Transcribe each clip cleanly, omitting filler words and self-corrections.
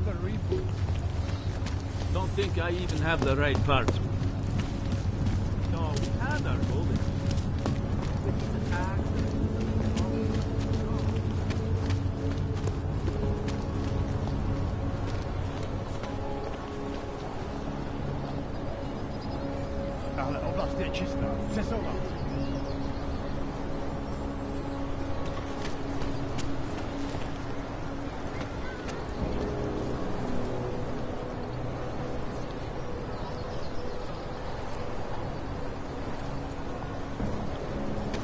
another reboot. Don't think I even have the right parts. No, we had our moments. With these attacks. Ale oblast je čistá. Přesouvat.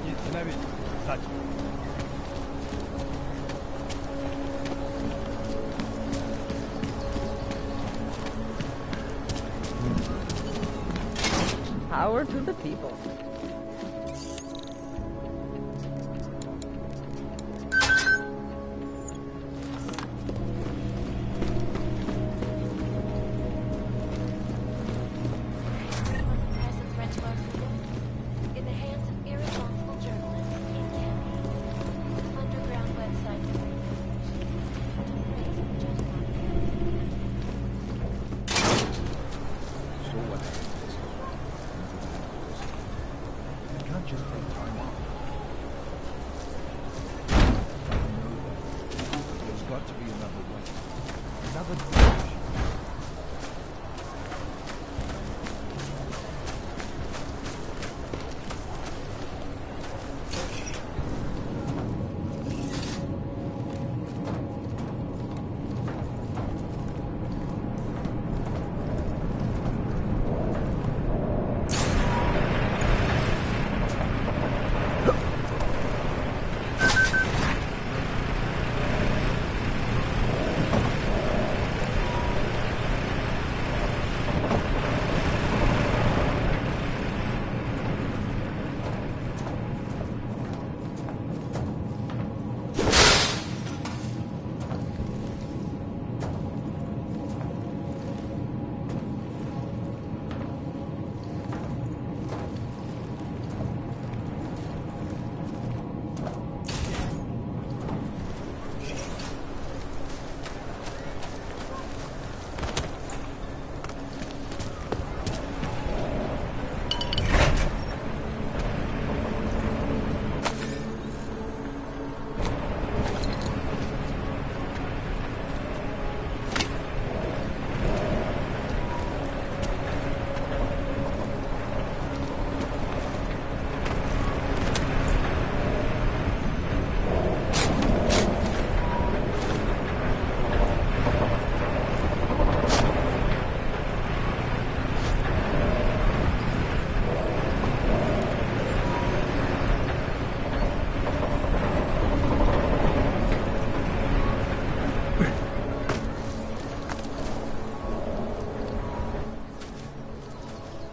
Nic nevidím. Zatím. Power to the people.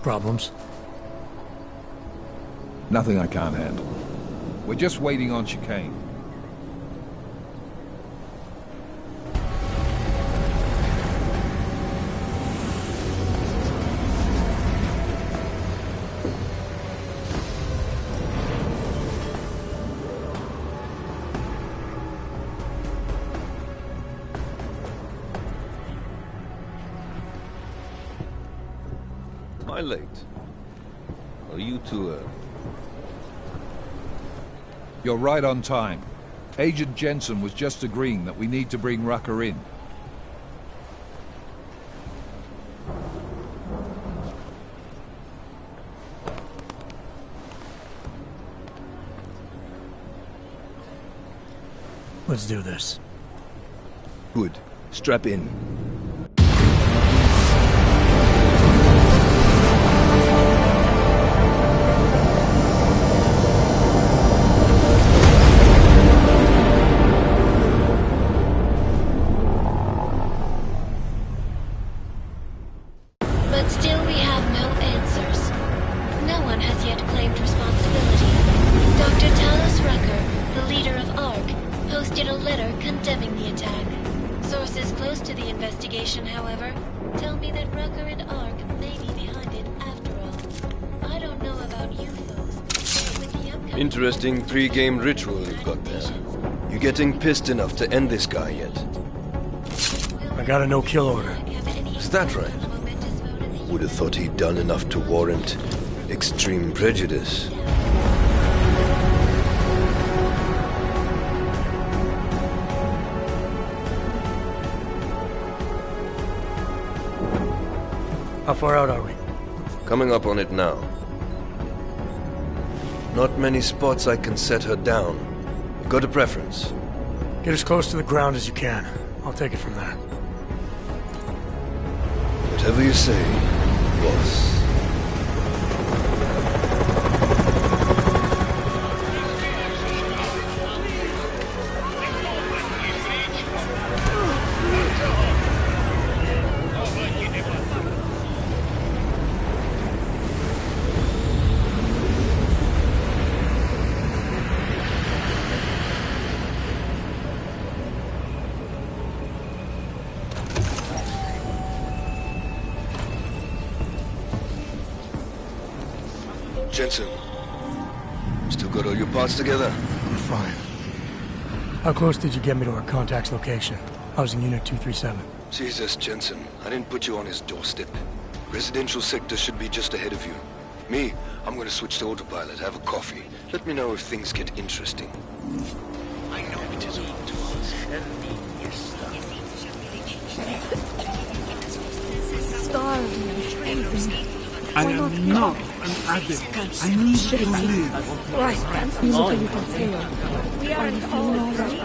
Problems? Nothing I can't handle. We're just waiting on chicane. Am I late? Are you too early? You're right on time. Agent Jensen was just agreeing that we need to bring Rucker in. Let's do this. Good. Strap in. However, tell me that Rucker and Ark may be behind it after all. I don't know about you folks, but with the upcoming... Interesting three-game ritual you've got there. You getting pissed enough to end this guy yet? I got a no-kill order. Is that right? Would have thought he'd done enough to warrant extreme prejudice. How far out are we? Coming up on it now. Not many spots I can set her down. You got a preference? Get as close to the ground as you can. I'll take it from there. Whatever you say, boss. Jensen, still got all your parts together? I'm fine. How close did you get me to our contact's location? I was in Unit 237. Jesus, Jensen, I didn't put you on his doorstep. Residential sector should be just ahead of you. Me, I'm gonna switch to autopilot, have a coffee. Let me know if things get interesting. I know it is up to us. Starving. I am not an addict. I need to live. Right, you look a little pale. We are in all right.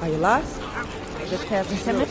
Are you lost? This person sent me.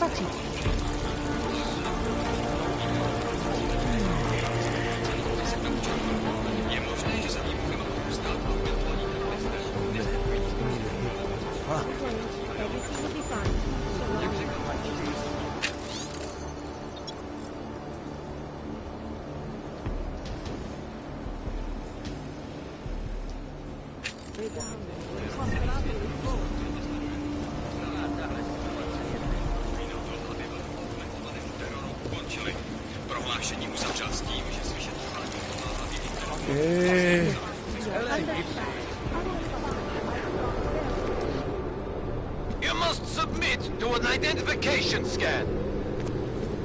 You must submit to an identification scan.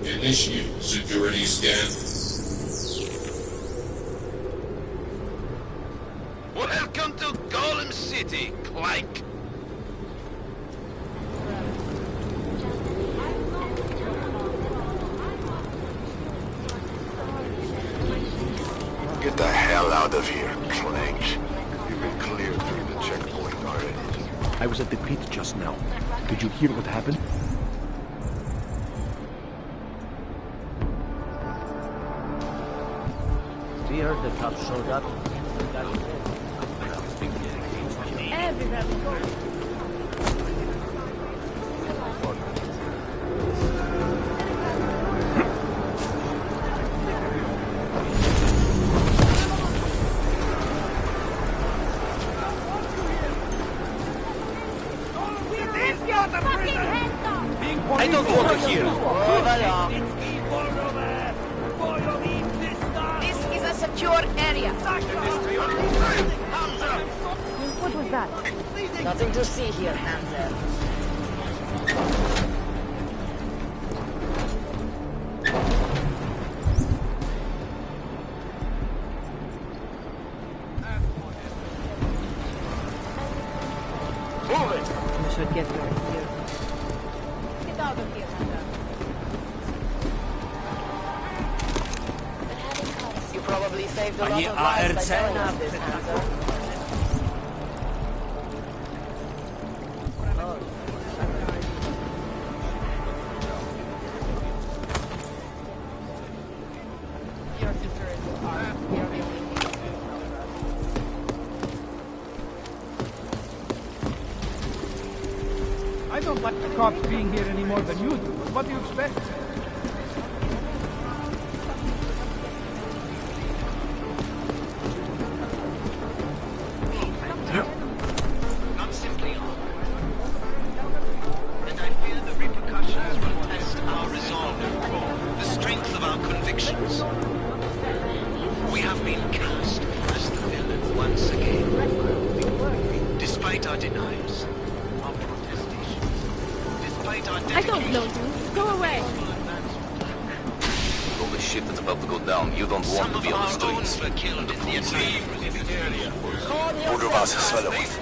Initiate security scan. Welcome to Golem City, Clank. Get the hell out of here, Clank. You've been cleared through the checkpoint already. I was at the pit just now. Did you hear what happened? We heard the cops showed up. I don't want to hear. This is a secure area. What was that? Nothing to see here, Hamza. Move it. We should get out of here. Get out of here, Hamza. You probably saved a lot of lives by going out this, Hamza. Your sister is armed. You're the only thing. I don't like the cops being here any more than you do. What do you expect? I'm simply honored. And I fear the repercussions will test our resolve, the strength of our convictions. We have been cast as the villain once again. Despite our denials, celebrate our I don't know you. Go away. All this shit that's about to go down, you don't want to be on the streets. were killed in the attack. Budu vás sledovat.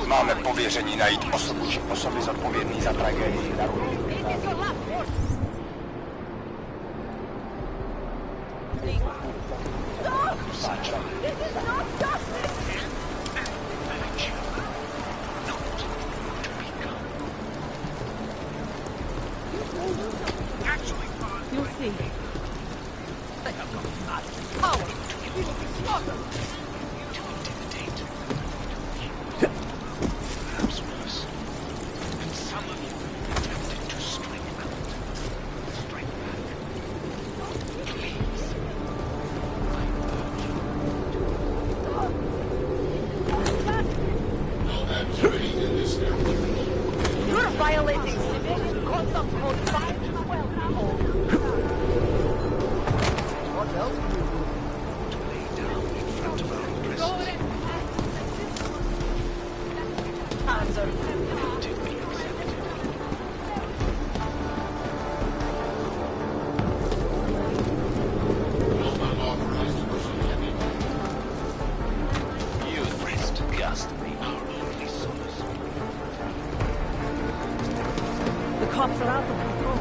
Máme pověření najít osobu či osoby zodpovědný za tragédii na You'll see. They have got power. We will be slaughtered. To intimidate. Perhaps worse. And some of you attempted to strike out. Strike back. Please. No activity in this area. You're violating civilian conduct code 512. What else do you do? To lay down in front of our presence. Hands are To be accepted. Unauthorized personal You disgust me. Our only solace. the cops are out of control.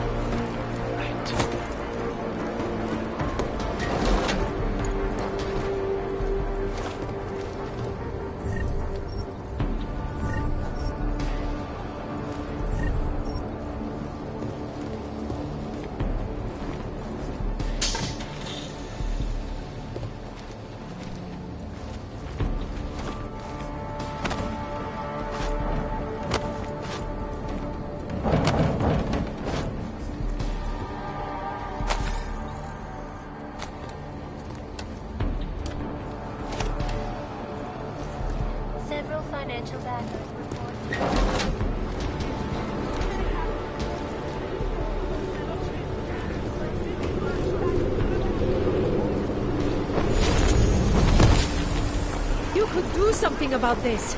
Several financial backers report. You could do something about this.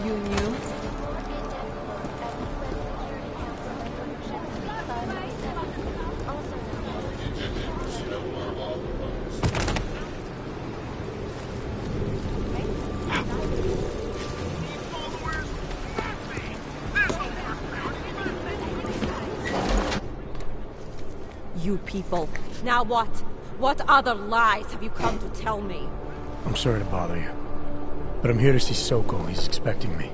You knew? You people. Now what? What other lies have you come to tell me? I'm sorry to bother you, but I'm here to see Soko. He's expecting me.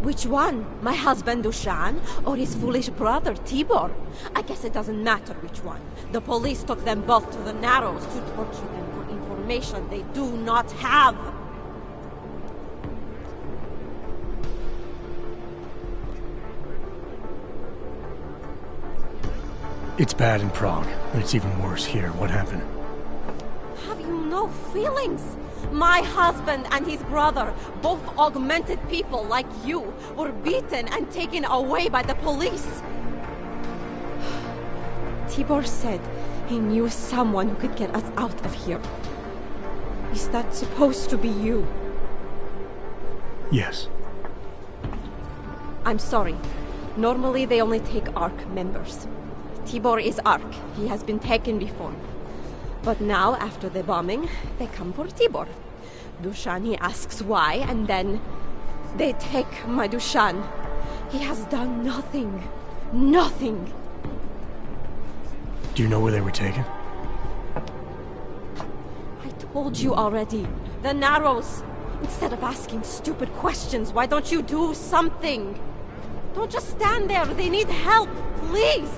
Which one? My husband Dushan or his foolish brother Tibor? I guess it doesn't matter which one. The police took them both to the Narrows to torture them for information they do not have. It's bad in Prague, and it's even worse here. What happened? Have you no feelings? My husband and his brother, both augmented people like you, were beaten and taken away by the police. Tibor said he knew someone who could get us out of here. Is that supposed to be you? Yes. I'm sorry. Normally they only take ARC members. Tibor is ARC. He has been taken before. But now, after the bombing, they come for Tibor. Dushan, he asks why, and then they take my Dushan. He has done nothing. Nothing. Do you know where they were taken? I told you already. The Narrows. Instead of asking stupid questions, why don't you do something? Don't just stand there. They need help. Please.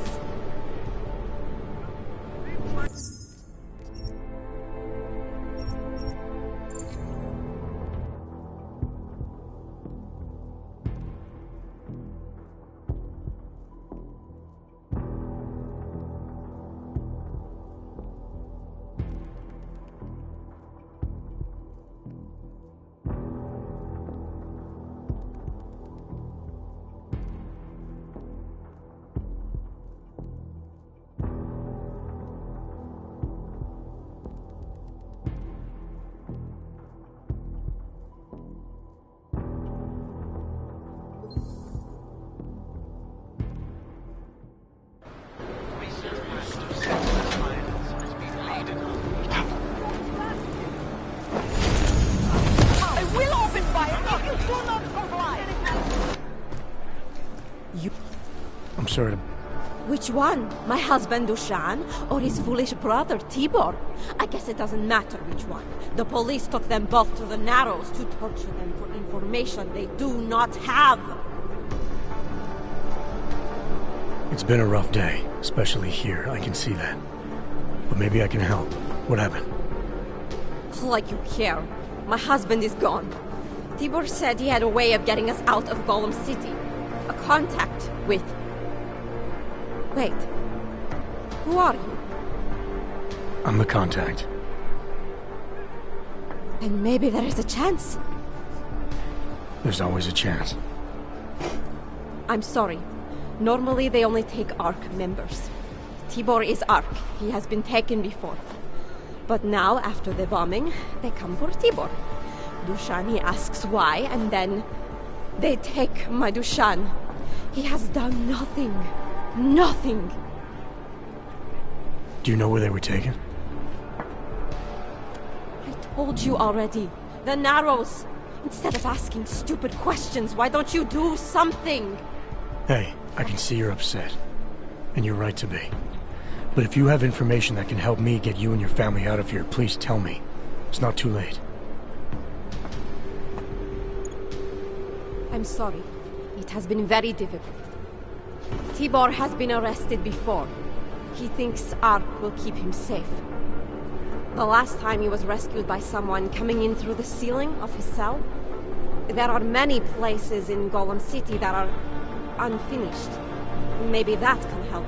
I'm sorry to... Which one? My husband Dushan or his foolish brother Tibor? I guess it doesn't matter which one. The police took them both to the Narrows to torture them for information they do not have. It's been a rough day, especially here. I can see that. But maybe I can help. What happened? Like you care. My husband is gone. Tibor said he had a way of getting us out of Golem City. A contact with... Wait. Who are you? I'm the contact. And maybe there is a chance. There's always a chance. I'm sorry. Normally they only take ARC members. Tibor is ARC. He has been taken before. But now, after the bombing, they come for Tibor. Dushan, he asks why, and then they take my Dushan. He has done nothing. Nothing. Do you know where they were taken? I told you already. The Narrows. Instead of asking stupid questions, why don't you do something? Hey, I can see you're upset. And you're right to be. But if you have information that can help me get you and your family out of here, please tell me. It's not too late. I'm sorry. It has been very difficult. Tibor has been arrested before. He thinks ARC will keep him safe. The last time he was rescued by someone coming in through the ceiling of his cell. There are many places in Golem City that are unfinished. Maybe that can help.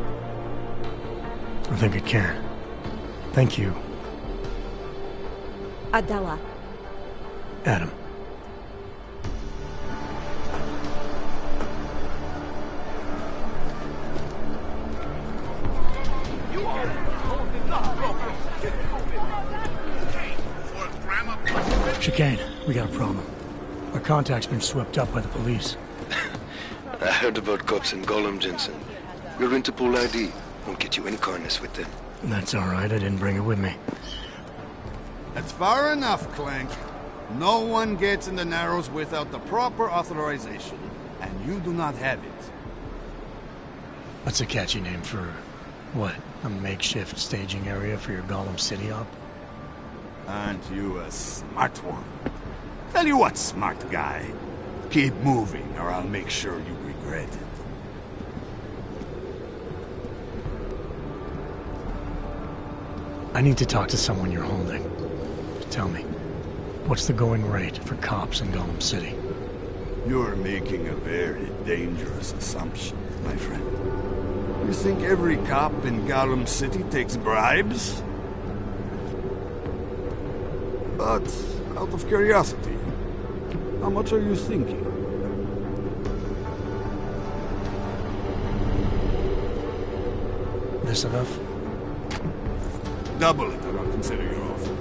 I think it can. Thank you. Adela. Adam. Chicane, we got a problem. Our contact's been swept up by the police. I heard about cops in Golem, Jensen. Your Interpol ID won't get you any kindness with them. That's all right, I didn't bring it with me. That's far enough, Clank. No one gets in the Narrows without the proper authorization, and you do not have it. That's a catchy name for... what? A makeshift staging area for your Golem City op? Aren't you a smart one? Tell you what, smart guy. Keep moving, or I'll make sure you regret it. I need to talk to someone you're holding. Tell me, what's the going rate for cops in Golem City? You're making a very dangerous assumption, my friend. You think every cop in Golem City takes bribes? But, out of curiosity, how much are you thinking? This enough? Double it and I'll consider your offer.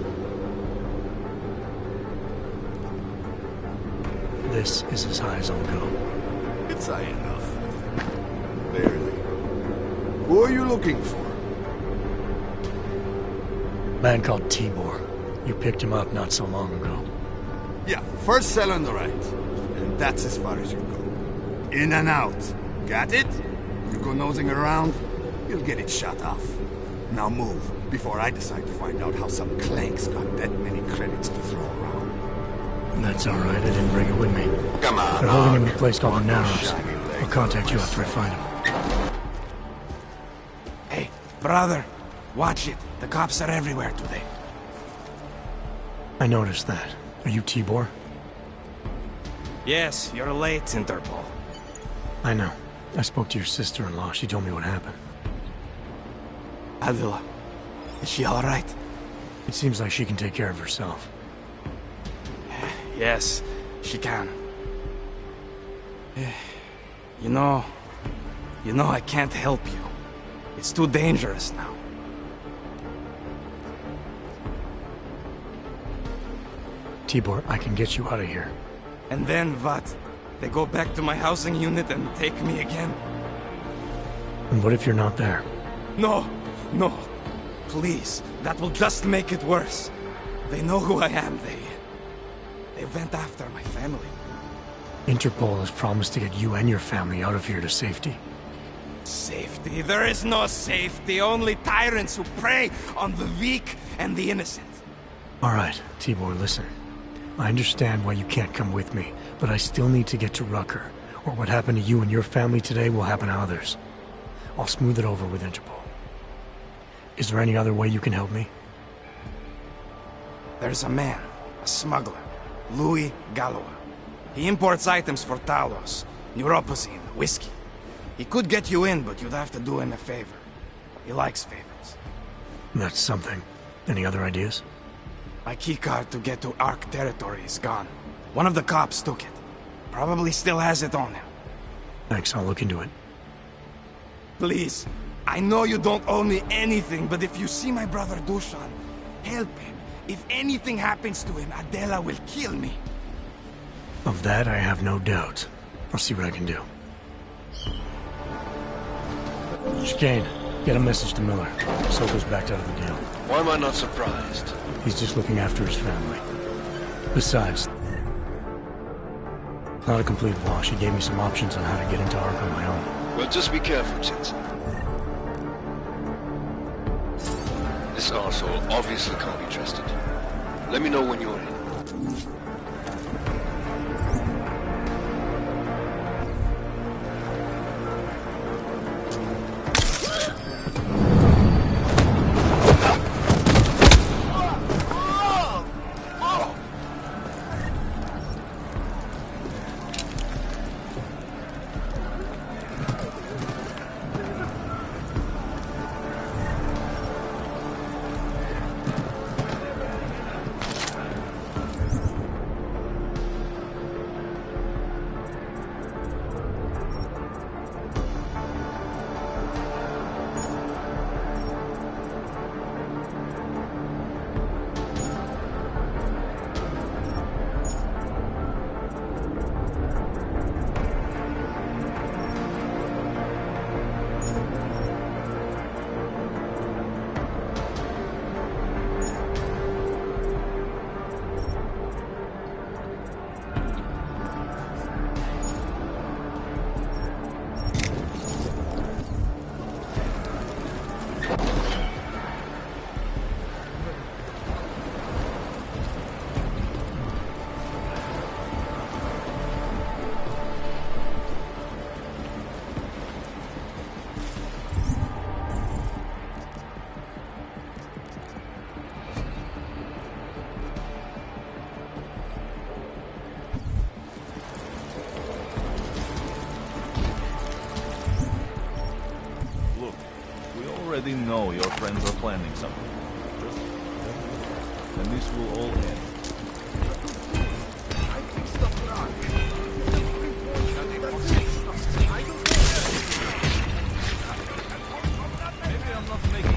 This is as high as I'll go. It's high enough. Barely. Who are you looking for? Man called Tibor. You picked him up not so long ago. Yeah, first cell on the right. And that's as far as you go. In and out. Got it? You go nosing around, you'll get it shut off. Now move, before I decide to find out how some clanks got that many credits to throw around. That's all right. I didn't bring it with me. Come on. They're holding him in a place called the Narrows. I'll contact you after I find him. Hey, brother, watch it. The cops are everywhere today. I noticed that. Are you Tibor? Yes, you're late, Interpol. I know. I spoke to your sister-in-law. She told me what happened. Adila, is she all right? It seems like she can take care of herself. Yes, she can. You know, I can't help you. It's too dangerous now. Tibor, I can get you out of here. And then what? They go back to my housing unit and take me again? And what if you're not there? No, no. Please, that will just make it worse. They know who I am. They went after my family. Interpol has promised to get you and your family out of here to safety. Safety? There is no safety. Only tyrants who prey on the weak and the innocent. All right, Tibor, listen. I understand why you can't come with me, but I still need to get to Rucker, or what happened to you and your family today will happen to others. I'll smooth it over with Interpol. Is there any other way you can help me? There's a man, a smuggler, Louis Galois. He imports items for Talos, neuropozyne, whiskey. He could get you in, but you'd have to do him a favor. He likes favors. That's something. Any other ideas? My keycard to get to Ark territory is gone. One of the cops took it. Probably still has it on him. Thanks, I'll look into it. Please, I know you don't owe me anything, but if you see my brother Dusan, help him. If anything happens to him, Adela will kill me. Of that, I have no doubt. I'll see what I can do. Chicane, get a message to Miller. Soko's backed out of the deal. Why am I not surprised? He's just looking after his family. Besides, not a complete wash. He gave me some options on how to get into Ark on my own. Well, just be careful, Jensen. This arsehole obviously can't be trusted. Let me know when you're in. already know your friends are planning something. And this will all end. Maybe I'm not making...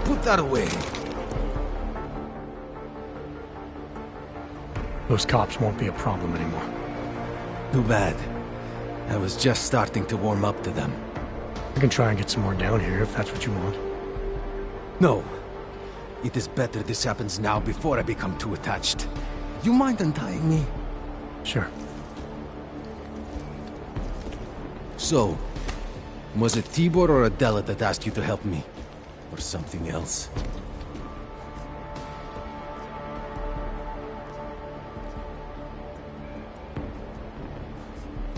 Put that away. Those cops won't be a problem anymore. Too bad. I was just starting to warm up to them. I can try and get some more down here if that's what you want. No. It is better this happens now before I become too attached. You mind untying me? Sure. So, was it Tibor or Adela that asked you to help me? Or something else?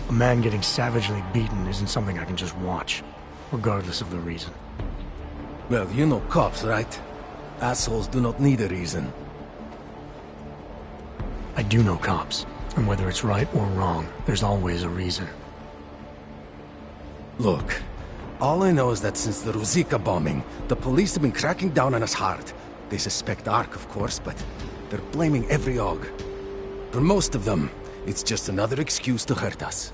A man getting savagely beaten isn't something I can just watch, regardless of the reason. Well, you know cops, right? Assholes do not need a reason. I do know cops, and whether it's right or wrong, there's always a reason. Look, all I know is that since the Ruzicka bombing, the police have been cracking down on us hard. They suspect Ark, of course, but they're blaming every AUG. For most of them, it's just another excuse to hurt us.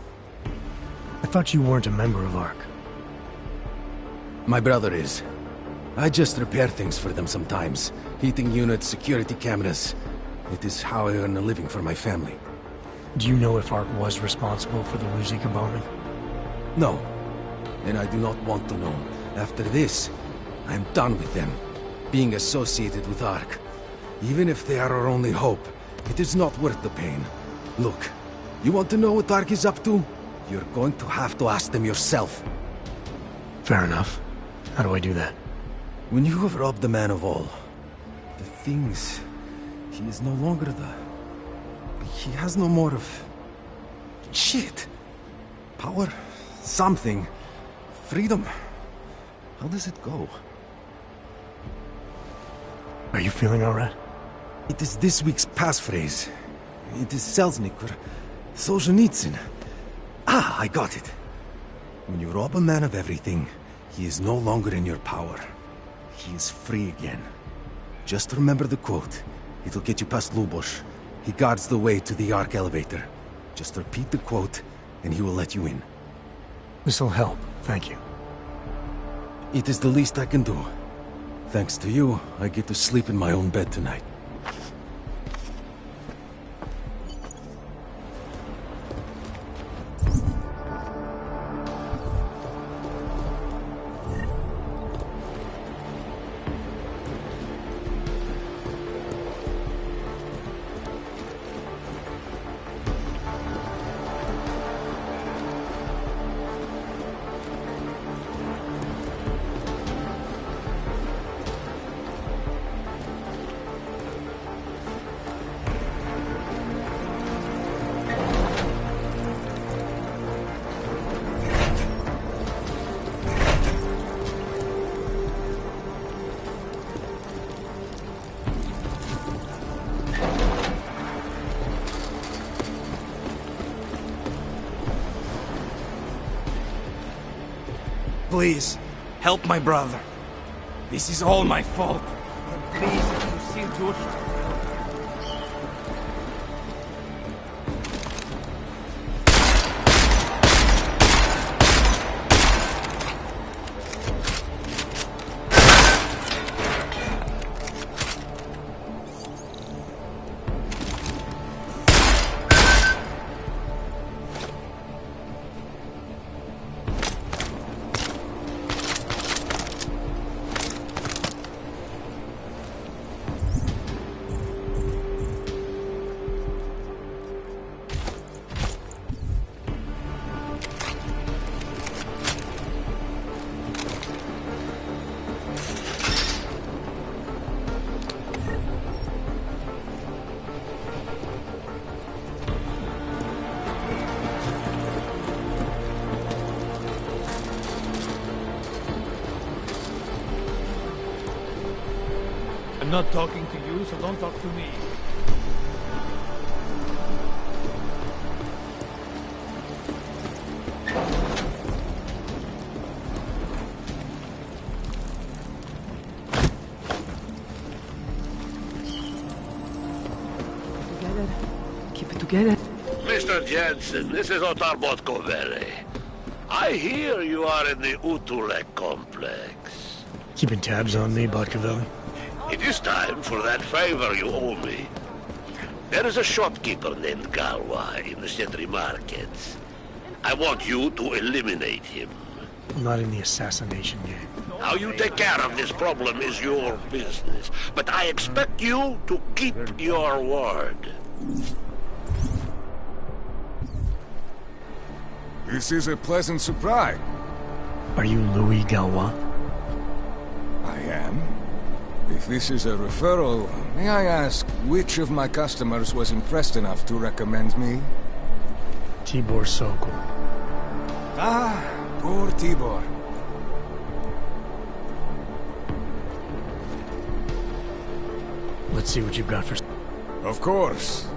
I thought you weren't a member of Ark. My brother is. I just repair things for them sometimes. Heating units, security cameras. It is how I earn a living for my family. Do you know if Ark was responsible for the Ruzicka bombing? No. And I do not want to know. After this, I am done with them. Being associated with Ark. Even if they are our only hope, it is not worth the pain. Look, you want to know what Ark is up to? You're going to have to ask them yourself. Fair enough. How do I do that? When you have robbed the man of all, the things... He is no longer the... He has no more of... Shit! Power? Something. Freedom. How does it go? Are you feeling alright? It is this week's passphrase. It is Selznick or Solzhenitsyn. Ah, I got it. When you rob a man of everything, he is no longer in your power. He is free again. Just remember the quote. It'll get you past Lubosh. He guards the way to the Ark elevator. Just repeat the quote, and he will let you in. This'll help, thank you. It is the least I can do. Thanks to you, I get to sleep in my own bed tonight. Please, help my brother. This is all my fault. Please, if you see Joshua. I'm not talking to you, so don't talk to me. Together. Keep it together. Mr. Jensen, this is Otar Botkovere. I hear you are in the Utulek complex. Keeping tabs on me, Botcavelli? It is time for that favor you owe me. There is a shopkeeper named Galwa in the City markets. I want you to eliminate him. I'm not in the assassination game. How you take care of this problem is your business, but I expect you to keep your word. This is a pleasant surprise. Are you Louis Galwa? I am. If this is a referral, may I ask which of my customers was impressed enough to recommend me? Tibor Sokol. Ah, poor Tibor. Let's see what you've got for... Of course.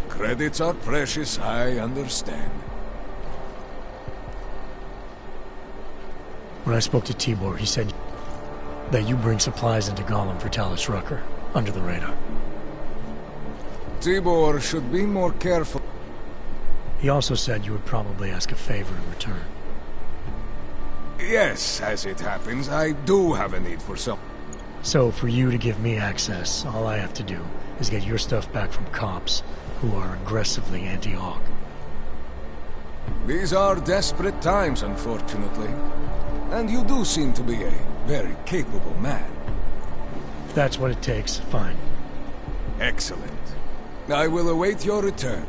Credits are precious, I understand. When I spoke to Tibor, he said that you bring supplies into Gollum for Talos Rucker, under the radar. Tibor should be more careful. He also said you would probably ask a favor in return. Yes, as it happens, I do have a need for some. So, for you to give me access, all I have to do is get your stuff back from cops who are aggressively anti-Hawk. These are desperate times, unfortunately. And you do seem to be a very capable man. If that's what it takes, fine. Excellent. I will await your return.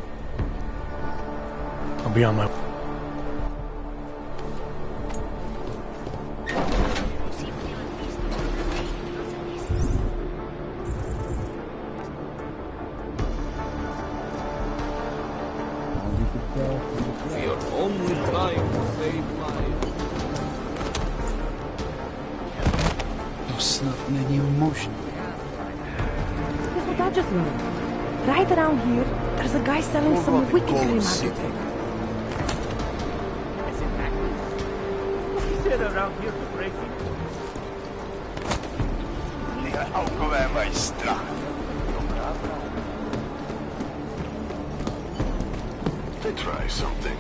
I'll be on my... We are only trying to save lives. There's not many emotion. Guess what I just learned? Right around here, there's a guy selling some wicked green magic. He said around here to break it. Try something.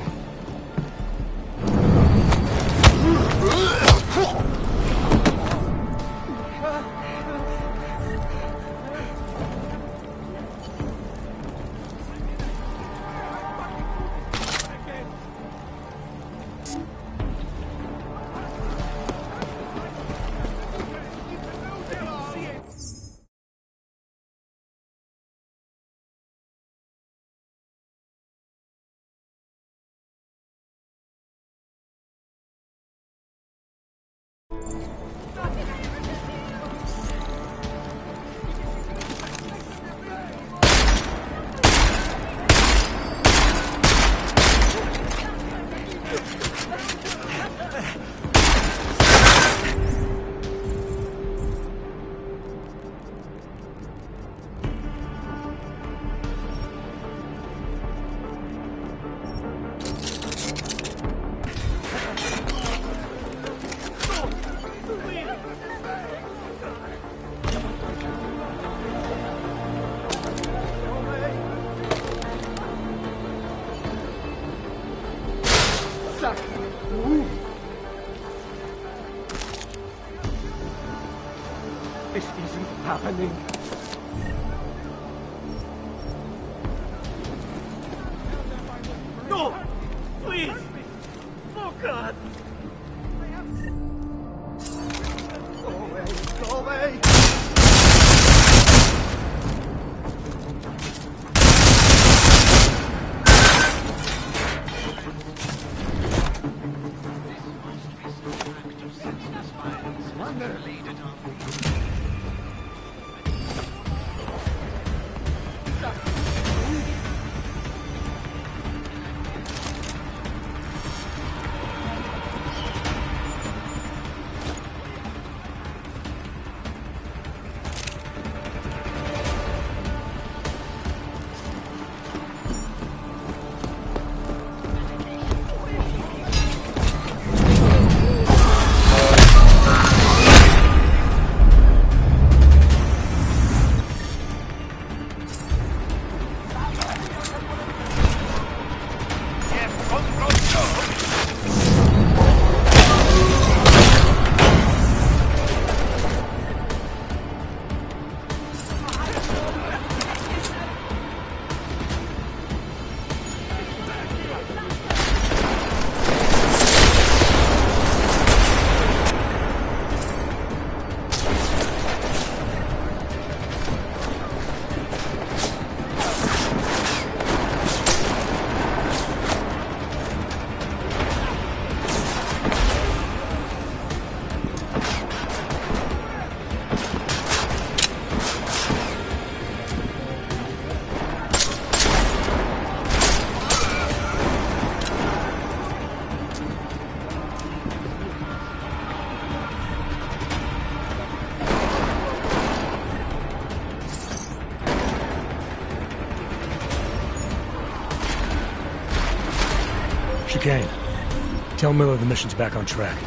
coming. No! Please! Oh, God! Go away! Go away! Chicane. Tell Miller the mission's back on track.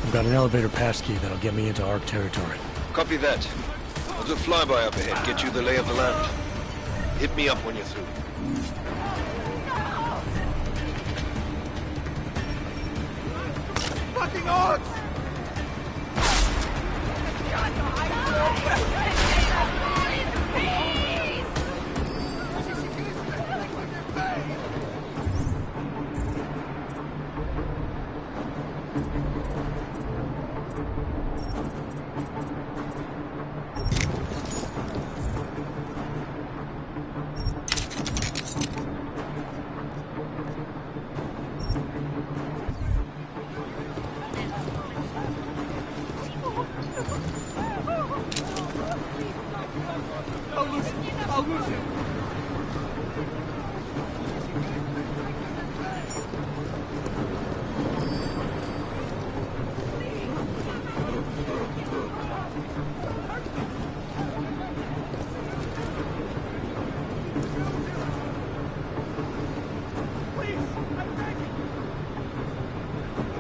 I've got an elevator passkey that'll get me into ARC territory. Copy that. I'll do a flyby up ahead, get you the lay of the land. Hit me up when you're through. Fucking odds! I'll lose him.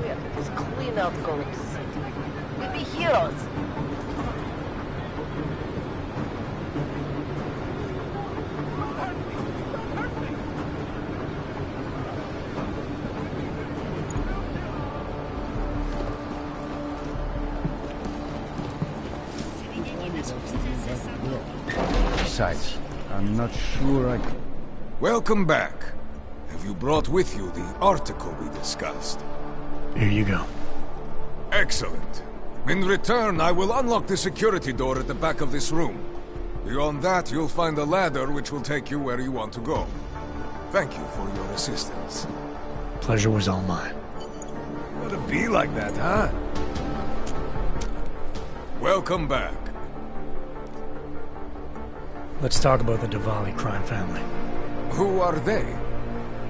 We have to just clean out Gotham City. We'll be heroes. Besides, I'm not sure I... Welcome back. Have you brought with you the article we discussed? Here you go. Excellent. In return, I will unlock the security door at the back of this room. Beyond that, you'll find a ladder which will take you where you want to go. Thank you for your assistance. Pleasure was all mine. Gotta be like that, huh? Welcome back. Let's talk about the Diwali crime family. Who are they?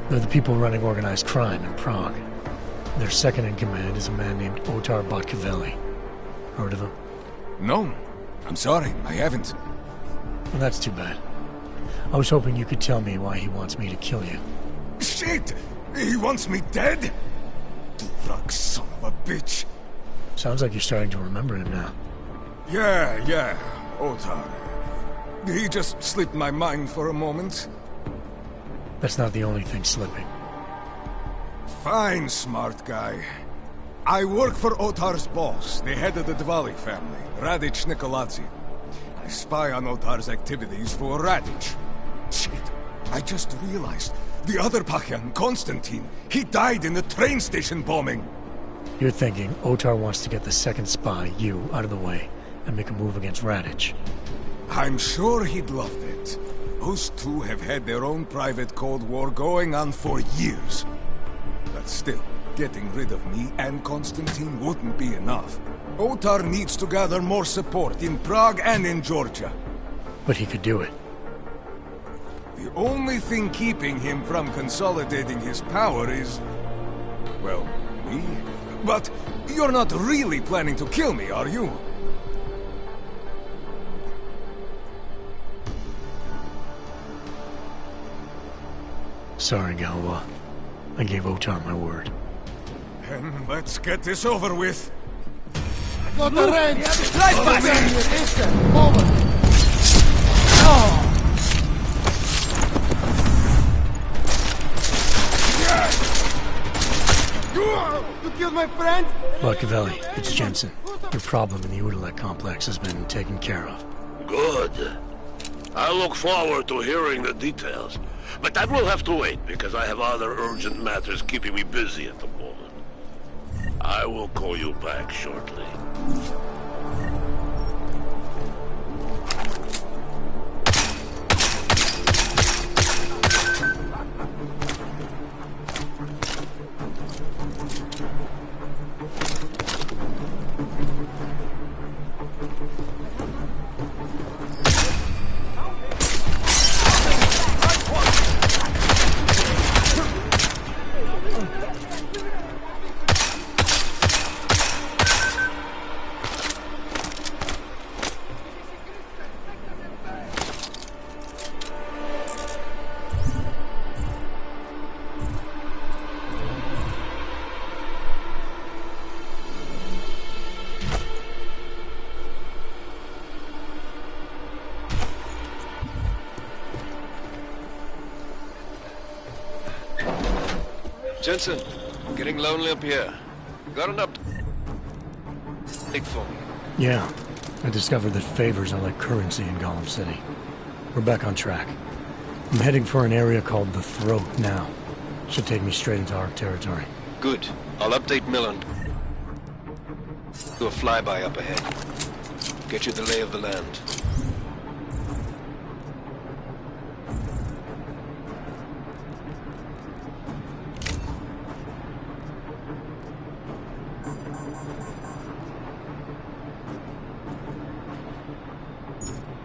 They're the people running organized crime in Prague. Their second in command is a man named Otar Botkavelli. Heard of him? No. I'm sorry, I haven't. Well, that's too bad. I was hoping you could tell me why he wants me to kill you. Shit! He wants me dead? Duvrak, son of a bitch. Sounds like you're starting to remember him now. Yeah, Otar. He just slipped my mind for a moment. That's not the only thing slipping. Fine, smart guy. I work for Otar's boss, the head of the Diwali family, Radic Nikoladze. I spy on Otar's activities for Radic. Shit, I just realized. The other Pakhan, Konstantin, he died in the train station bombing. You're thinking Otar wants to get the second spy, you, out of the way, and make a move against Radic. I'm sure he'd love it. Those two have had their own private Cold War going on for years. But still, getting rid of me and Konstantin wouldn't be enough. Otar needs to gather more support in Prague and in Georgia. But he could do it. The only thing keeping him from consolidating his power is... well, me? But you're not really planning to kill me, are you? Sorry, Galwa. I gave Otar my word. Then let's get this over with. Got the range! Listen, over! Oh! You killed my friend? Barkavelli, it's Jensen. Your problem in the Udalek complex has been taken care of. Good. I look forward to hearing the details. But that will have to wait, because I have other urgent matters keeping me busy at the moment. I will call you back shortly. Jensen, getting lonely up here. Got an update for me? Yeah. I discovered that favors are like currency in Gollum City. We're back on track. I'm heading for an area called the Throat now. Should take me straight into Ark territory. Good. I'll update Millen. Do a flyby up ahead. Get you the lay of the land.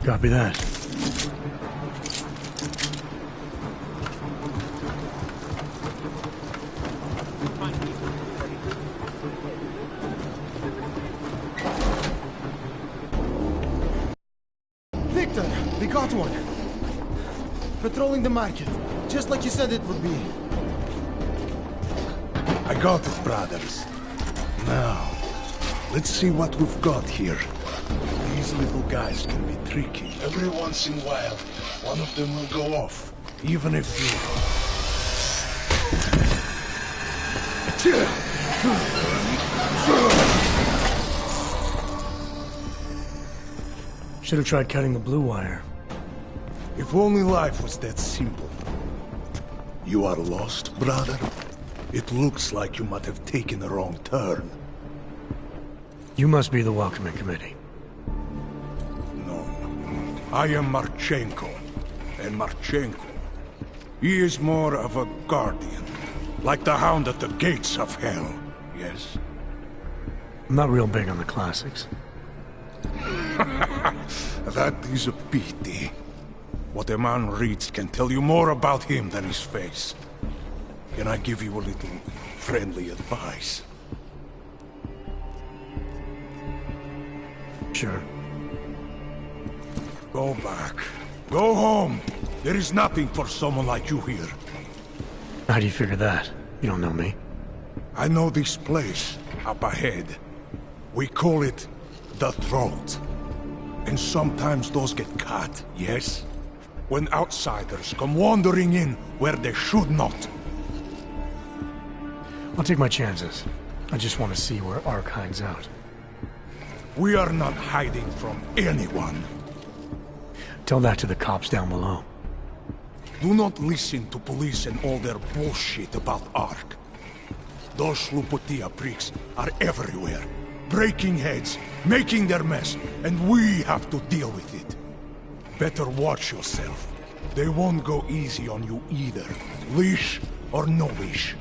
Copy that. Victor, we got one. Patrolling the market, just like you said it would be. I got it, brothers. Now, let's see what we've got here. These little guys can be tricky. Every once in a while, one of them will go off, even if Should have tried cutting the blue wire. If only life was that simple. You are lost, brother? It looks like you might have taken a wrong turn. You must be the welcoming committee. I am Marchenko, and Marchenko, he is more of a guardian, like the hound at the gates of hell, yes? I'm not real big on the classics. That is a pity. What a man reads can tell you more about him than his face. Can I give you a little friendly advice? Sure. Go back. Go home. There is nothing for someone like you here. How do you figure that? You don't know me. I know this place, up ahead. We call it the Throat. And sometimes those get cut, yes? When outsiders come wandering in where they should not. I'll take my chances. I just want to see where Ark hangs out. We are not hiding from anyone. Tell that to the cops down below. Do not listen to police and all their bullshit about Ark. Those Slupotia pricks are everywhere, breaking heads, making their mess, and we have to deal with it. Better watch yourself. They won't go easy on you either, leash or no leash.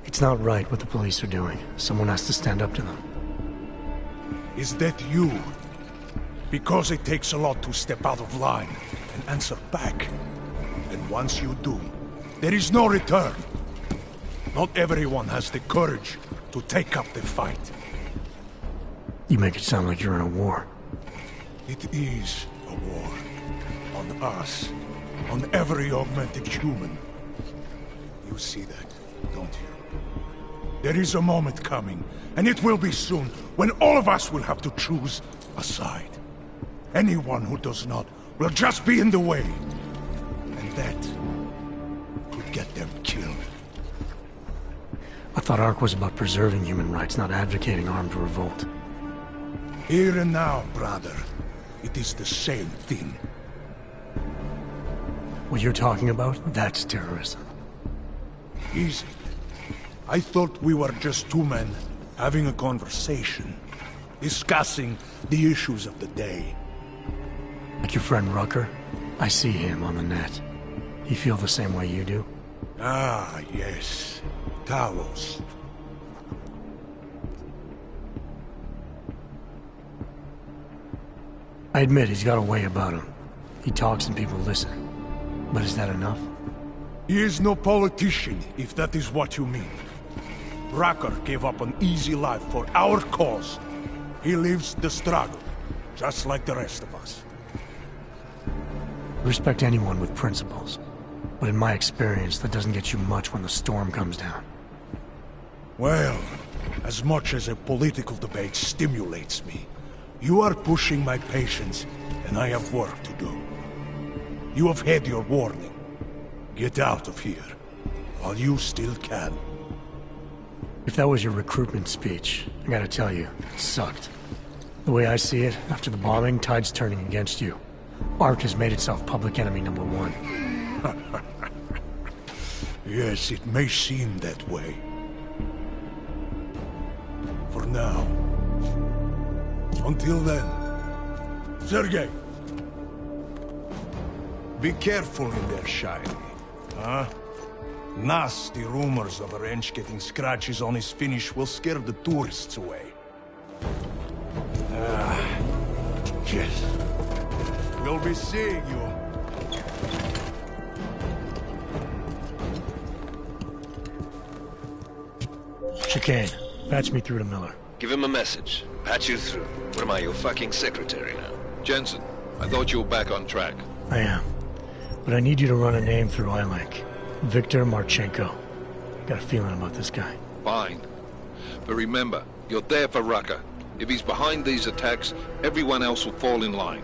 It's not right what the police are doing. Someone has to stand up to them. Is that you? Because it takes a lot to step out of line and answer back. And once you do, there is no return. Not everyone has the courage to take up the fight. You make it sound like you're in a war. It is a war. On us. On every augmented human. You see that, don't you? There is a moment coming, and it will be soon, when all of us will have to choose a side. Anyone who does not will just be in the way. And that could get them killed. I thought Ark was about preserving human rights, not advocating armed revolt. Here and now, brother. It is the same thing. What you're talking about, that's terrorism. Easy. I thought we were just two men having a conversation, discussing the issues of the day. Like your friend Rucker? I see him on the net. He feel the same way you do? Ah, yes. Talos. I admit he's got a way about him. He talks and people listen. But is that enough? He is no politician, if that is what you mean. Rucker gave up an easy life for our cause. He lives the struggle, just like the rest of us. Respect anyone with principles. But in my experience, that doesn't get you much when the storm comes down. Well, as much as a political debate stimulates me, you are pushing my patience, and I have work to do. You have had your warning. Get out of here, while you still can. If that was your recruitment speech, I gotta tell you, it sucked. The way I see it, after the bombing, tide's turning against you. Ark has made itself public enemy #1. Yes, it may seem that way. For now. Until then. Sergei! Be careful in there, Shiny. Huh? Nasty rumors of a wrench getting scratches on his finish will scare the tourists away. Yes. We'll be seeing you. Chicane, patch me through to Miller. Give him a message. Patch you through. What am I, your fucking secretary now? Jensen, I thought you were back on track. I am. But I need you to run a name through iLink. Victor Marchenko. Got a feeling about this guy. Fine. But remember, you're there for Rucker. If he's behind these attacks, everyone else will fall in line.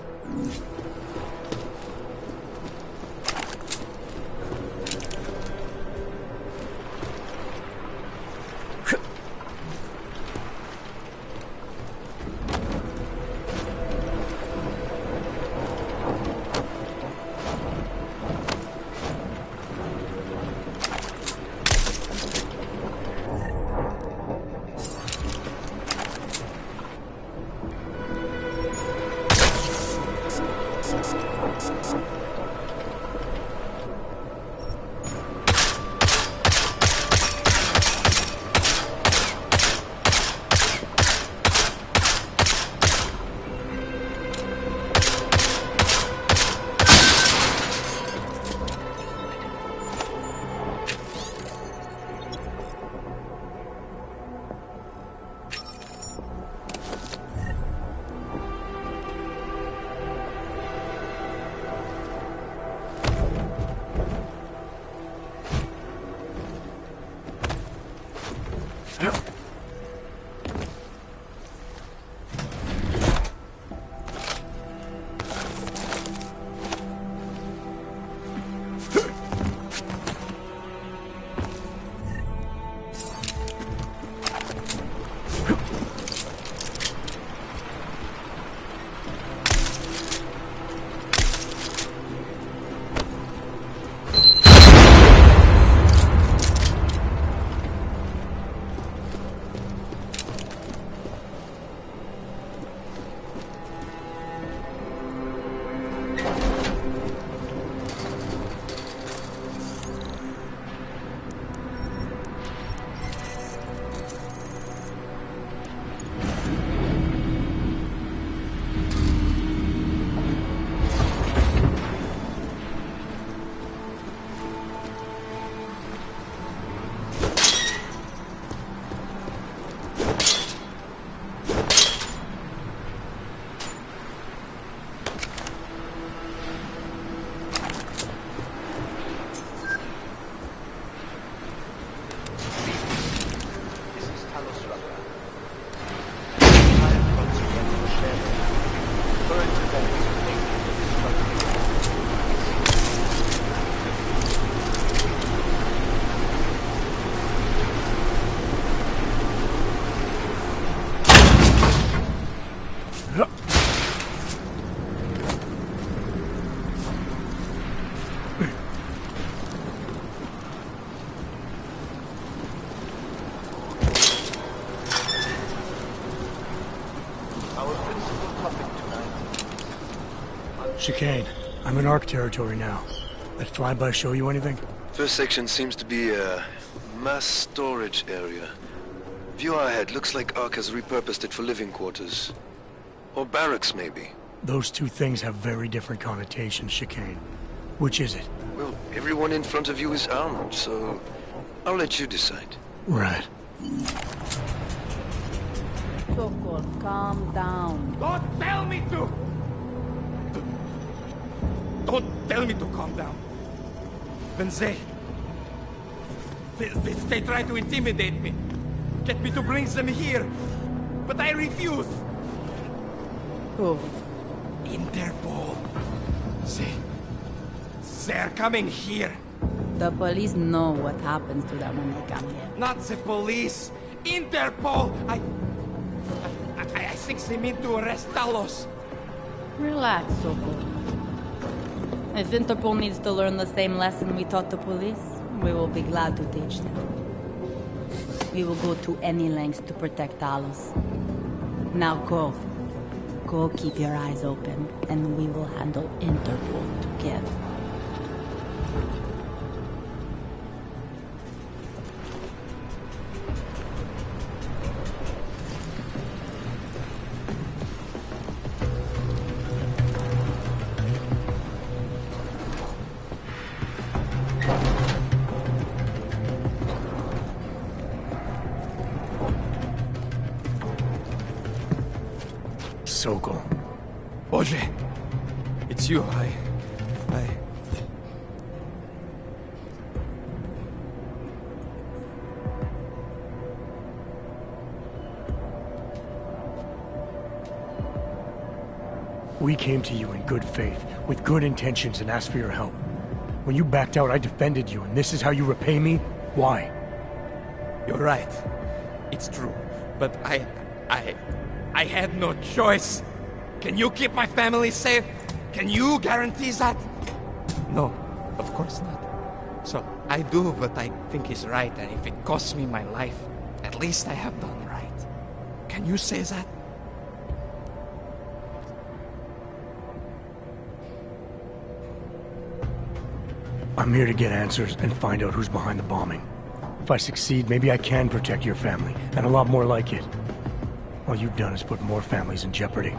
Chicane, I'm in Ark territory now. That flyby show you anything? First section seems to be a mass storage area. View ahead looks like Ark has repurposed it for living quarters. Or barracks, maybe. Those two things have very different connotations, Chicane. Which is it? Well, everyone in front of you is armed, so I'll let you decide. Right. Sokol, calm down. Don't tell me to! Don't tell me to calm down. When they try to intimidate me. Get me to bring them here. But I refuse. Who? Interpol. They're coming here. The police know what happens to them when they come here. Not the police. Interpol. I think they mean to arrest Talos. Relax, Sokol. If Interpol needs to learn the same lesson we taught the police, we will be glad to teach them. We will go to any lengths to protect Talos. Now go. Go keep your eyes open, and we will handle Interpol together. Sokol. Oje, it's you. We came to you in good faith, with good intentions, and asked for your help. When you backed out, I defended you, and this is how you repay me? Why? You're right. It's true. But I had no choice. Can you keep my family safe? Can you guarantee that? No, of course not. So I do what I think is right, and if it costs me my life, at least I have done right. Can you say that? I'm here to get answers and find out who's behind the bombing. If I succeed, maybe I can protect your family, and a lot more like it. All you've done is put more families in jeopardy.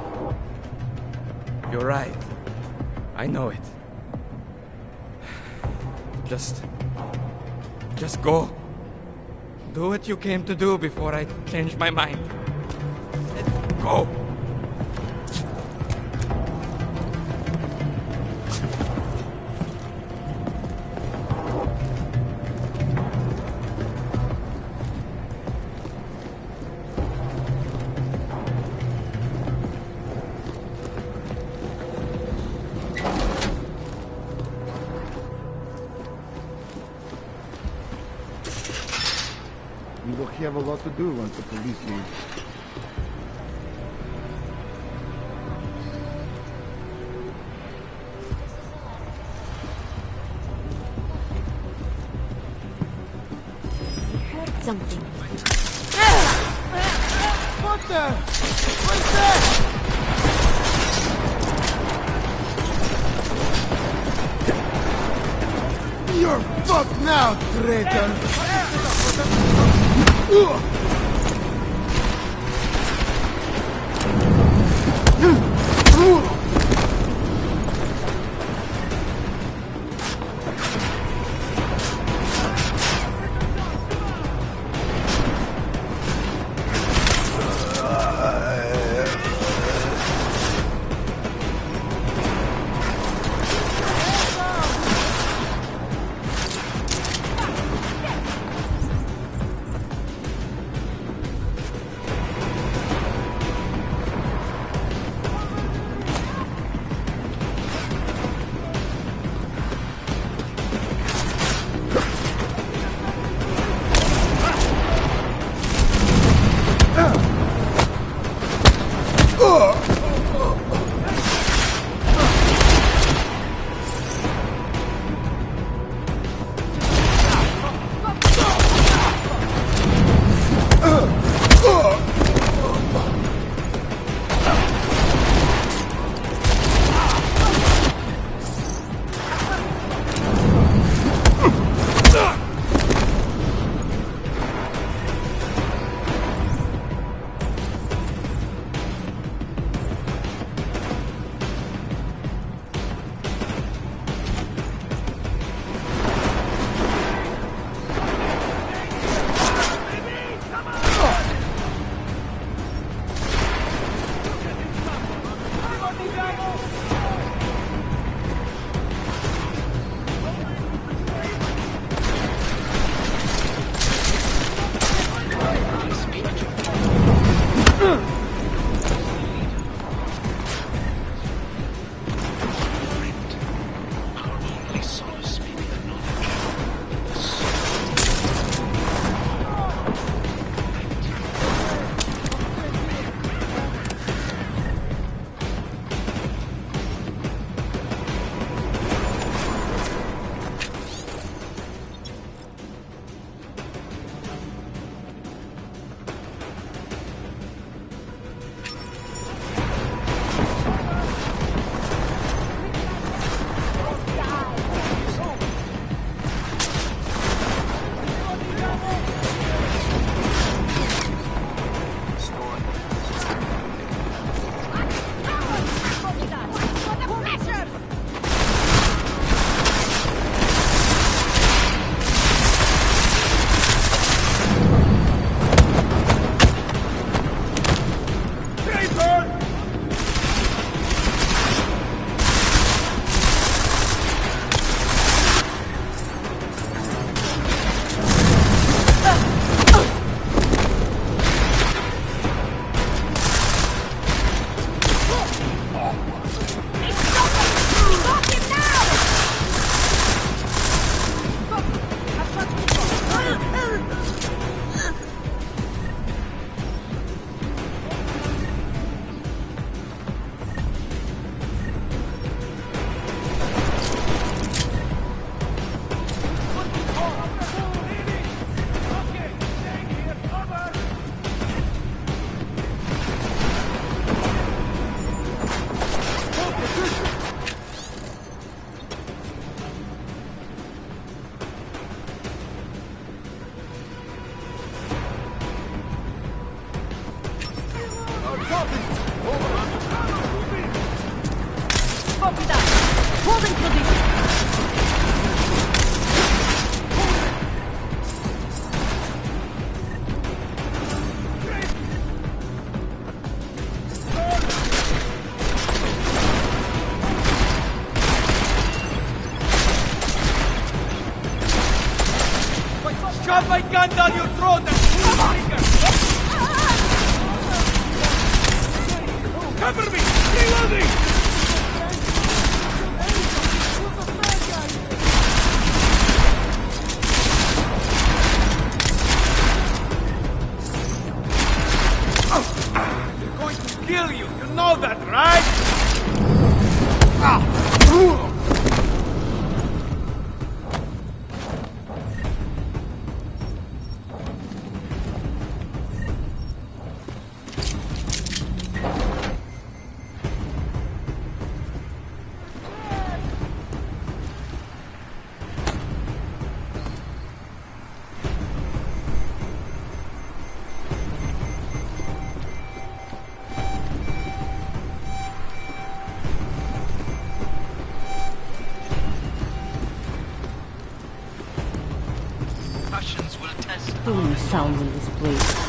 You're right. I know it. Just go. Do what you came to do before I change my mind. Go! We will have a lot to do once the police leave. Heard something. What the? What's that? You're fucked now, traitor! Shove my gun down your throat and pull the trigger! Cover me! Reloading! They're going to kill you! You know that, right? Too many sounds in this place.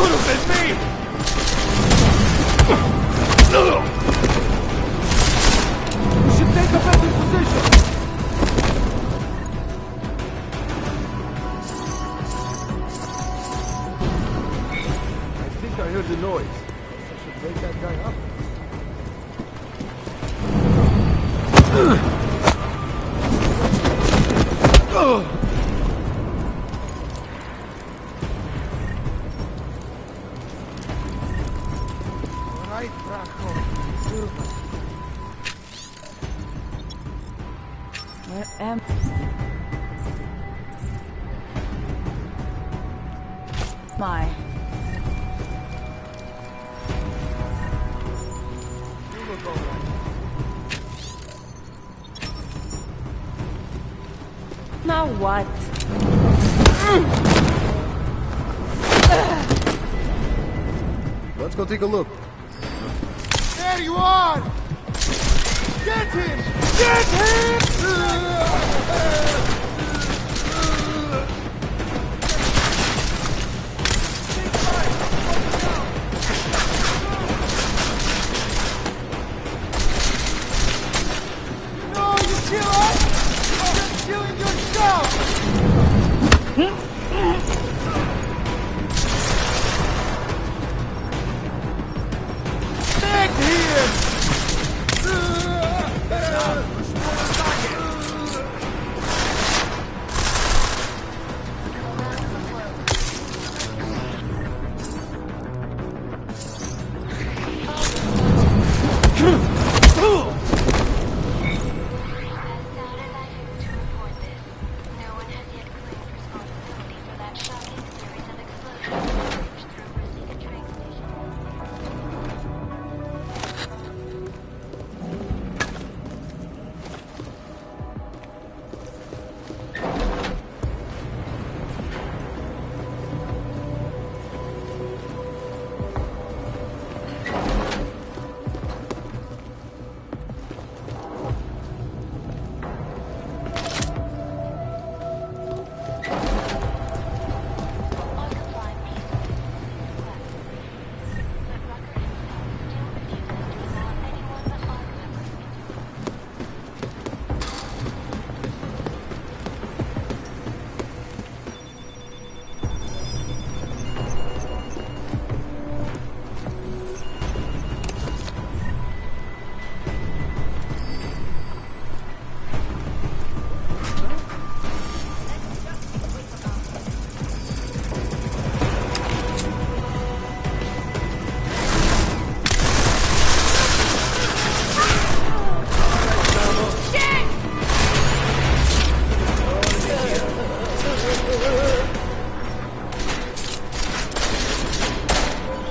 Could have been me! We should take a better position! I think I heard the noise. I should wake that guy up. Where am my? Now what? Let's go take a look. There you are! Get him! Get him! No, you kill us! You're just killing yourself! Back here!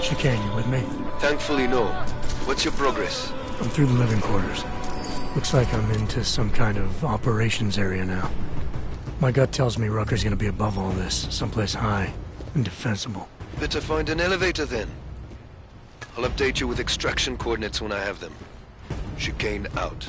Chicane, you with me? Thankfully, no. What's your progress? I'm through the living quarters. Looks like I'm into some kind of operations area now. My gut tells me Rucker's gonna be above all this, someplace high and defensible. Better find an elevator then. I'll update you with extraction coordinates when I have them. Chicane out.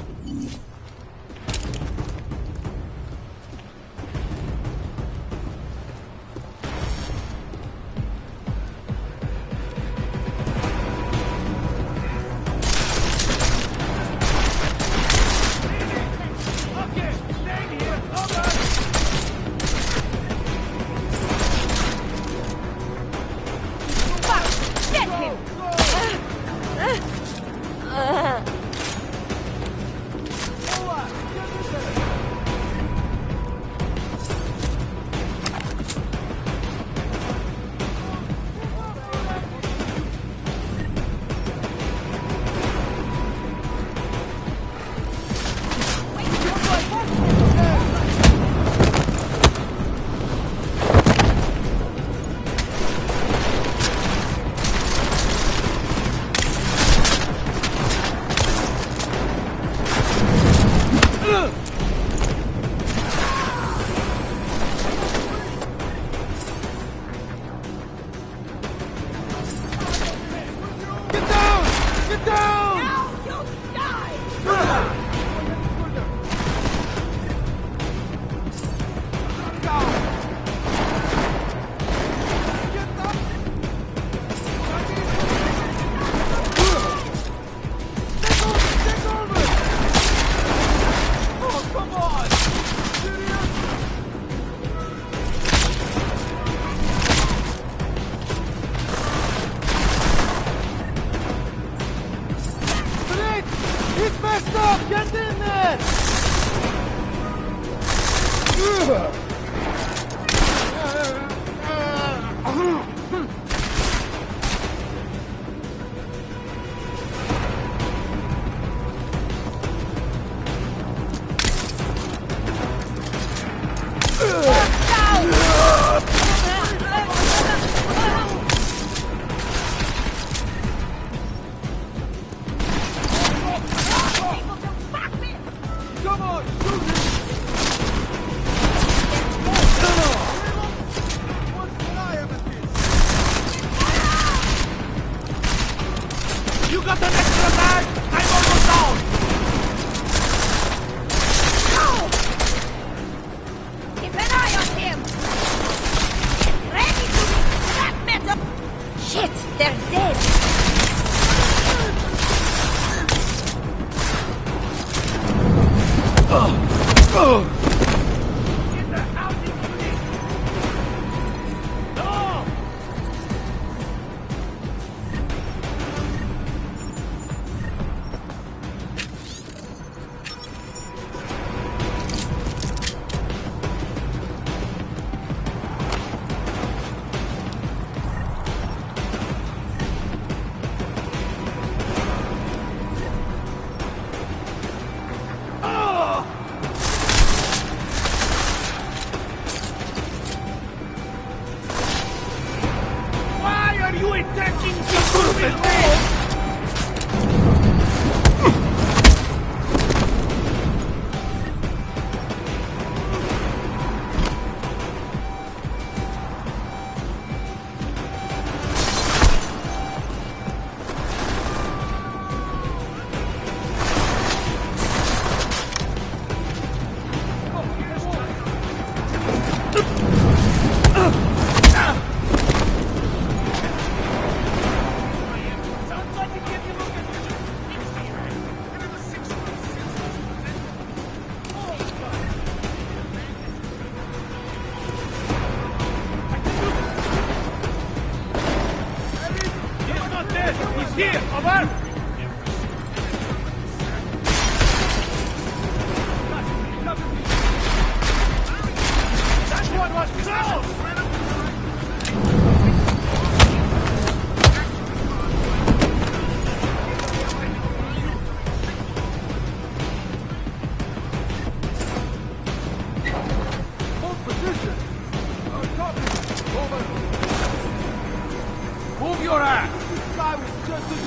attacking people with me!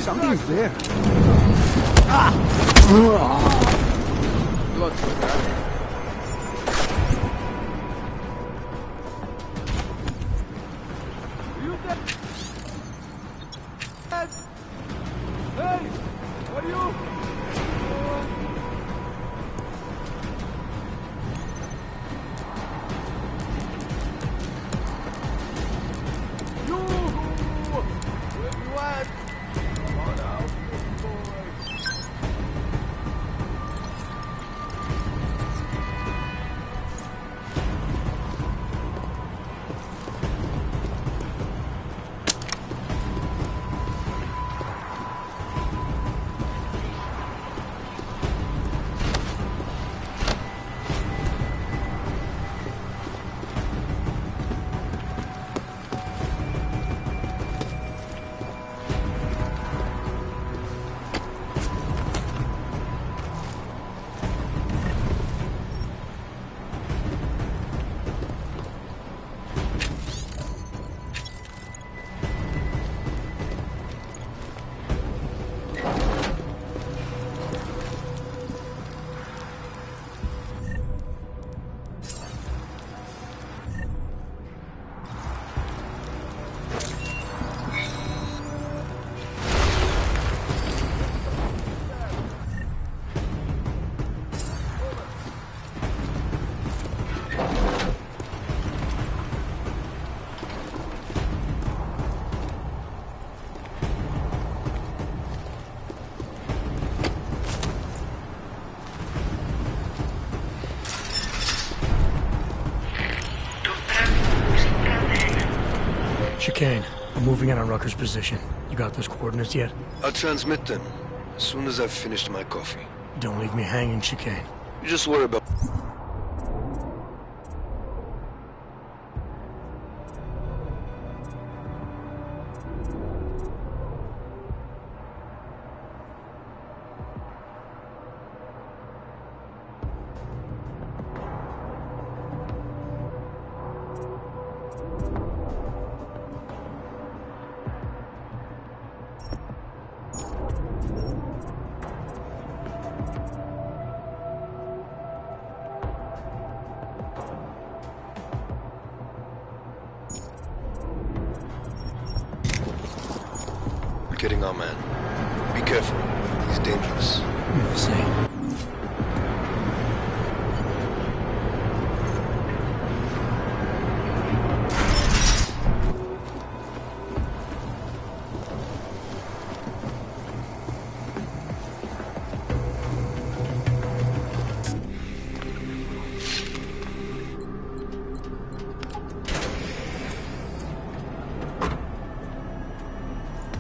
Something's there. Blood for that. Hey! What are you? Chicane, I'm moving in on Rucker's position. You got those coordinates yet? I'll transmit them as soon as I've finished my coffee. Don't leave me hanging, Chicane. You just worry about... Getting our man. Be careful. He's dangerous. We'll see.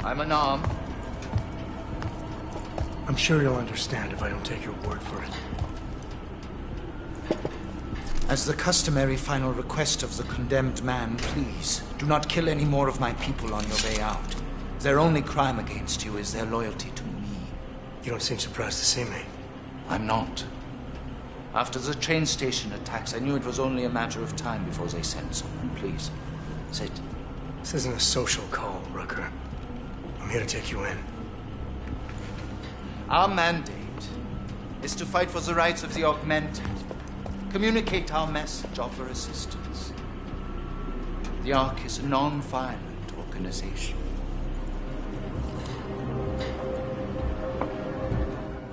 I'm unarmed. I'm sure you'll understand if I don't take your word for it. As the customary final request of the condemned man, please, do not kill any more of my people on your way out. Their only crime against you is their loyalty to me. You don't seem surprised to see me. I'm not. After the train station attacks, I knew it was only a matter of time before they sent someone. Please, sit. This isn't a social call, Rucker. I'm here to take you in. Our mandate is to fight for the rights of the augmented. Communicate our message, offer assistance. The Ark is a non-violent organization.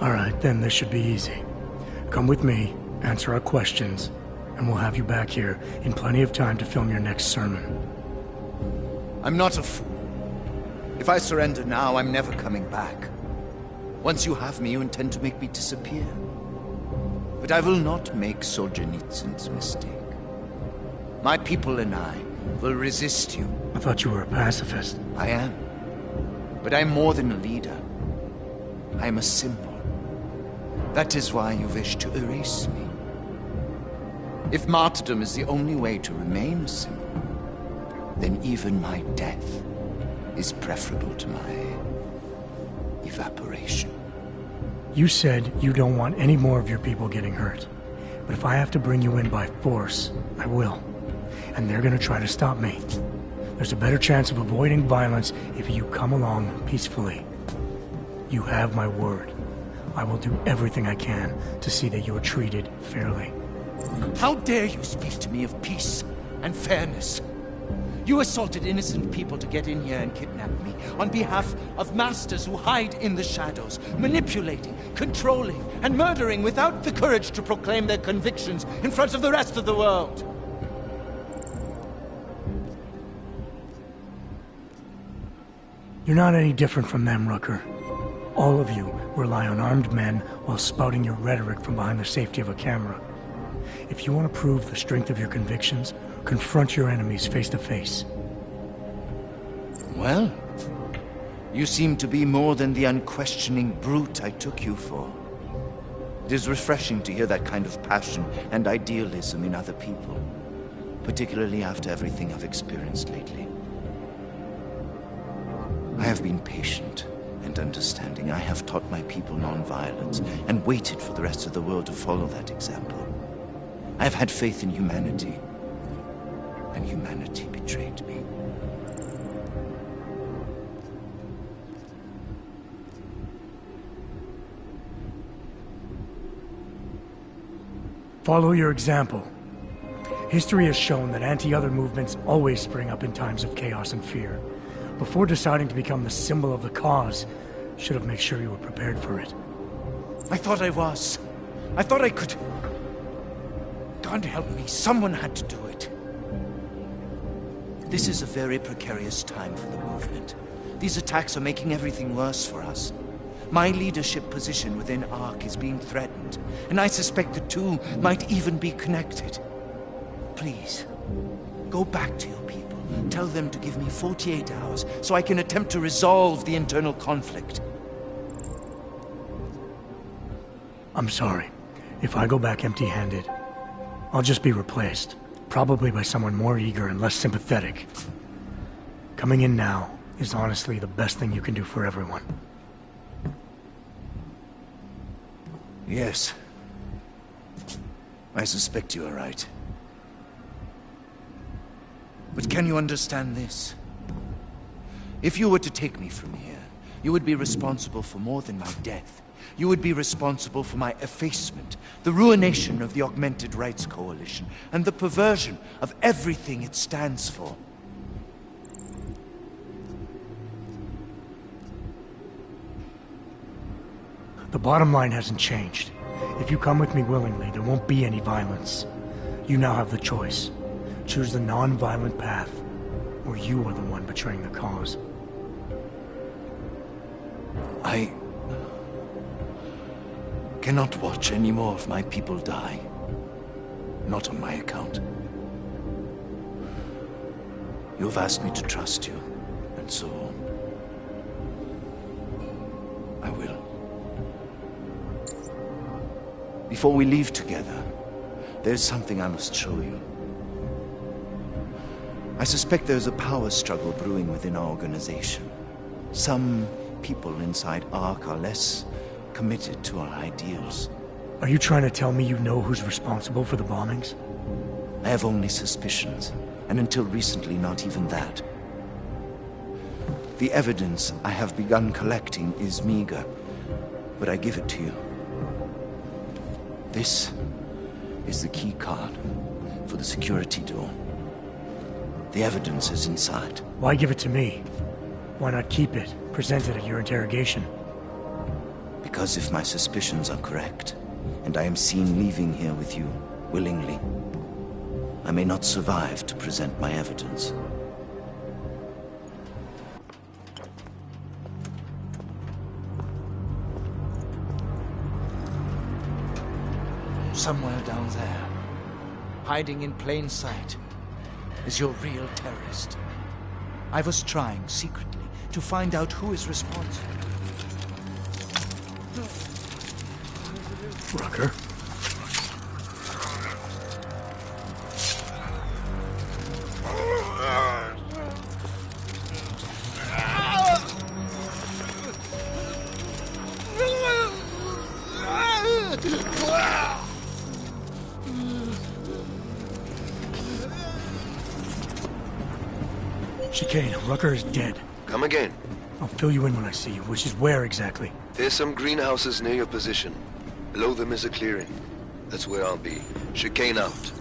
All right, then this should be easy. Come with me, answer our questions, and we'll have you back here in plenty of time to film your next sermon. I'm not a fool. If I surrender now, I'm never coming back. Once you have me, you intend to make me disappear. But I will not make Solzhenitsyn's mistake. My people and I will resist you. I thought you were a pacifist. I am. But I'm more than a leader. I am a symbol. That is why you wish to erase me. If martyrdom is the only way to remain a symbol, then even my death is preferable to my evaporation. You said you don't want any more of your people getting hurt. But if I have to bring you in by force, I will. And they're gonna try to stop me. There's a better chance of avoiding violence if you come along peacefully. You have my word. I will do everything I can to see that you are treated fairly. How dare you speak to me of peace and fairness? You assaulted innocent people to get in here and kidnap me on behalf of masters who hide in the shadows, manipulating, controlling, and murdering without the courage to proclaim their convictions in front of the rest of the world. You're not any different from them, Rucker. All of you rely on armed men while spouting your rhetoric from behind the safety of a camera. If you want to prove the strength of your convictions, confront your enemies face to face. Well, you seem to be more than the unquestioning brute I took you for. It is refreshing to hear that kind of passion and idealism in other people, particularly after everything I've experienced lately. I have been patient and understanding. I have taught my people non-violence and waited for the rest of the world to follow that example. I have had faith in humanity, and humanity betrayed me. Follow your example. History has shown that anti-other movements always spring up in times of chaos and fear. Before deciding to become the symbol of the cause, should have made sure you were prepared for it. I thought I was. I thought I could. God help me, someone had to do it. This is a very precarious time for the movement. These attacks are making everything worse for us. My leadership position within ARC is being threatened, and I suspect the two might even be connected. Please, go back to your people. Tell them to give me 48 hours so I can attempt to resolve the internal conflict. I'm sorry. If I go back empty-handed, I'll just be replaced. Probably by someone more eager and less sympathetic. Coming in now is honestly the best thing you can do for everyone. Yes. I suspect you are right. But can you understand this? If you were to take me from here, you would be responsible for more than my death. You would be responsible for my effacement, the ruination of the Augmented Rights Coalition, and the perversion of everything it stands for. The bottom line hasn't changed. If you come with me willingly, there won't be any violence. You now have the choice. Choose the non-violent path, or you are the one betraying the cause. I cannot watch any more of my people die. Not on my account. You have asked me to trust you, and so I will. Before we leave together, there's something I must show you. I suspect there's a power struggle brewing within our organization. Some people inside ARC are less committed to our ideals. Are you trying to tell me you know who's responsible for the bombings? I have only suspicions, and until recently not even that. The evidence I have begun collecting is meager, but I give it to you. This is the key card for the security door. The evidence is inside. Why give it to me? Why not keep it, present it at your interrogation? Because if my suspicions are correct, and I am seen leaving here with you willingly, I may not survive to present my evidence. Somewhere down there, hiding in plain sight, is your real terrorist. I was trying secretly to find out who is responsible. Rucker? Chicane, Rucker is dead. Come again. I'll fill you in when I see you, which is where exactly? There's some greenhouses near your position. Below them is a clearing. That's where I'll be. Chicane out.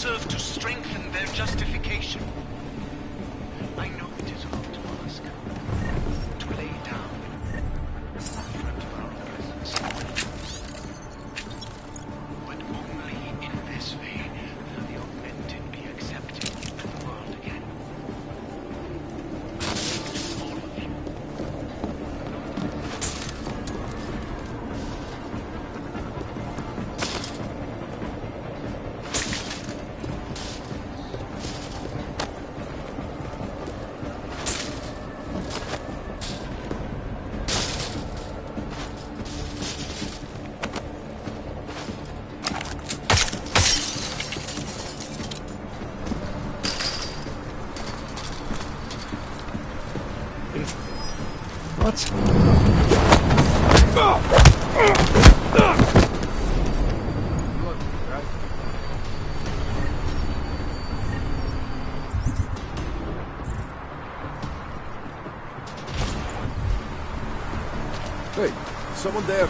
serve to strengthen their justification. I know it is wrong to ask, to lay down in front of our presence. But only in this way will the augmented be accepted in the world again. All of you. Hey, someone there.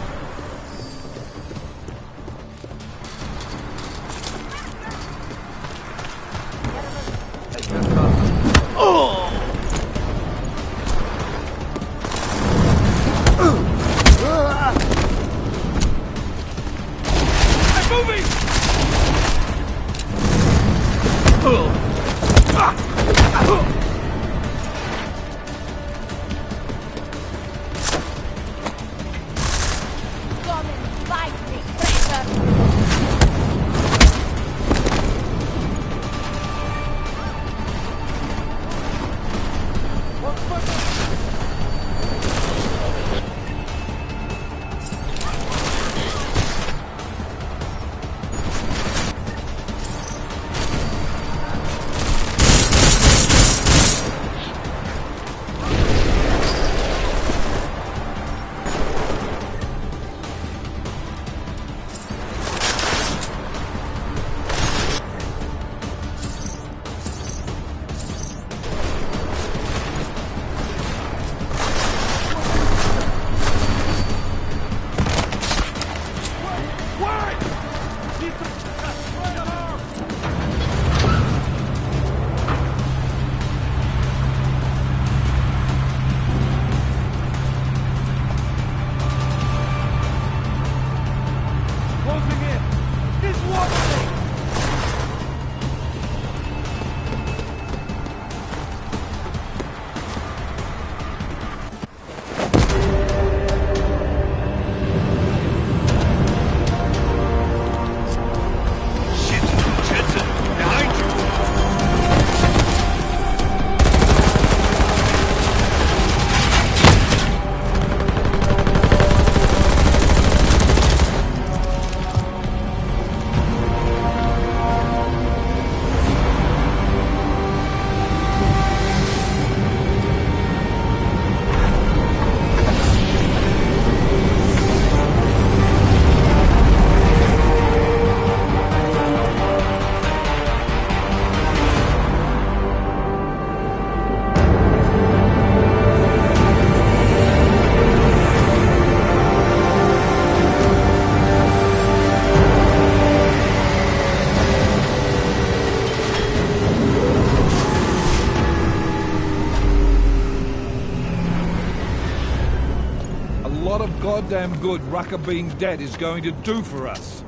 goddamn good Rucker being dead is going to do for us.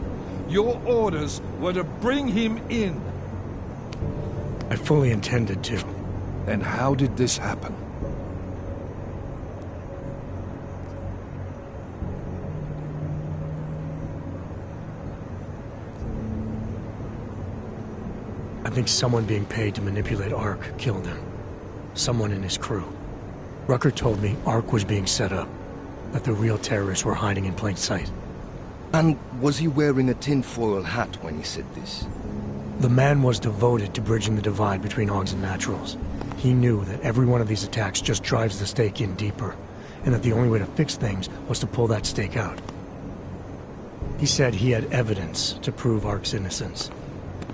Your orders were to bring him in. I fully intended to. Then how did this happen? I think someone being paid to manipulate Ark killed him. Someone in his crew. Rucker told me Ark was being set up, that the real terrorists were hiding in plain sight. And was he wearing a tinfoil hat when he said this? The man was devoted to bridging the divide between Augs and Naturals. He knew that every one of these attacks just drives the stake in deeper, and that the only way to fix things was to pull that stake out. He said he had evidence to prove Ark's innocence.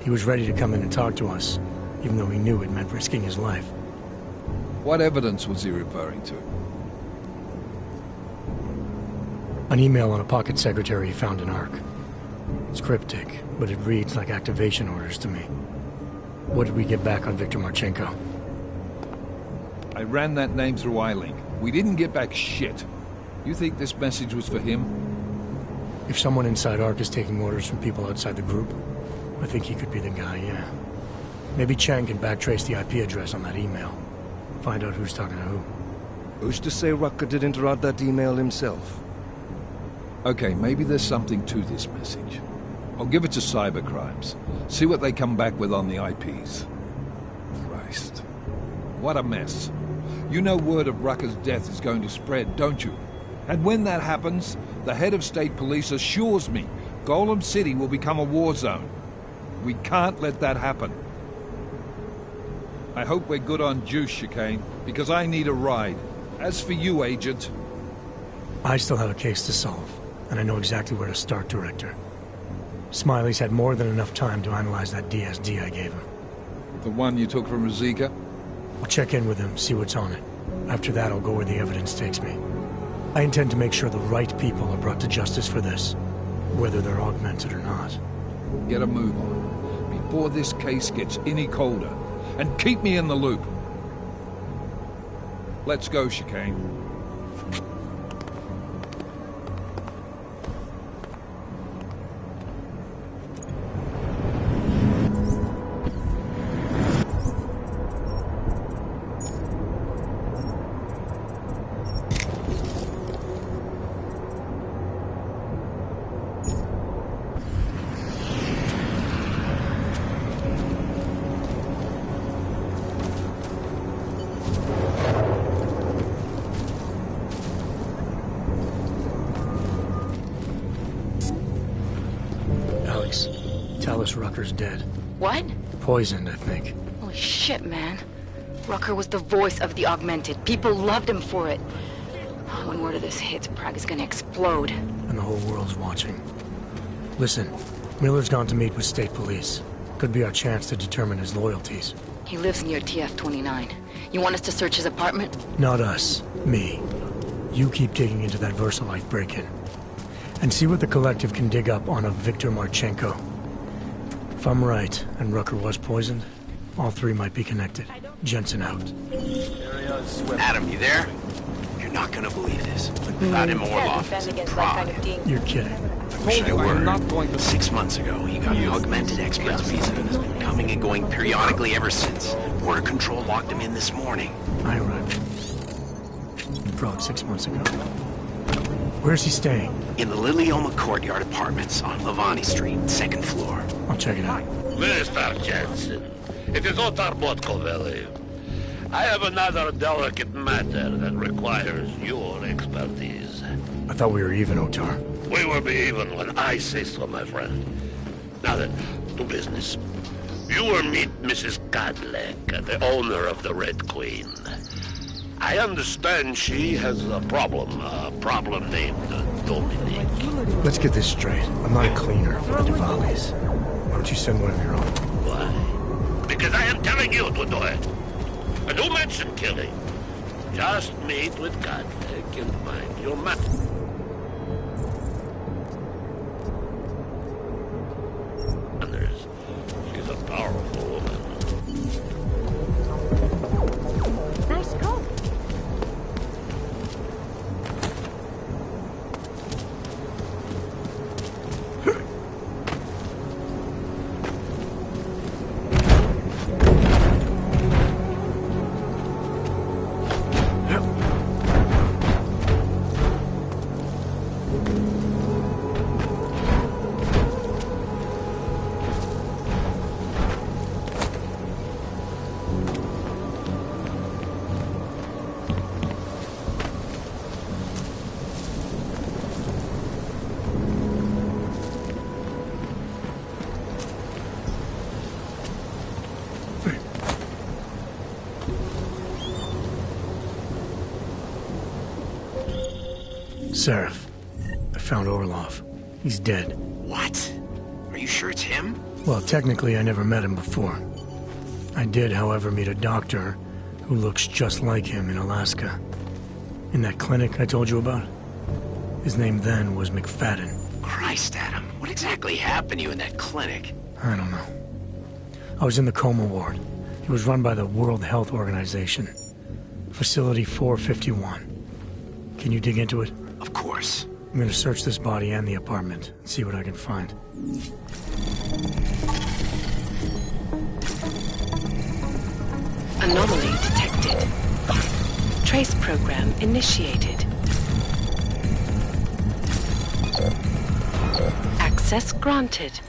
He was ready to come in and talk to us, even though he knew it meant risking his life. What evidence was he referring to? An email on a pocket secretary he found in Ark. It's cryptic, but it reads like activation orders to me. What did we get back on Viktor Marchenko? I ran that name through iLink. We didn't get back shit. You think this message was for him? If someone inside Ark is taking orders from people outside the group, I think he could be the guy, yeah. Maybe Chang can backtrace the IP address on that email. Find out who's talking to who. Who's to say Rucker didn't write that email himself? Okay, maybe there's something to this message. I'll give it to cybercrimes. See what they come back with on the IPs. Christ. What a mess. You know word of Rucker's death is going to spread, don't you? And when that happens, the head of state police assures me Golem City will become a war zone. We can't let that happen. I hope we're good on juice, Chicane, because I need a ride. As for you, Agent... I still have a case to solve, and I know exactly where to start, Director. Smiley's had more than enough time to analyze that DSD I gave him. The one you took from Razika? I'll check in with him, see what's on it. After that, I'll go where the evidence takes me. I intend to make sure the right people are brought to justice for this, whether they're augmented or not. Get a move on, before this case gets any colder. And keep me in the loop. Let's go, Chicane. Rucker's dead. What? Poisoned, I think. Holy shit, man. Rucker was the voice of the Augmented. People loved him for it. When word of this hits, Prague is gonna explode. And the whole world's watching. Listen, Miller's gone to meet with state police. Could be our chance to determine his loyalties. He lives near TF-29. You want us to search his apartment? Not us. Me. You keep digging into that VersaLife break-in. And see what the Collective can dig up on a Viktor Marchenko. If I'm right, and Rucker was poisoned, all three might be connected. Jensen out. Adam, you there? You're not gonna believe this, but Vadim Orlov is in Prague. You're kidding. I wish I were. Not going to. 6 months ago, he got an augmented expert's visa and has been coming and going periodically ever since. Border Control locked him in this morning. I arrived in Prague 6 months ago. Where's he staying? In the Lilioma Courtyard Apartments on Lavani Street, 2nd floor. I'll check it out. Mr. Jensen, it is Otar Botkovelli. I have another delicate matter that requires your expertise. I thought we were even, Otar. We will be even when I say so, my friend. Now then, to business. You will meet Mrs. Kadlec, the owner of the Red Queen. I understand she has a problem named Dominic. Let's get this straight. I'm not a cleaner for the Diwalis. Why don't you send one of your own? Why? Because I am telling you to do it. And don't mention killing. Just meet with Kadlec and find your map. She's a powerful woman. Nice coat. Seraph. I found Orlov. He's dead. What? Are you sure it's him? Well, technically I never met him before. I did, however, meet a doctor who looks just like him in Alaska. In that clinic I told you about? His name then was McFadden. Christ, Adam. What exactly happened to you in that clinic? I don't know. I was in the coma ward. It was run by the World Health Organization. Facility 451. Can you dig into it? Of course. I'm gonna search this body and the apartment and see what I can find. Anomaly detected. Trace program initiated. Access granted.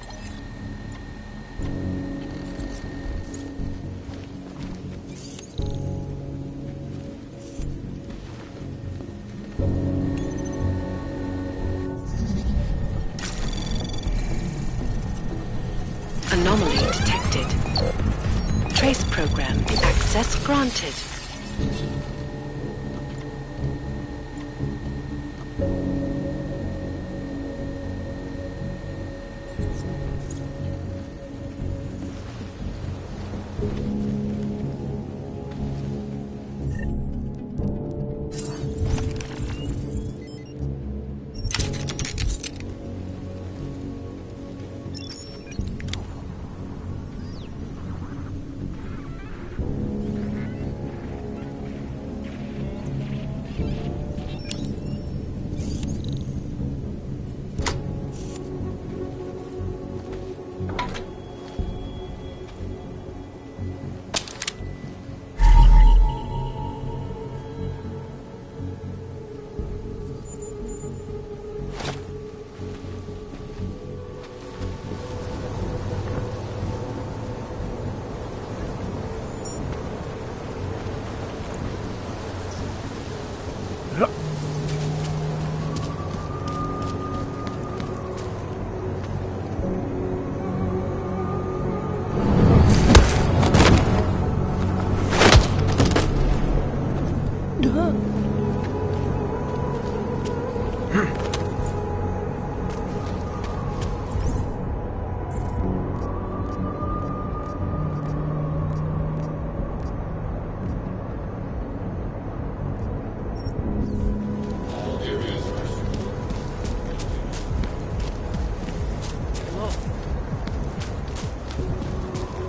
Anomaly detected. Trace program access granted.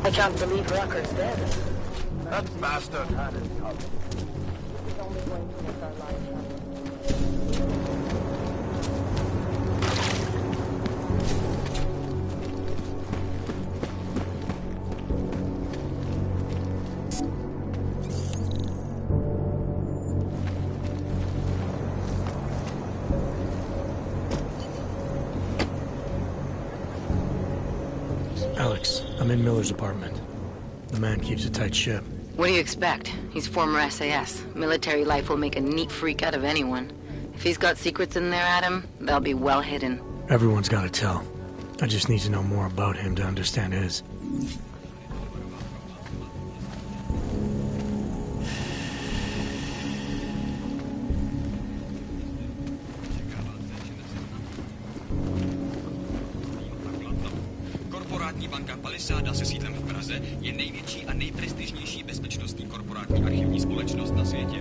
I can't believe Rucker's dead. That bastard had it covered. He's only going to make our lives happen. Alex, I'm in Miller's apartment. The man keeps a tight ship. What do you expect? He's former SAS. Military life will make a neat freak out of anyone. If he's got secrets in there, Adam, they'll be well hidden. Everyone's got to tell. I just need to know more about him to understand his. Korporátní banka Palisada se sídlem v Praze je největší a nejprestižnější bezpečnostní korporátní archivní společnost na světě.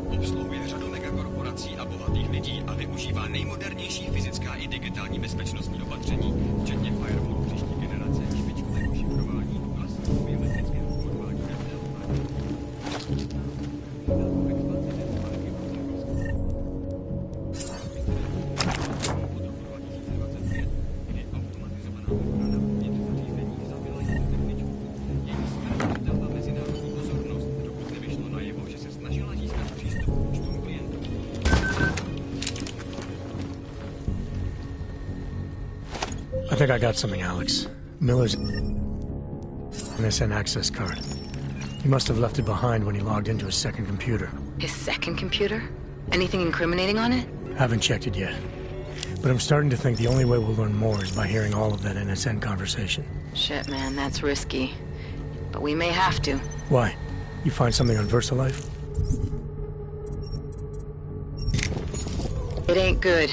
Obsluhuje řadu megakorporací a bohatých lidí a využívá nejmodernější fyzická i digitální bezpečnostní opatření, včetně firewallů příští generace, špičkového šifrování, vlastního biometrického kódování I think I got something, Alex. Miller's NSN access card. He must have left it behind when he logged into his second computer. His second computer? Anything incriminating on it? Haven't checked it yet. But I'm starting to think the only way we'll learn more is by hearing all of that NSN conversation. Shit, man, that's risky. But we may have to. Why? You find something on VersaLife? It ain't good.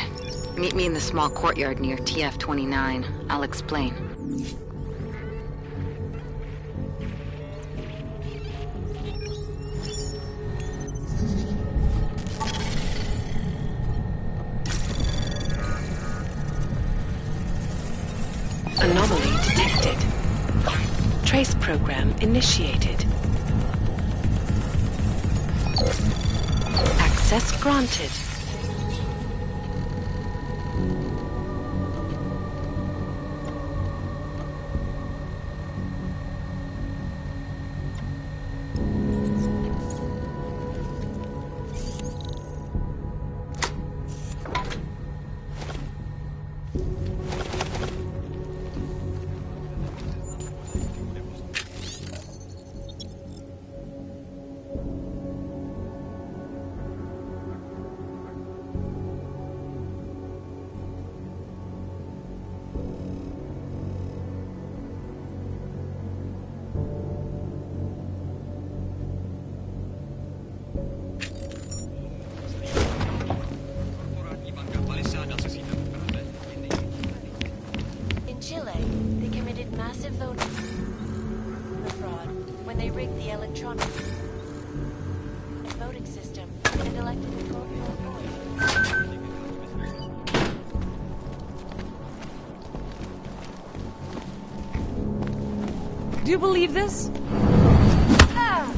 Meet me in the small courtyard near TF-29. I'll explain. Anomaly detected. Trace program initiated. Access granted. In Chile, they committed massive voting fraud when they rigged the electronic and voting system and elected the corporate board. Do you believe this? Ah!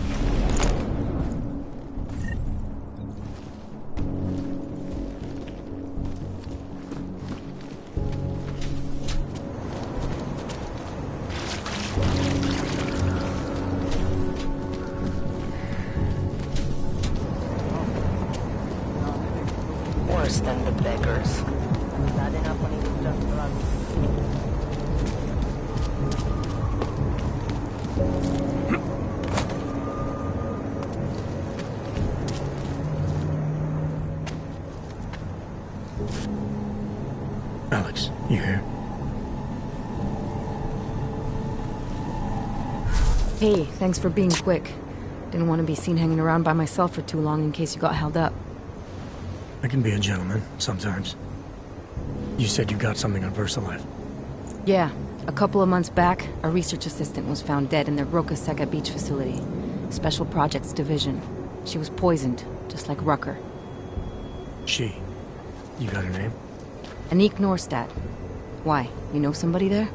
Worse than the beggars. Not enough when he was just around. Alex, you here? Hey, thanks for being quick. Didn't want to be seen hanging around by myself for too long in case you got held up. I can be a gentleman, sometimes. You said you got something on VersaLife. Yeah, a couple of months back, a research assistant was found dead in their Roca Seca beach facility. Special Projects Division. She was poisoned, just like Rucker. She. You got her name? Anique Norstad. Why, you know somebody there?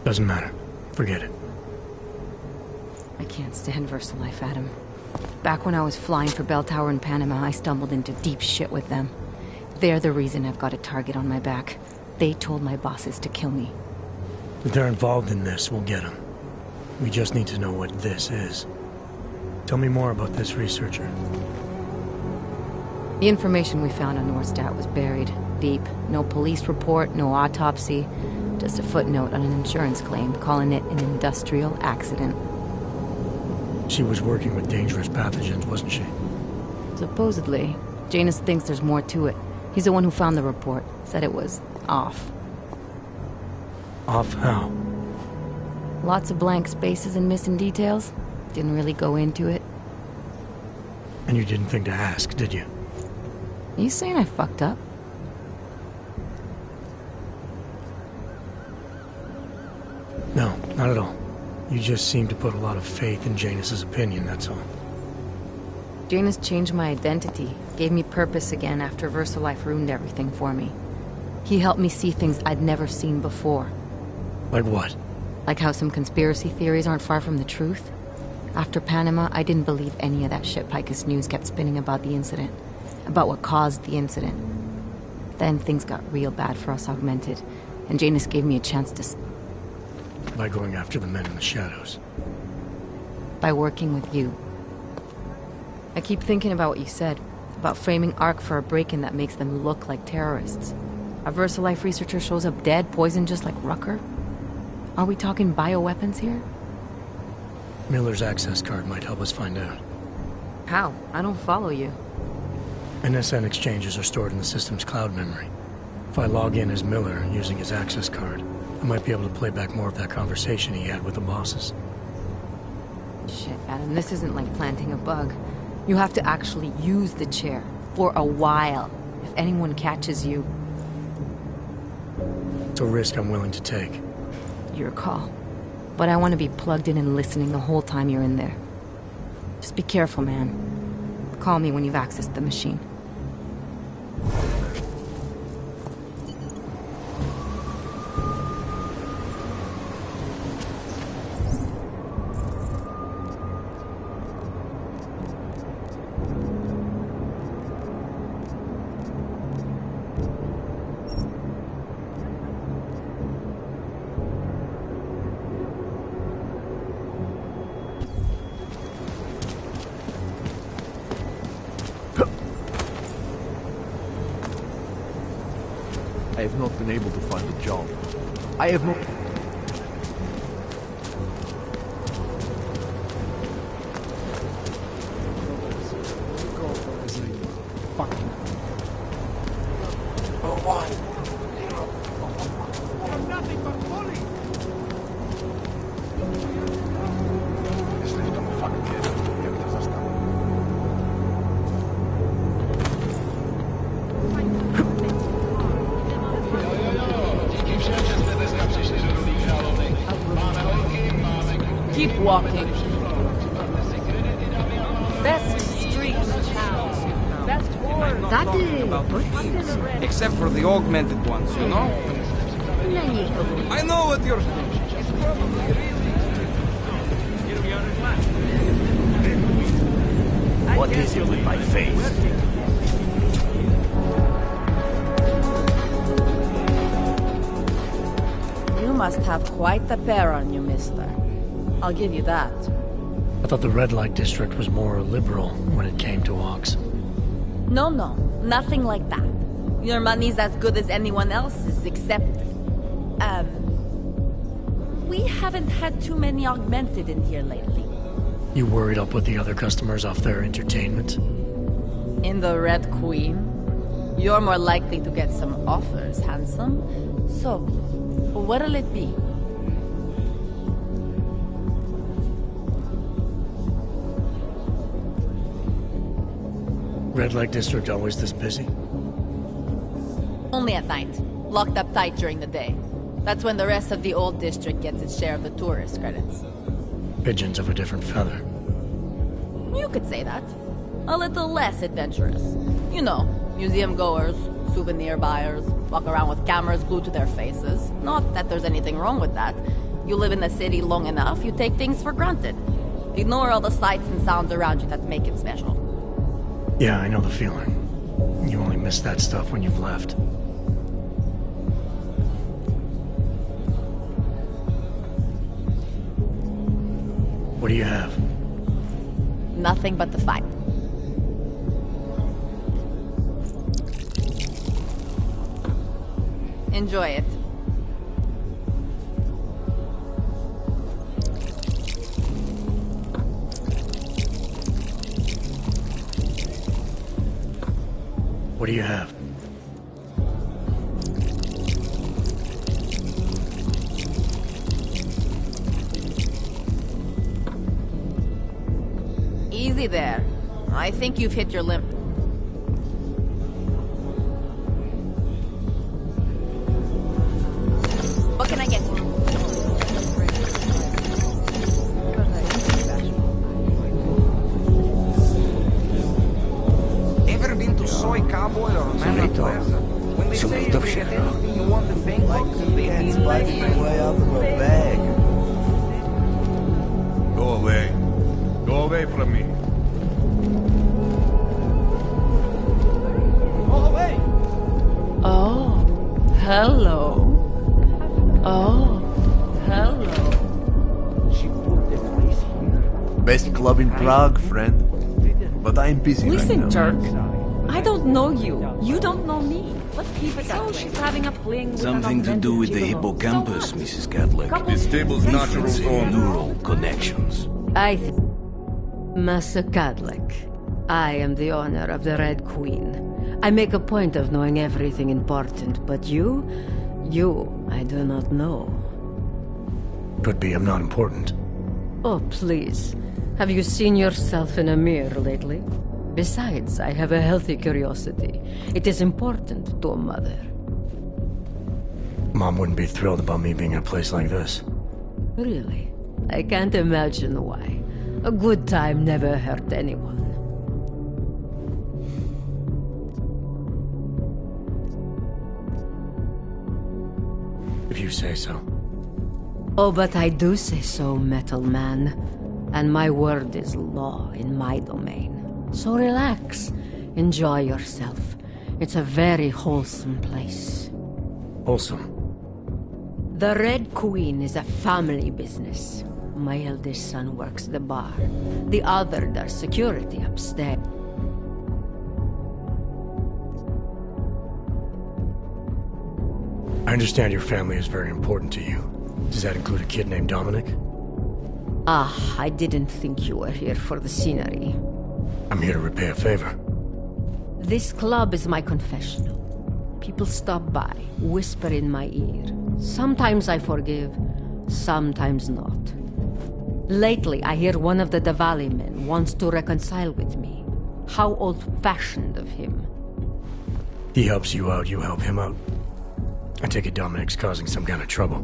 Doesn't matter. Forget it. I can't stand VersaLife, Adam. Back when I was flying for Bell Tower in Panama, I stumbled into deep shit with them. They're the reason I've got a target on my back. They told my bosses to kill me. If they're involved in this, we'll get them. We just need to know what this is. Tell me more about this researcher. The information we found on Norstad was buried deep. No police report, no autopsy. Just a footnote on an insurance claim calling it an industrial accident. She was working with dangerous pathogens, wasn't she? Supposedly. Janus thinks there's more to it. He's the one who found the report. Said it was off. Off how? Lots of blank spaces and missing details. Didn't really go into it. And you didn't think to ask, did you? You saying I fucked up? No, not at all. You just seem to put a lot of faith in Janus's opinion, that's all. Janus changed my identity, gave me purpose again after VersaLife ruined everything for me. He helped me see things I'd never seen before. Like what? Like how some conspiracy theories aren't far from the truth. After Panama, I didn't believe any of that shit Picus News kept spinning about the incident. About what caused the incident. Then things got real bad for us Augmented, and Janus gave me a chance to... By going after the men in the shadows. By working with you. I keep thinking about what you said, about framing ARC for a break-in that makes them look like terrorists. A VersaLife researcher shows up dead, poisoned just like Rucker? Are we talking bioweapons here? Miller's access card might help us find out. How? I don't follow you. NSN exchanges are stored in the system's cloud memory. If I log in as Miller using his access card, I might be able to play back more of that conversation he had with the bosses. Shit, Adam, this isn't like planting a bug. You have to actually use the chair. For a while. If anyone catches you... It's a risk I'm willing to take. Your call. But I want to be plugged in and listening the whole time you're in there. Just be careful, man. Call me when you've accessed the machine. I have not been able to find a job. I have not... Keep walking. Best street in town. Best horse. Except for the augmented ones, you know? I know what you're... What is it with my face? You must have quite the pair on you, mister. I'll give you that. I thought the red light district was more liberal when it came to Ox. No, nothing like that. Your money's as good as anyone else's, except... we haven't had too many augmented in here lately. You worried I'll put the other customers off their entertainment? In the Red Queen? You're more likely to get some offers, handsome. So, what'll it be? Red light district always this busy? Only at night. Locked up tight during the day. That's when the rest of the old district gets its share of the tourist credits. Pigeons of a different feather. You could say that. A little less adventurous. You know, museum goers, souvenir buyers, walk around with cameras glued to their faces. Not that there's anything wrong with that. You live in the city long enough, you take things for granted. Ignore all the sights and sounds around you that make it special. Yeah, I know the feeling. You only miss that stuff when you've left. What do you have? Nothing but the fight. Enjoy it. What do you have? Easy there. I think you've hit your limit. What can I get you? Ever been to Soy Cowboy or Manor Plaza? When they say you get anything you want to think like the cat's biting their way out of a bag. Go away. Go away from me. Go away! Oh, hello. Oh, hello. She put the place here. Best club in Prague, friend. But I'm busy Listen, right now. jerk. I don't know you. You don't know me. Let's keep it so she's having a fling with Something to do with the hippocampus, Mrs. Catlett. This table's natural zone. Neural connections. Master Cadlick, I am the owner of the Red Queen. I make a point of knowing everything important, but you, I do not know. Could be I'm not important. Oh, please. Have you seen yourself in a mirror lately? Besides, I have a healthy curiosity. It is important to a mother. Mom wouldn't be thrilled about me being in a place like this. Really? I can't imagine why. A good time never hurt anyone. If you say so. Oh, but I do say so, Metal Man. And my word is law in my domain. So relax. Enjoy yourself. It's a very wholesome place. Wholesome? The Red Queen is a family business. My eldest son works the bar. The other does security upstairs. I understand your family is very important to you. Does that include a kid named Dominic? Ah, I didn't think you were here for the scenery. I'm here to repay a favor. This club is my confessional. People stop by, whisper in my ear. Sometimes I forgive, sometimes not. Lately, I hear one of the Diwali men wants to reconcile with me. How old-fashioned of him. He helps you out, you help him out. I take it Dominic's causing some kind of trouble.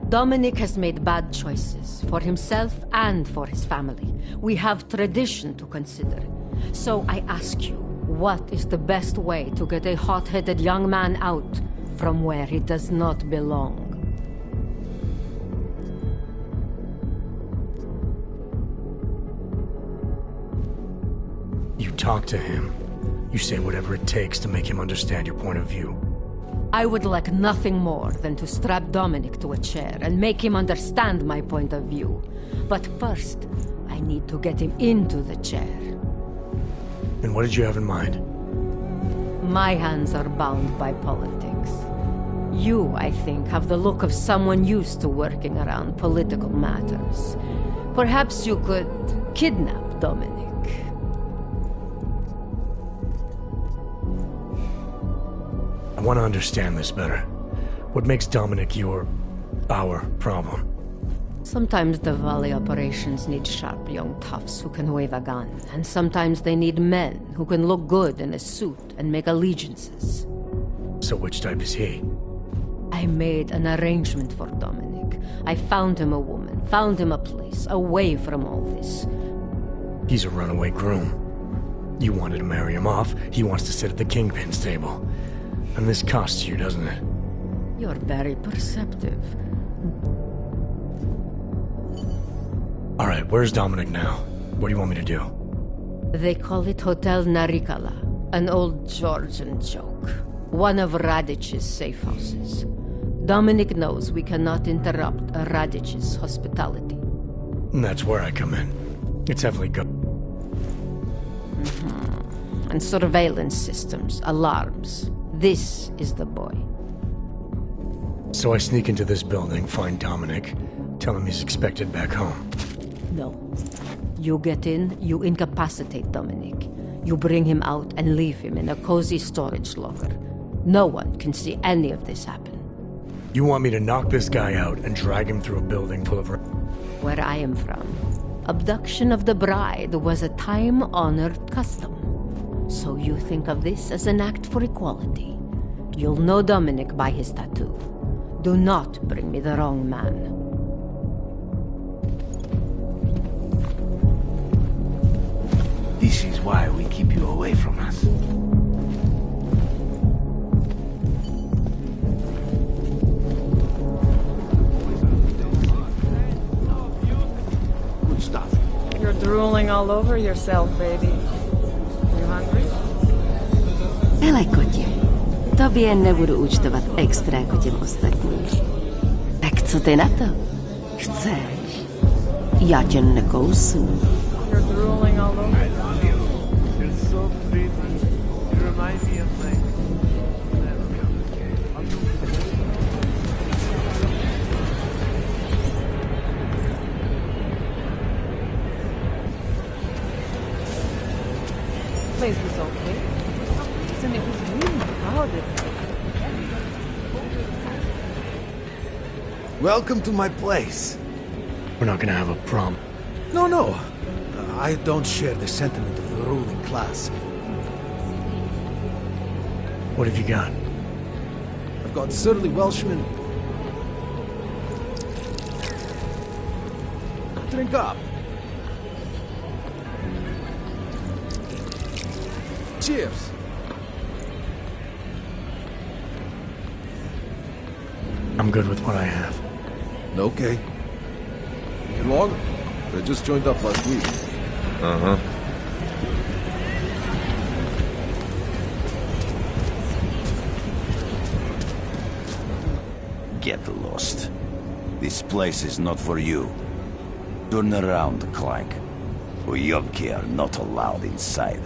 Dominic has made bad choices, for himself and for his family. We have tradition to consider. So I ask you, what is the best way to get a hot-headed young man out from where he does not belong? You talk to him. You say whatever it takes to make him understand your point of view. I would like nothing more than to strap Dominic to a chair and make him understand my point of view. But first, I need to get him into the chair. And what did you have in mind? My hands are bound by politics. You, I think, have the look of someone used to working around political matters. Perhaps you could kidnap Dominic. I want to understand this better. What makes Dominic our problem? Sometimes the Valley operations need sharp young toughs who can wave a gun, and sometimes they need men who can look good in a suit and make allegiances. So which type is he? I made an arrangement for Dominic. I found him a woman, found him a place, away from all this. He's a runaway groom. You wanted to marry him off, he wants to sit at the kingpin's table. And this costs you, doesn't it? You're very perceptive. All right, where's Dominic now? What do you want me to do? They call it Hotel Narikala, an old Georgian joke. One of Radic's safe houses. Dominic knows we cannot interrupt Radic's hospitality. And that's where I come in. It's heavily good. And surveillance systems, alarms. This is the boy. So I sneak into this building, find Dominic, tell him he's expected back home. No. You get in, you incapacitate Dominic. You bring him out and leave him in a cozy storage locker. No one can see any of this happen. You want me to knock this guy out and drag him through a building full of... Where I am from, abduction of the bride was a time-honored custom. So you think of this as an act for equality. You'll know Dominic by his tattoo. Do not bring me the wrong man. This is why we keep you away from us. Good stuff. You're drooling all over yourself, baby. You hungry? Hele, kotě. Tobě nebudu účtovat extra jako těm ostatním. Tak co ty na to? Chceš? Já tě nekousnu. You're drooling all over. I love you. You're so pretty. You remind me of my... Place was okay. For some reason it was really crowded. Welcome to my place. We're not gonna have a problem. No. I don't share the sentiment of the ruling class. What have you got? I've got surly Welshmen. Drink up. Cheers. I'm good with what I have. Okay. You long? They just joined up last week. Uh-huh. Get lost. This place is not for you. Turn around, Clank. Uyovki are not allowed inside.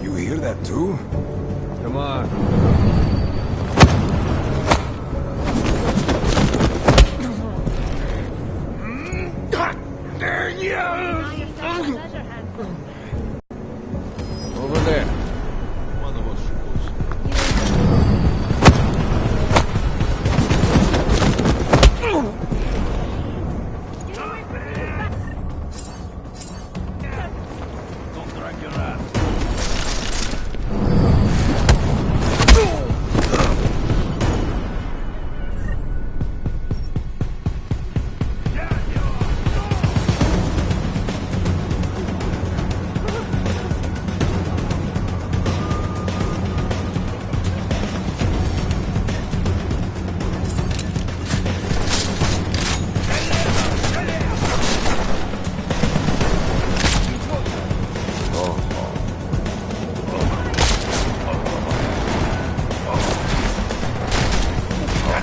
You hear that too? Come on. Over there. One of us Don't drag your ass.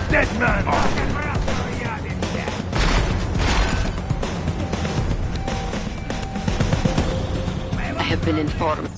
Dead man! I have been informed.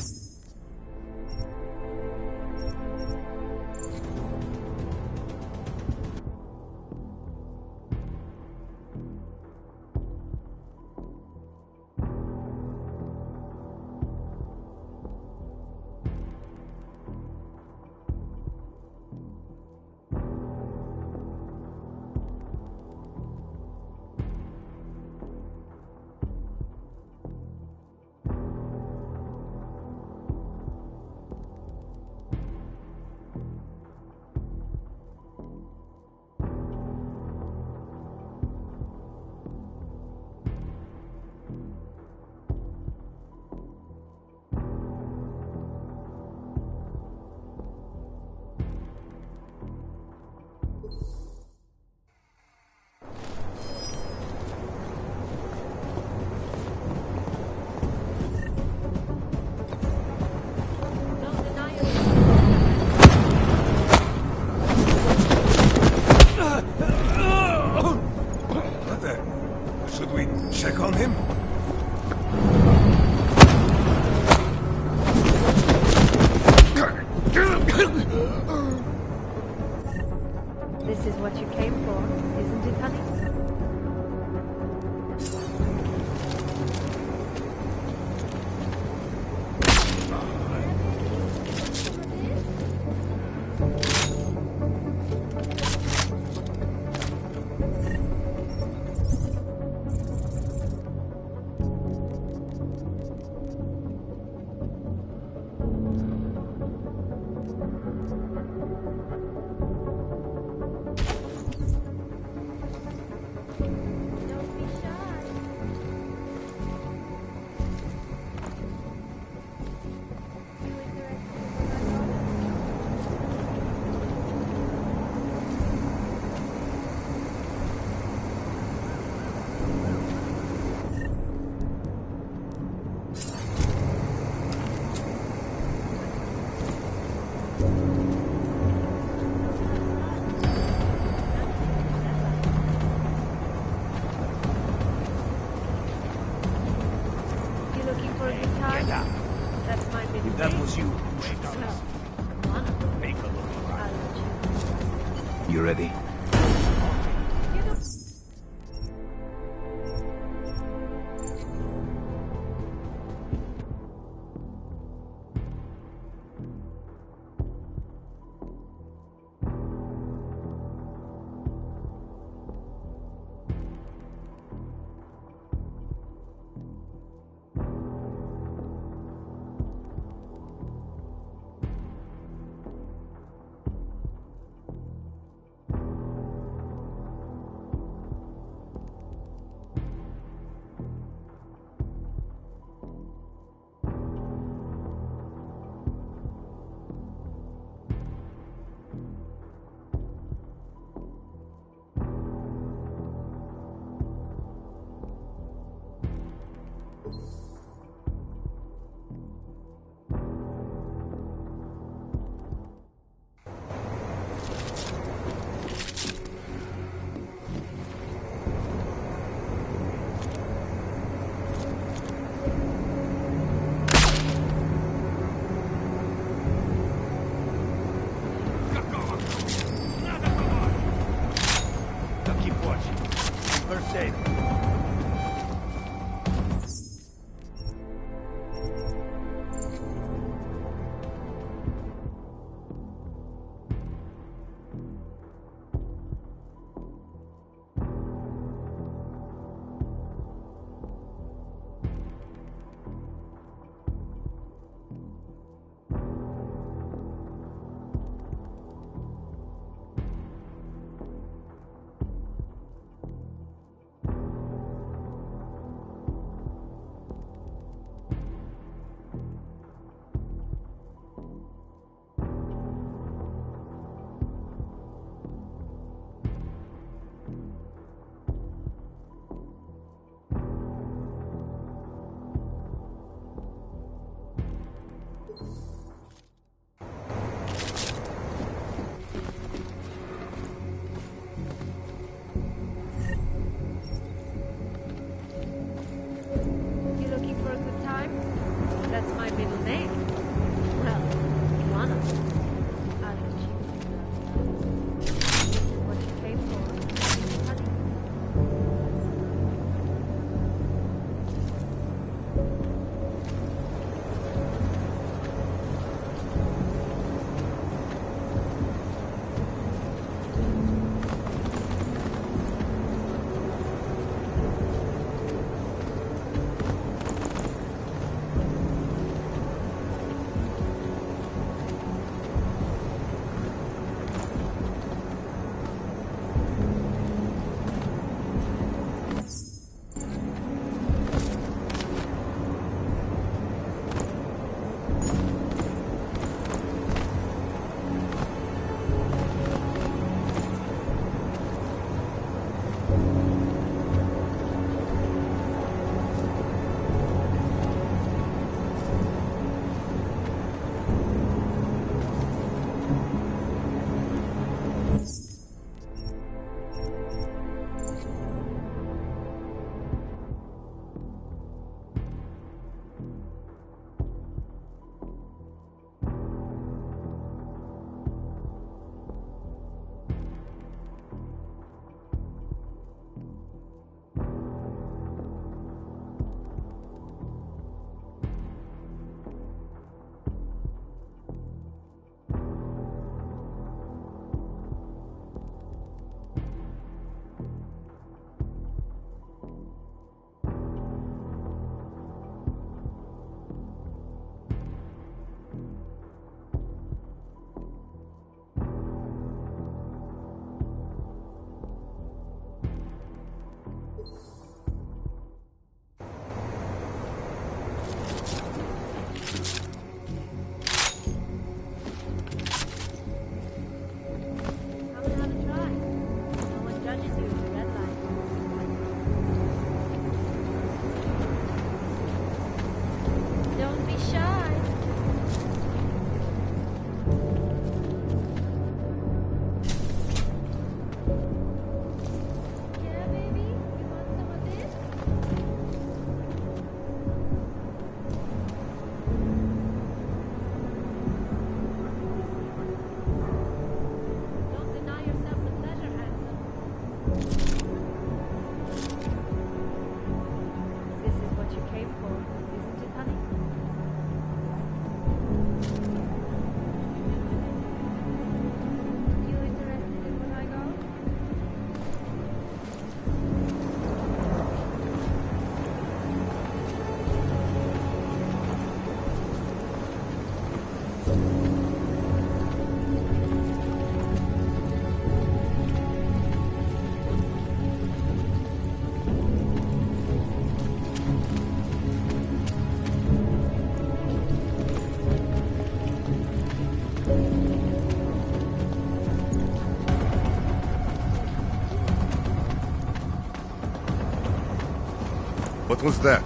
Should we check on him? This is what you came for, isn't it, honey? is you. Take a look around. You ready? What was that?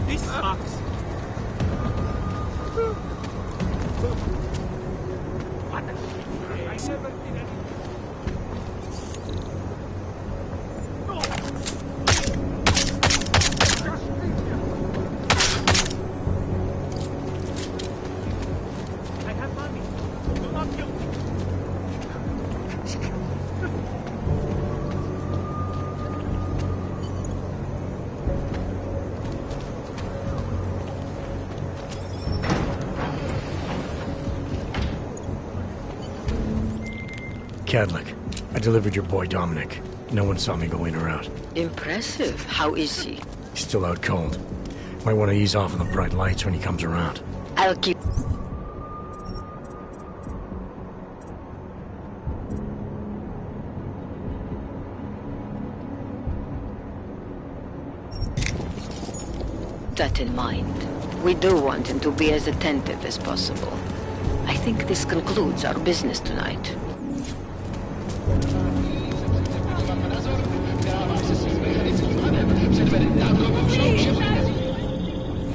This sucks. What the I never did it. I have money. Do not kill me. Cadlick, I delivered your boy Dominic. No one saw me go in or out. Impressive. How is he? He's still out cold. Might want to ease off on the bright lights when he comes around. I'll keep... that in mind. We do want him to be as attentive as possible. I think this concludes our business tonight.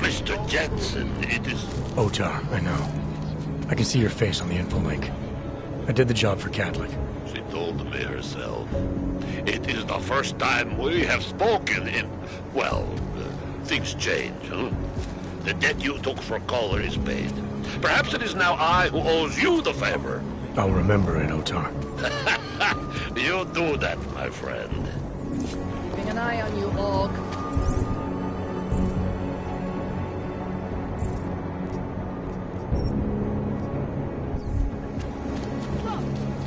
Mr. Jensen, it is... Otar, I know. I can see your face on the info link. I did the job for Cadlick. She told me herself. It is the first time we have spoken in... well, things change, huh? The debt you took for Collar is paid. Perhaps it is now I who owes you the favor. I'll remember it, Otar. You do that, my friend. Keeping an eye on you, Orc.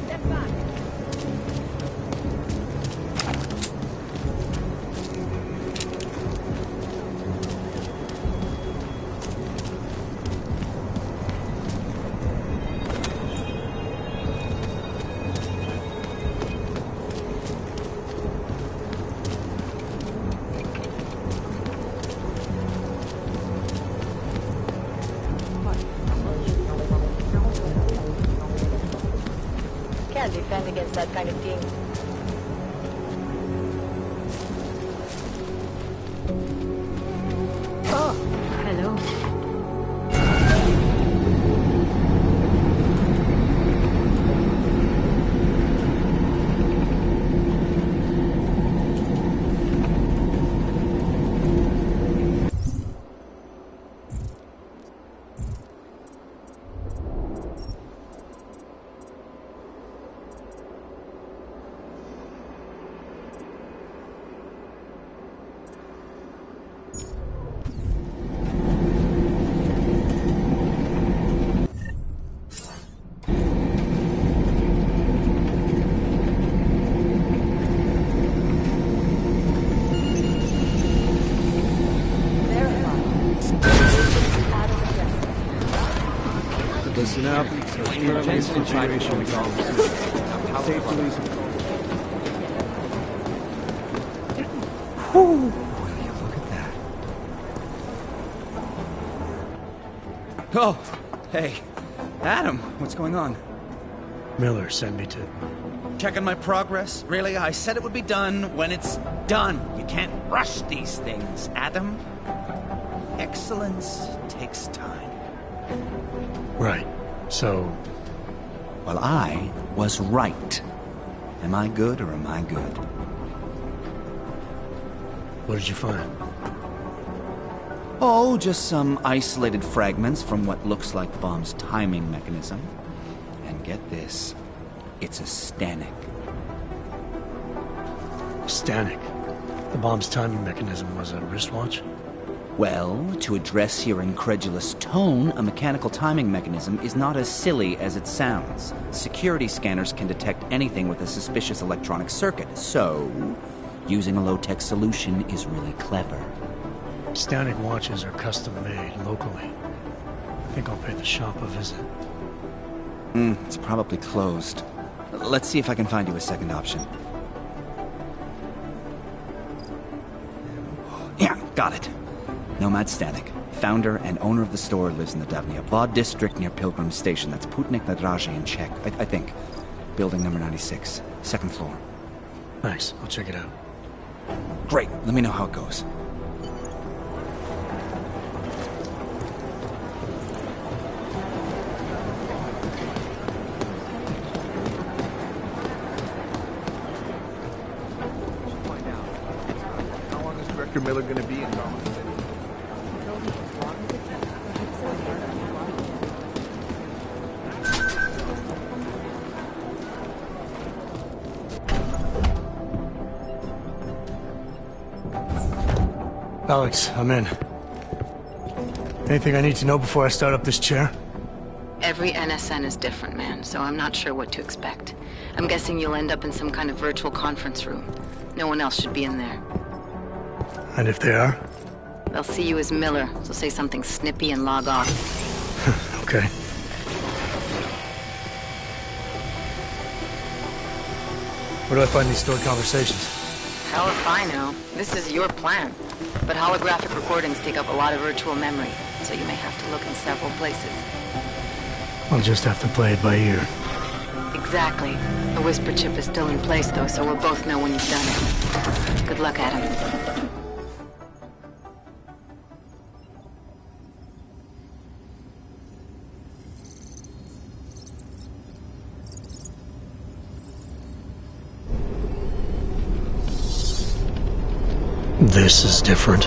Step back. Can't defend against that kind of team. Oh, hello. Listen up. Intense situation. Whew. Look at that. Oh, hey. Adam, what's going on? Miller sent me to... Checking my progress? Really? I said it would be done when it's done. You can't rush these things, Adam. Excellence takes time. Right. So... Well, I was right. Am I good or am I good? What did you find? Oh, just some isolated fragments from what looks like the bomb's timing mechanism. And get this, it's a Stanek. Stanek? The bomb's timing mechanism was a wristwatch? Well, to address your incredulous tone, a mechanical timing mechanism is not as silly as it sounds. Security scanners can detect anything with a suspicious electronic circuit, so using a low-tech solution is really clever. Stanek watches are custom-made locally. I think I'll pay the shop a visit. It's probably closed. Let's see if I can find you a second option. Yeah, got it. Nomad Stanek, founder and owner of the store, lives in the Davnia Vod district near Pilgrim Station. That's Putnik Nadraje in Czech, I think. Building number 96, second floor. Nice, I'll check it out. Great, let me know how it goes. How long is Director Miller going to be in Garland City? Alex, I'm in. Anything I need to know before I start up this chair? Every NSN is different, man, so I'm not sure what to expect. I'm guessing you'll end up in some kind of virtual conference room. No one else should be in there. And if they are? They'll see you as Miller, so say something snippy and log off. Okay. Where do I find these stored conversations? Hell if I know. This is your plan. But holographic recordings take up a lot of virtual memory, so you may have to look in several places. I'll just have to play it by ear. Exactly. The whisper chip is still in place, though, so we'll both know when you've done it. Good luck, Adam. This is different.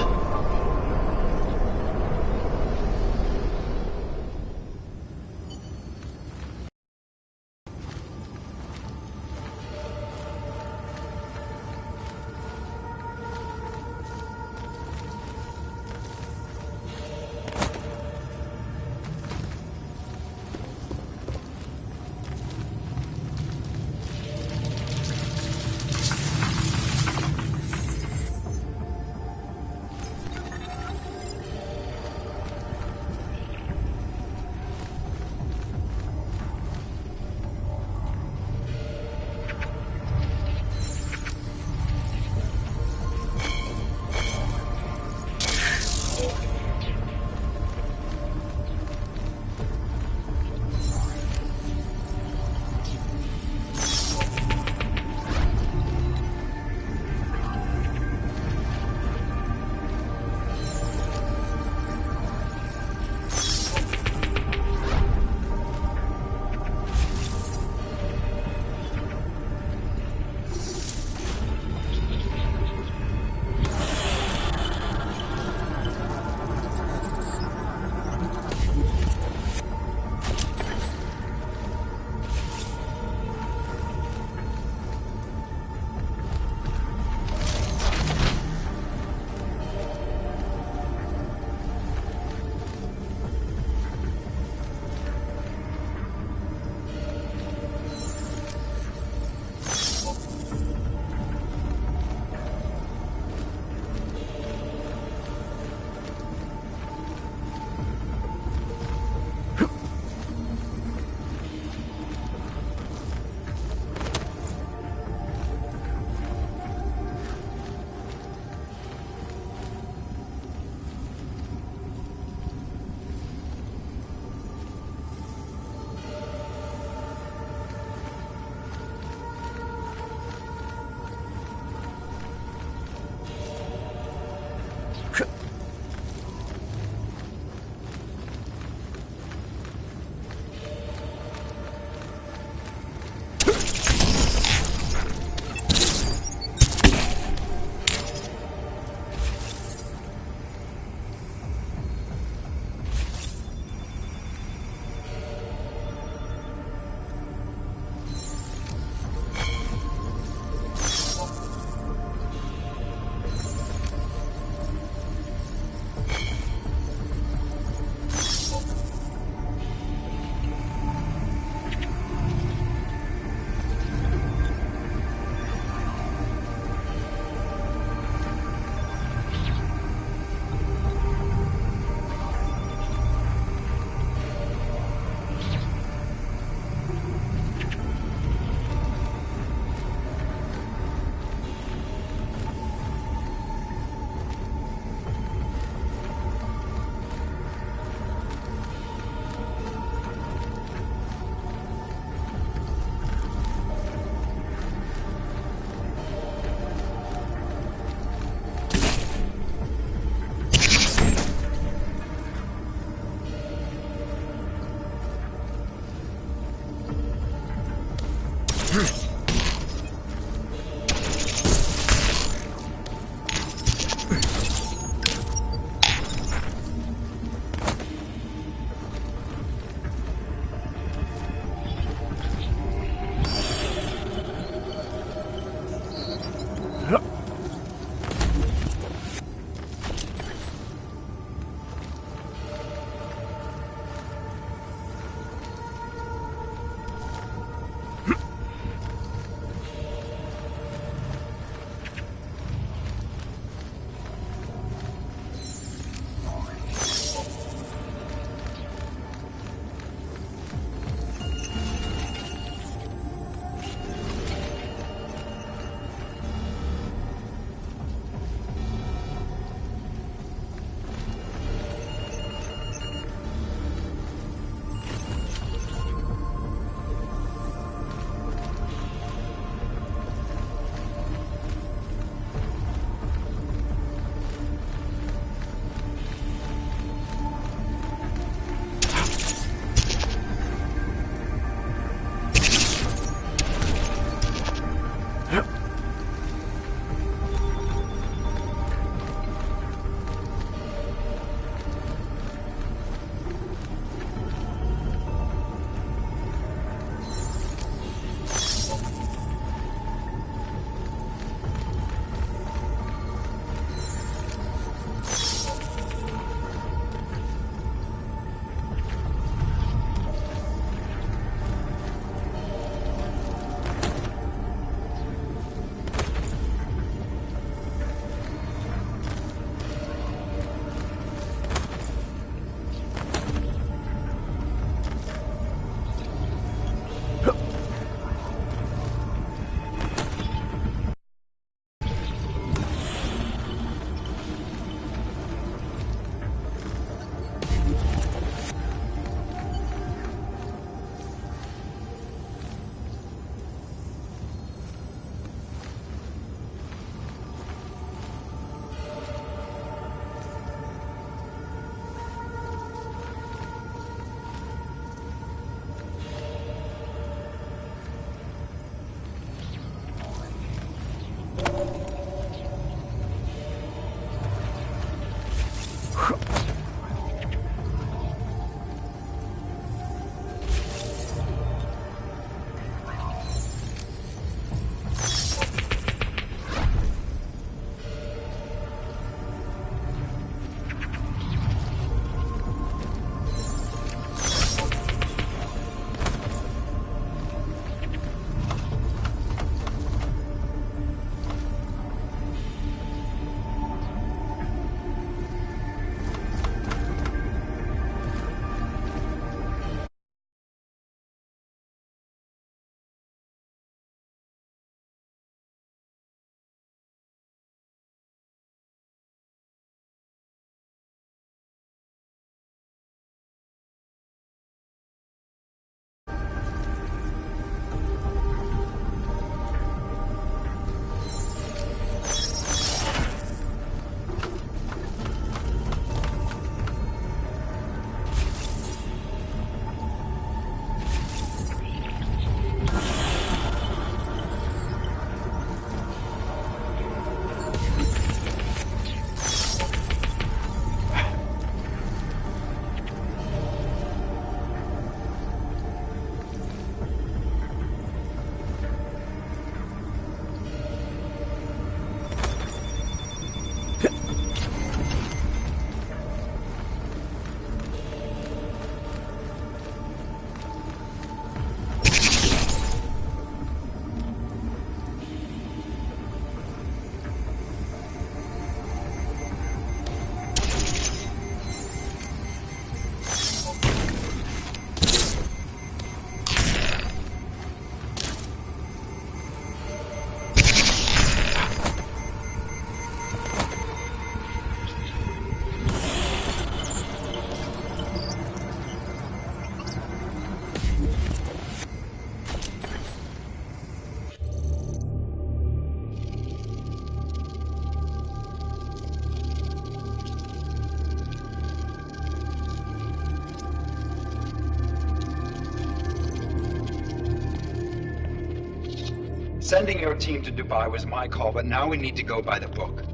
Sending your team to Dubai was my call, but now we need to go by the book.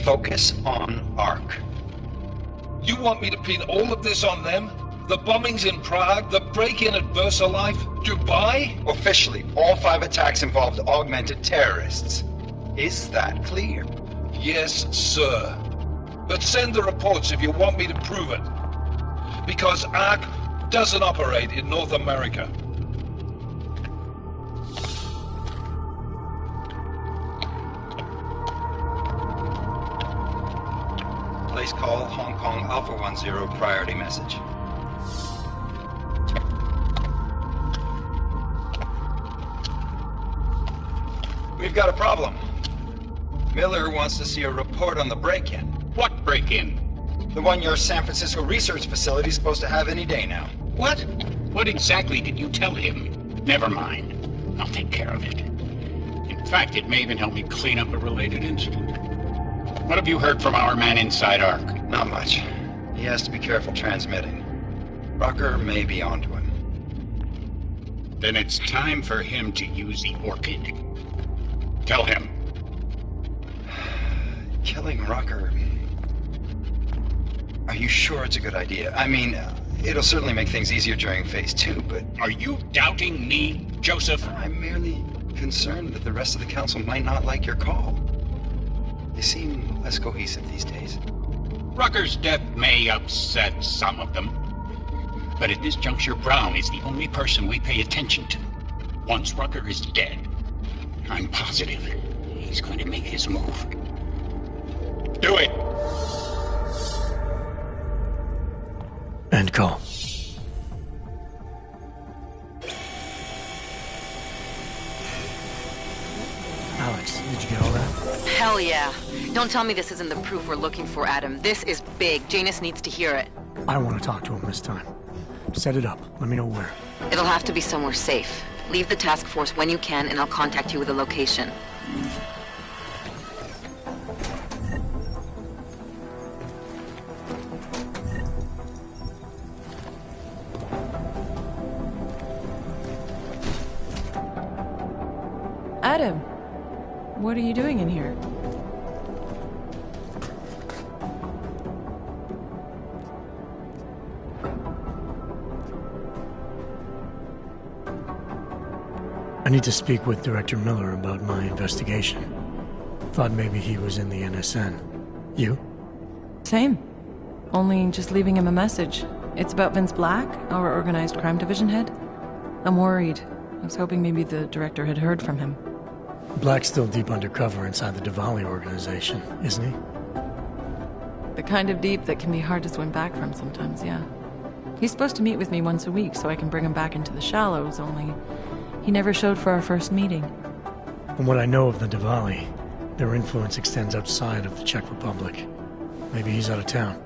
Focus on Ark. You want me to pin all of this on them? The bombings in Prague, the break-in at VersaLife, Dubai? Officially, all 5 attacks involved augmented terrorists. Is that clear? Yes, sir. But send the reports if you want me to prove it. Because Ark doesn't operate in North America. Place call, Hong Kong Alpha 10, priority message. We've got a problem. Miller wants to see a report on the break-in. What break-in? The one your San Francisco research facility is supposed to have any day now. What? What exactly did you tell him? Never mind. I'll take care of it. In fact, it may even help me clean up a related incident. What have you heard from our man inside Ark? Not much. He has to be careful transmitting. Rucker may be onto him. Then it's time for him to use the Orchid. Tell him. Killing Rucker... Are you sure it's a good idea? I mean, it'll certainly make things easier during Phase 2, but... Are you doubting me, Joseph? I'm merely concerned that the rest of the Council might not like your call. They seem less cohesive these days. Rucker's death may upset some of them. But at this juncture, Brown is the only person we pay attention to. Once Rucker is dead, I'm positive he's going to make his move. Do it! End call. Alex, did you get all that? Hell yeah. Don't tell me this isn't the proof we're looking for, Adam. This is big. Janus needs to hear it. I want to talk to him this time. Set it up. Let me know where. It'll have to be somewhere safe. Leave the task force when you can, and I'll contact you with a location. Adam, what are you doing in here? I need to speak with Director Miller about my investigation. Thought maybe he was in the NSN. You? Same. Only just leaving him a message. It's about Vince Black, our organized crime division head. I'm worried. I was hoping maybe the director had heard from him. Black's still deep undercover inside the Diwali organization, isn't he? The kind of deep that can be hard to swim back from sometimes, yeah. He's supposed to meet with me once a week so I can bring him back into the shallows, only he never showed for our first meeting. From what I know of the Diwali, their influence extends outside of the Czech Republic. Maybe he's out of town.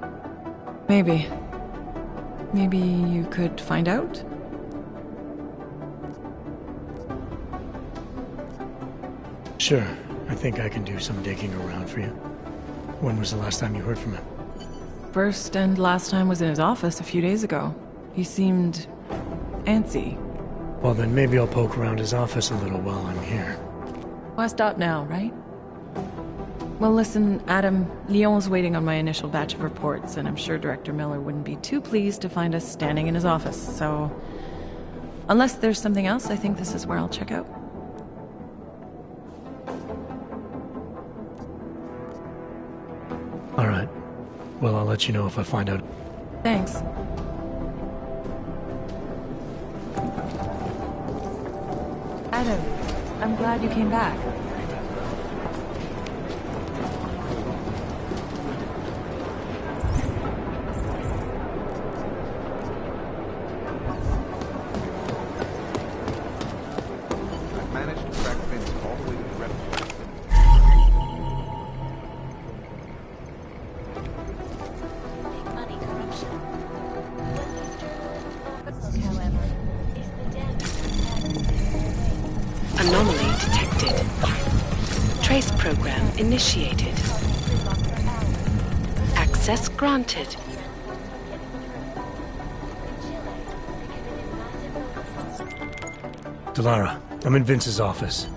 Maybe. Maybe you could find out? Sure. I think I can do some digging around for you. When was the last time you heard from him? First and last time was in his office a few days ago. He seemed antsy. Well, then maybe I'll poke around his office a little while I'm here. Why stop now, right? Well, listen, Adam, Lyon's waiting on my initial batch of reports, and I'm sure Director Miller wouldn't be too pleased to find us standing in his office, so... Unless there's something else, I think this is where I'll check out. All right. Well, I'll let you know if I find out. Thanks. Adam, I'm glad you came back. I've managed to track Vince all the way to the red. Money corruption. However, is the damage Anomaly detected. Trace program initiated. Access granted. Delara, I'm in Vince's office.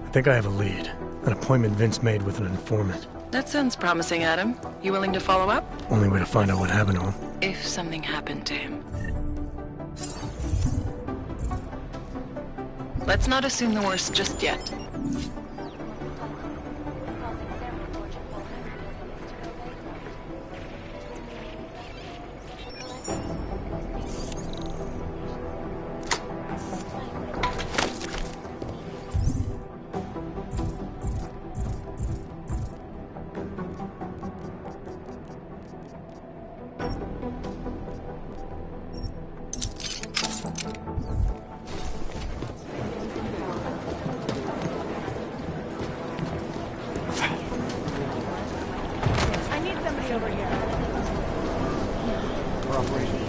I think I have a lead. An appointment Vince made with an informant. That sounds promising, Adam. You willing to follow up? Only way to find out what happened to him. If something happened to him. Let's not assume the worst just yet. I need somebody over here. For operation.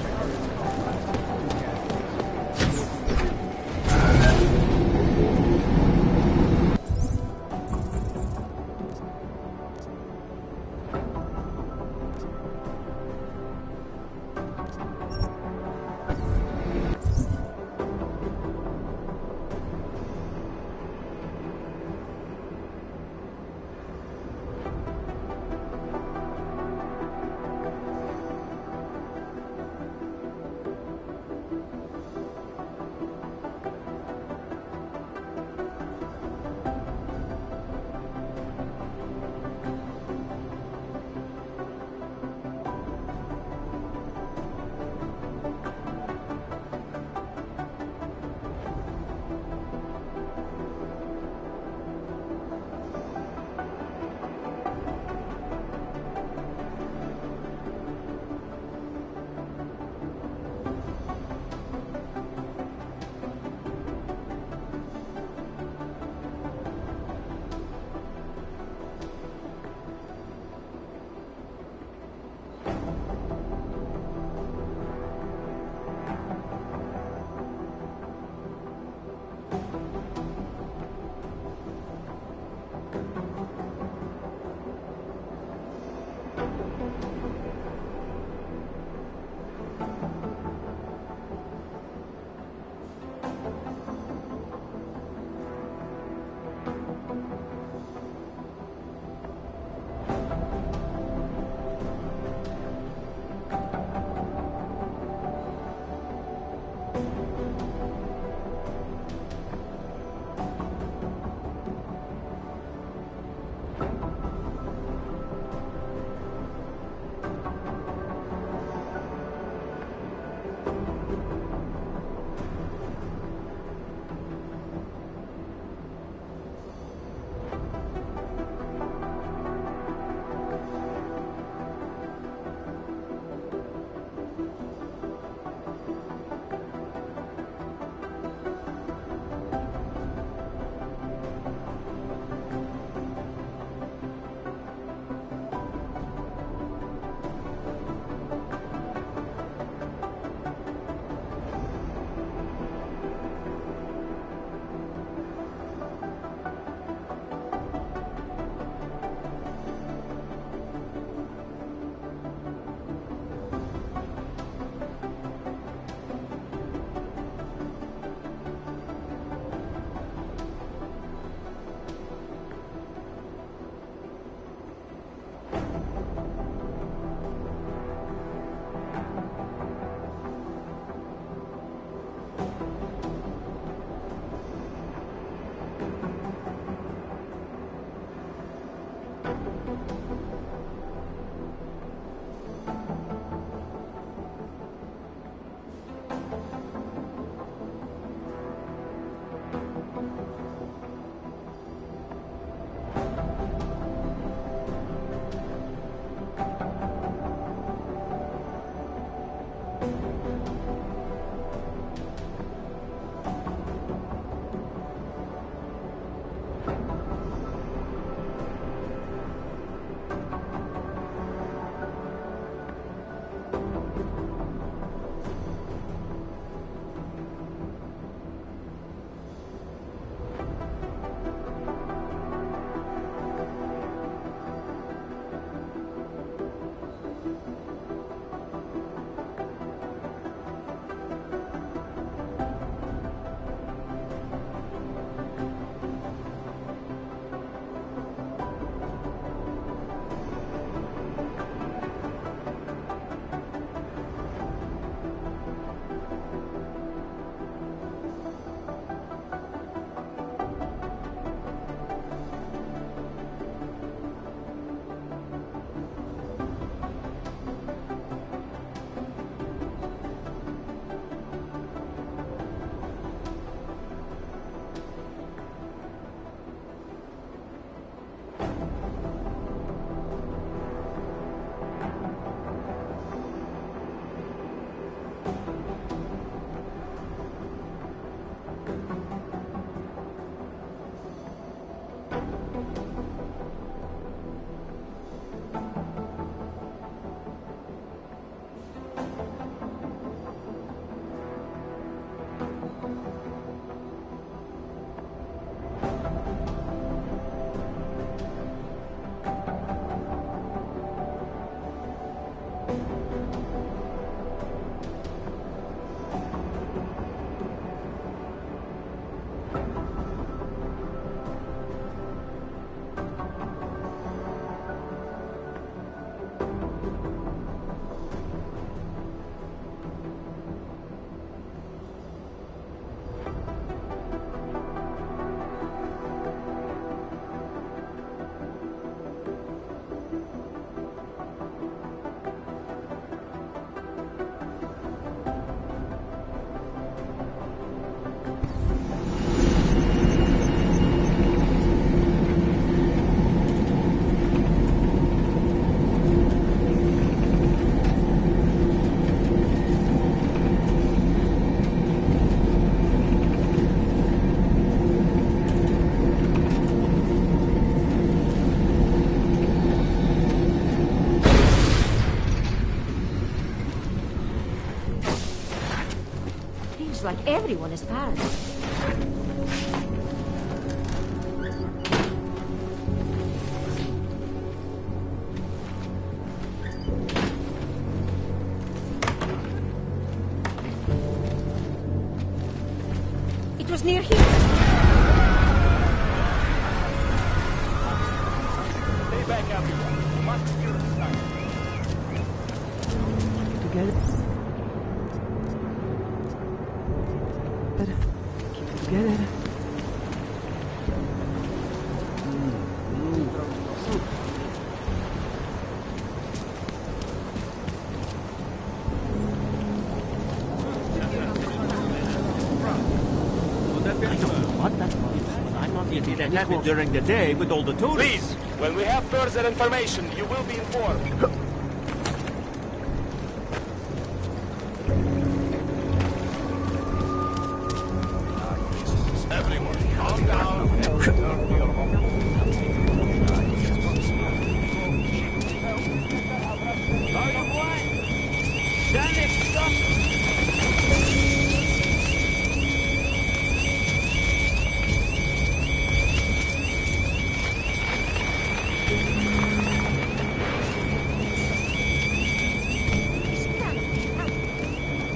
Like everyone is paranoid. It was near here. Stay back, everyone. We must secure the site. Together. Together. That happened during the day with all the tourists. Please, when we have further information, you will be informed.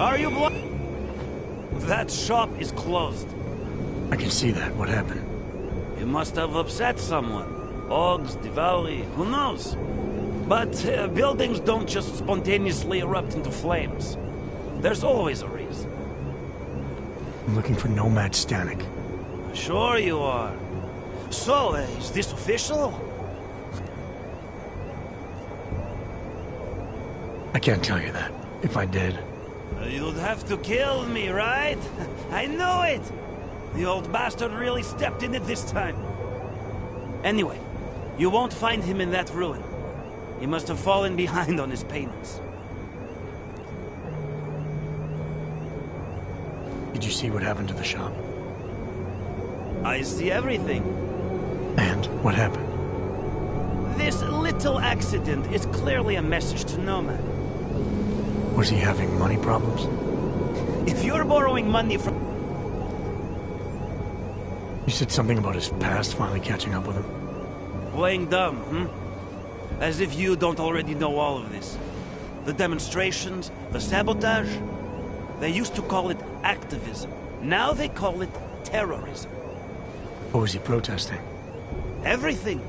Are you That shop is closed. I can see that. What happened? You must have upset someone. Ogs, Diwali, who knows? But buildings don't just spontaneously erupt into flames. There's always a reason. I'm looking for Nomad Stanek. Sure you are. So, is this official? I can't tell you that. If I did... You'd have to kill me, right? I know it! The old bastard really stepped in it this time. Anyway, you won't find him in that ruin. He must have fallen behind on his payments. Did you see what happened to the shop? I see everything. And what happened? This little accident is clearly a message to Nomad. Was he having money problems? If you're borrowing money from... You said something about his past finally catching up with him. Playing dumb, hmm? As if you don't already know all of this. The demonstrations, the sabotage. They used to call it activism. Now they call it terrorism. What was he protesting? Everything.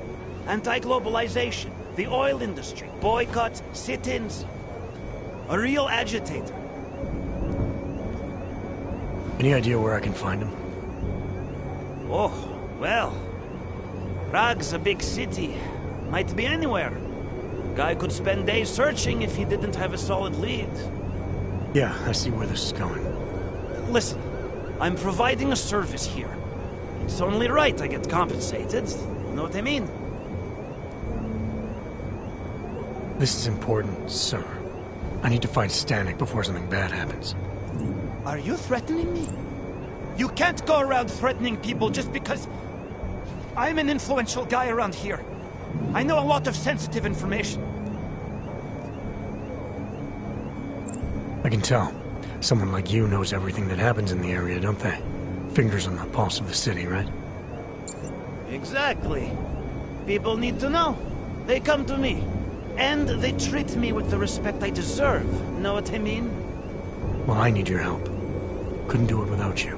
Anti-globalization, the oil industry, boycotts, sit-ins. A real agitator. Any idea where I can find him? Oh, well... Prague's a big city. Might be anywhere. Guy could spend days searching if he didn't have a solid lead. Yeah, I see where this is going. Listen, I'm providing a service here. It's only right I get compensated. You know what I mean? This is important, sir. I need to find Stanek before something bad happens. Are you threatening me? You can't go around threatening people just because I'm an influential guy around here. I know a lot of sensitive information. I can tell. Someone like you knows everything that happens in the area, don't they? Fingers on the pulse of the city, right? Exactly. People need to know. They come to me. And they treat me with the respect I deserve. Know what I mean? Well, I need your help. Couldn't do it without you.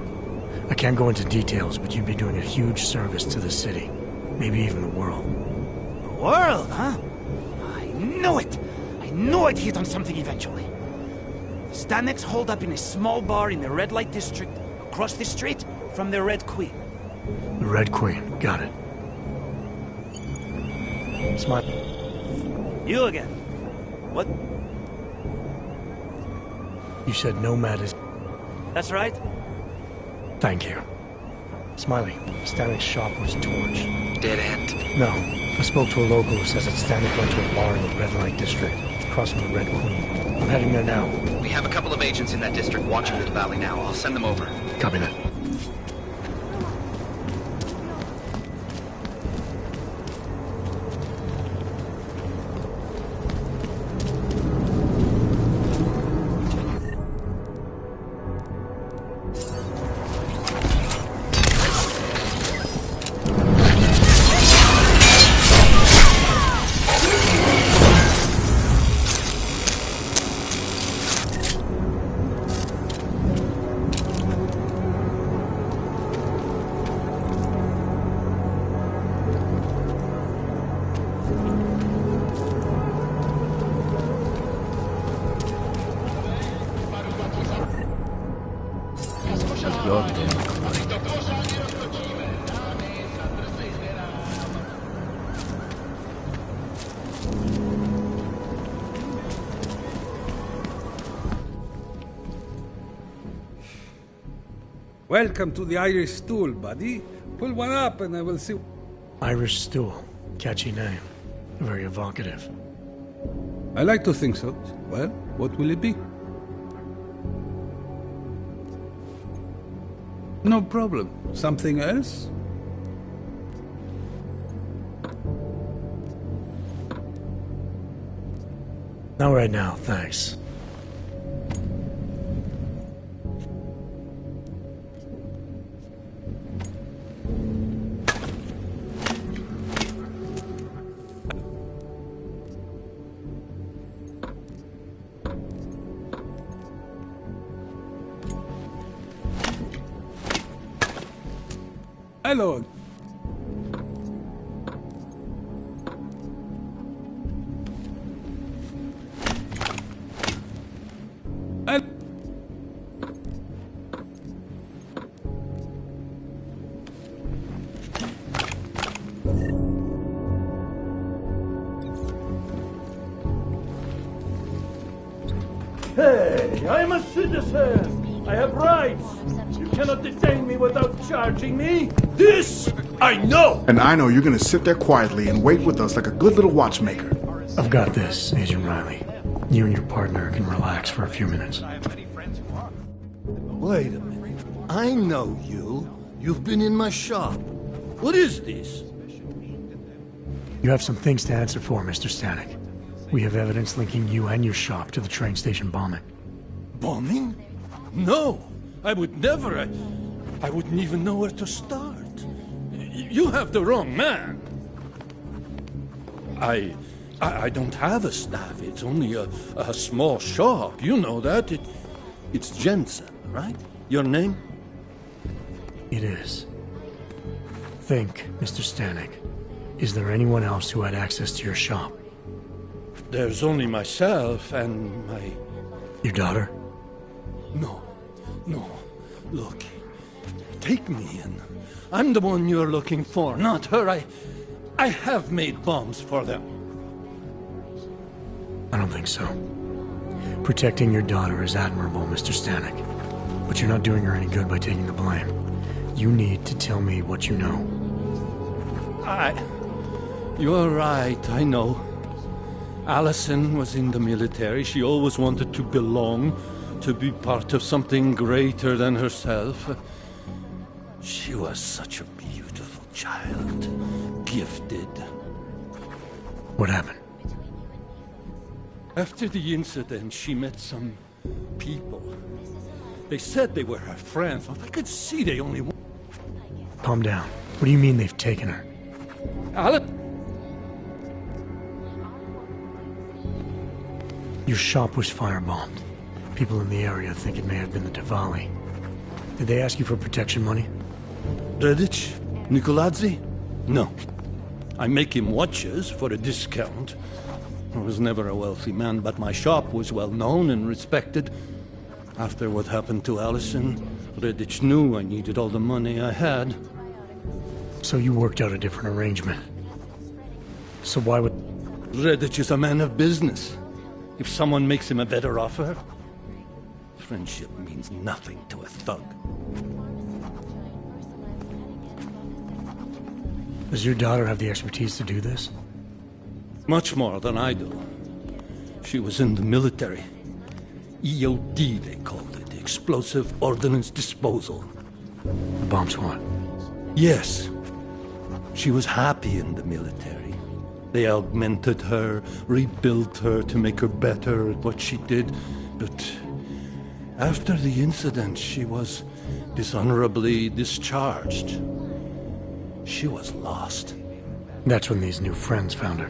I can't go into details, but you'd be doing a huge service to the city. Maybe even the world. The world, huh? I knew it! I knew I'd hit on something eventually. Stanek's holed up in a small bar in the red light district, across the street from the Red Queen. The Red Queen, got it. Smile. You again. What? You said Nomad is... That's right. Thank you. Smiley, Stanek's shop was torched. Dead end? No. I spoke to a local who says that Stanek went to a bar in the red light district, across from the Red Queen. I'm heading there now. We have a couple of agents in that district watching the valley now. I'll send them over. Copy that. Welcome to the Irish Stool, buddy. Pull one up and I will see... Irish Stool. Catchy name. Very evocative. I like to think so. Well, what will it be? No problem. Something else? Not right now, thanks. Hello. Hey, I'm a citizen. I have rights. You cannot detain me without charging me. This I know. And I know you're gonna sit there quietly and wait with us like a good little watchmaker. I've got this, Agent Riley. You and your partner can relax for a few minutes. Wait a minute. I know you. You've been in my shop. What is this? You have some things to answer for, Mr. Stanek. We have evidence linking you and your shop to the train station bombing. Bombing? No, I would never. I wouldn't even know where to start. You have the wrong man. I don't have a staff. It's only a small shop. You know that. It's Jensen, right? Your name? It is. Think, Mr. Stanek. Is there anyone else who had access to your shop? There's only myself and my... Your daughter? No. Look, take me in. I'm the one you're looking for, not her. I have made bombs for them. I don't think so. Protecting your daughter is admirable, Mr. Stanek. But you're not doing her any good by taking the blame. You need to tell me what you know. You're right, I know. Allison was in the military. She always wanted to belong, to be part of something greater than herself. She was such a beautiful child, gifted. What happened? After the incident, she met some people. They said they were her friends, but I could see they only wanted... Calm down. What do you mean they've taken her? Your shop was firebombed. People in the area think it may have been the Diwali. Did they ask you for protection money? Redic? Nicolazzi? No. I make him watches for a discount. I was never a wealthy man, but my shop was well known and respected. After what happened to Allison, Redic knew I needed all the money I had. So you worked out a different arrangement. So why would... Redic is a man of business. If someone makes him a better offer, friendship means nothing to a thug. Does your daughter have the expertise to do this? Much more than I do. She was in the military. EOD, they called it. Explosive Ordnance Disposal. The bomb squad? Yes. She was happy in the military. They augmented her, rebuilt her to make her better at what she did. But after the incident, she was dishonorably discharged. She was lost. That's when these new friends found her.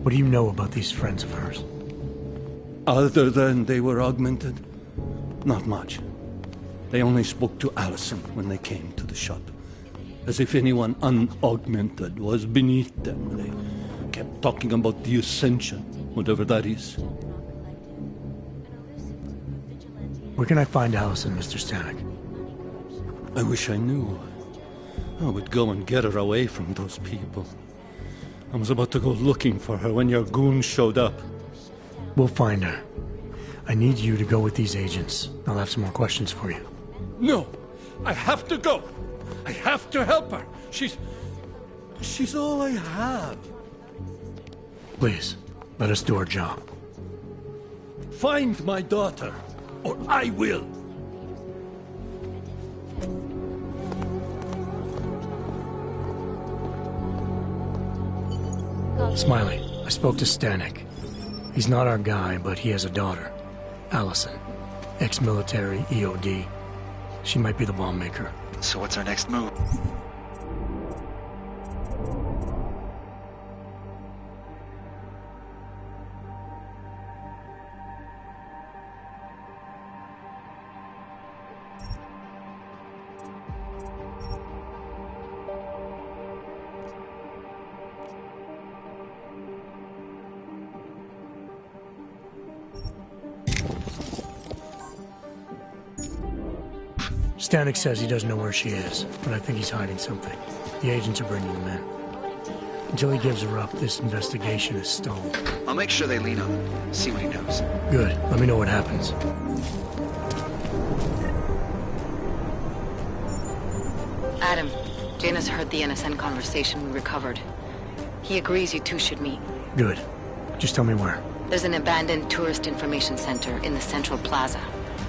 What do you know about these friends of hers? Other than they were augmented? Not much. They only spoke to Allison when they came to the shop. As if anyone unaugmented was beneath them. They kept talking about the Ascension, whatever that is. Where can I find Allison, Mr. Stanek? I wish I knew. I would go and get her away from those people. I was about to go looking for her when your goons showed up. We'll find her. I need you to go with these agents. I'll have some more questions for you. No! I have to go! I have to help her! She's all I have. Please, let us do our job. Find my daughter, or I will! Smiley, I spoke to Stanek. He's not our guy, but he has a daughter, Allison. Ex-military, EOD. She might be the bomb maker. So what's our next move? Stanek says he doesn't know where she is, but I think he's hiding something. The agents are bringing him in. Until he gives her up, this investigation is stalled. I'll make sure they lean on him. See what he knows. Good. Let me know what happens. Adam, Janus heard the NSN conversation we recovered. He agrees you two should meet. Good. Just tell me where. There's an abandoned tourist information center in the central plaza.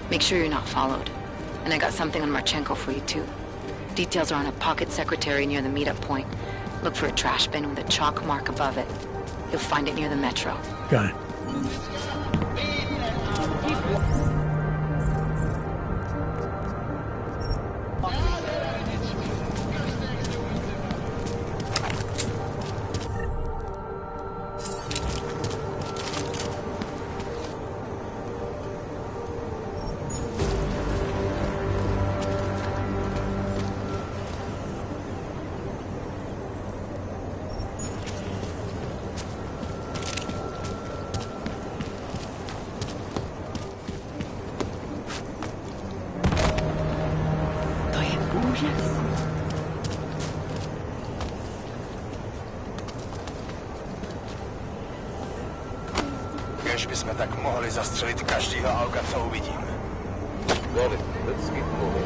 Make sure you're not followed. And I got something on Marchenko for you, too. Details are on a pocket secretary near the meetup point. Look for a trash bin with a chalk mark above it. You'll find it near the metro. Got it. Kež bychom tak mohli zastřelit každýho auka, co uvidíme. Very, let's keep moving.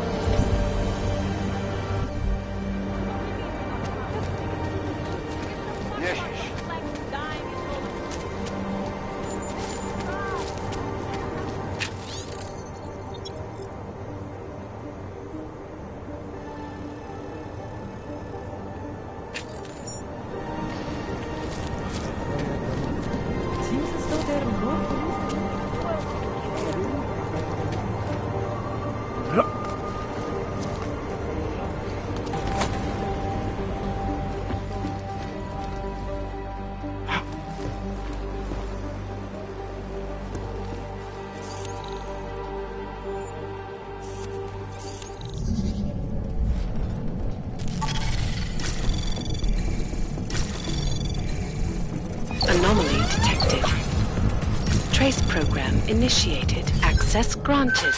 Anomaly detected. Trace program initiated. Access granted.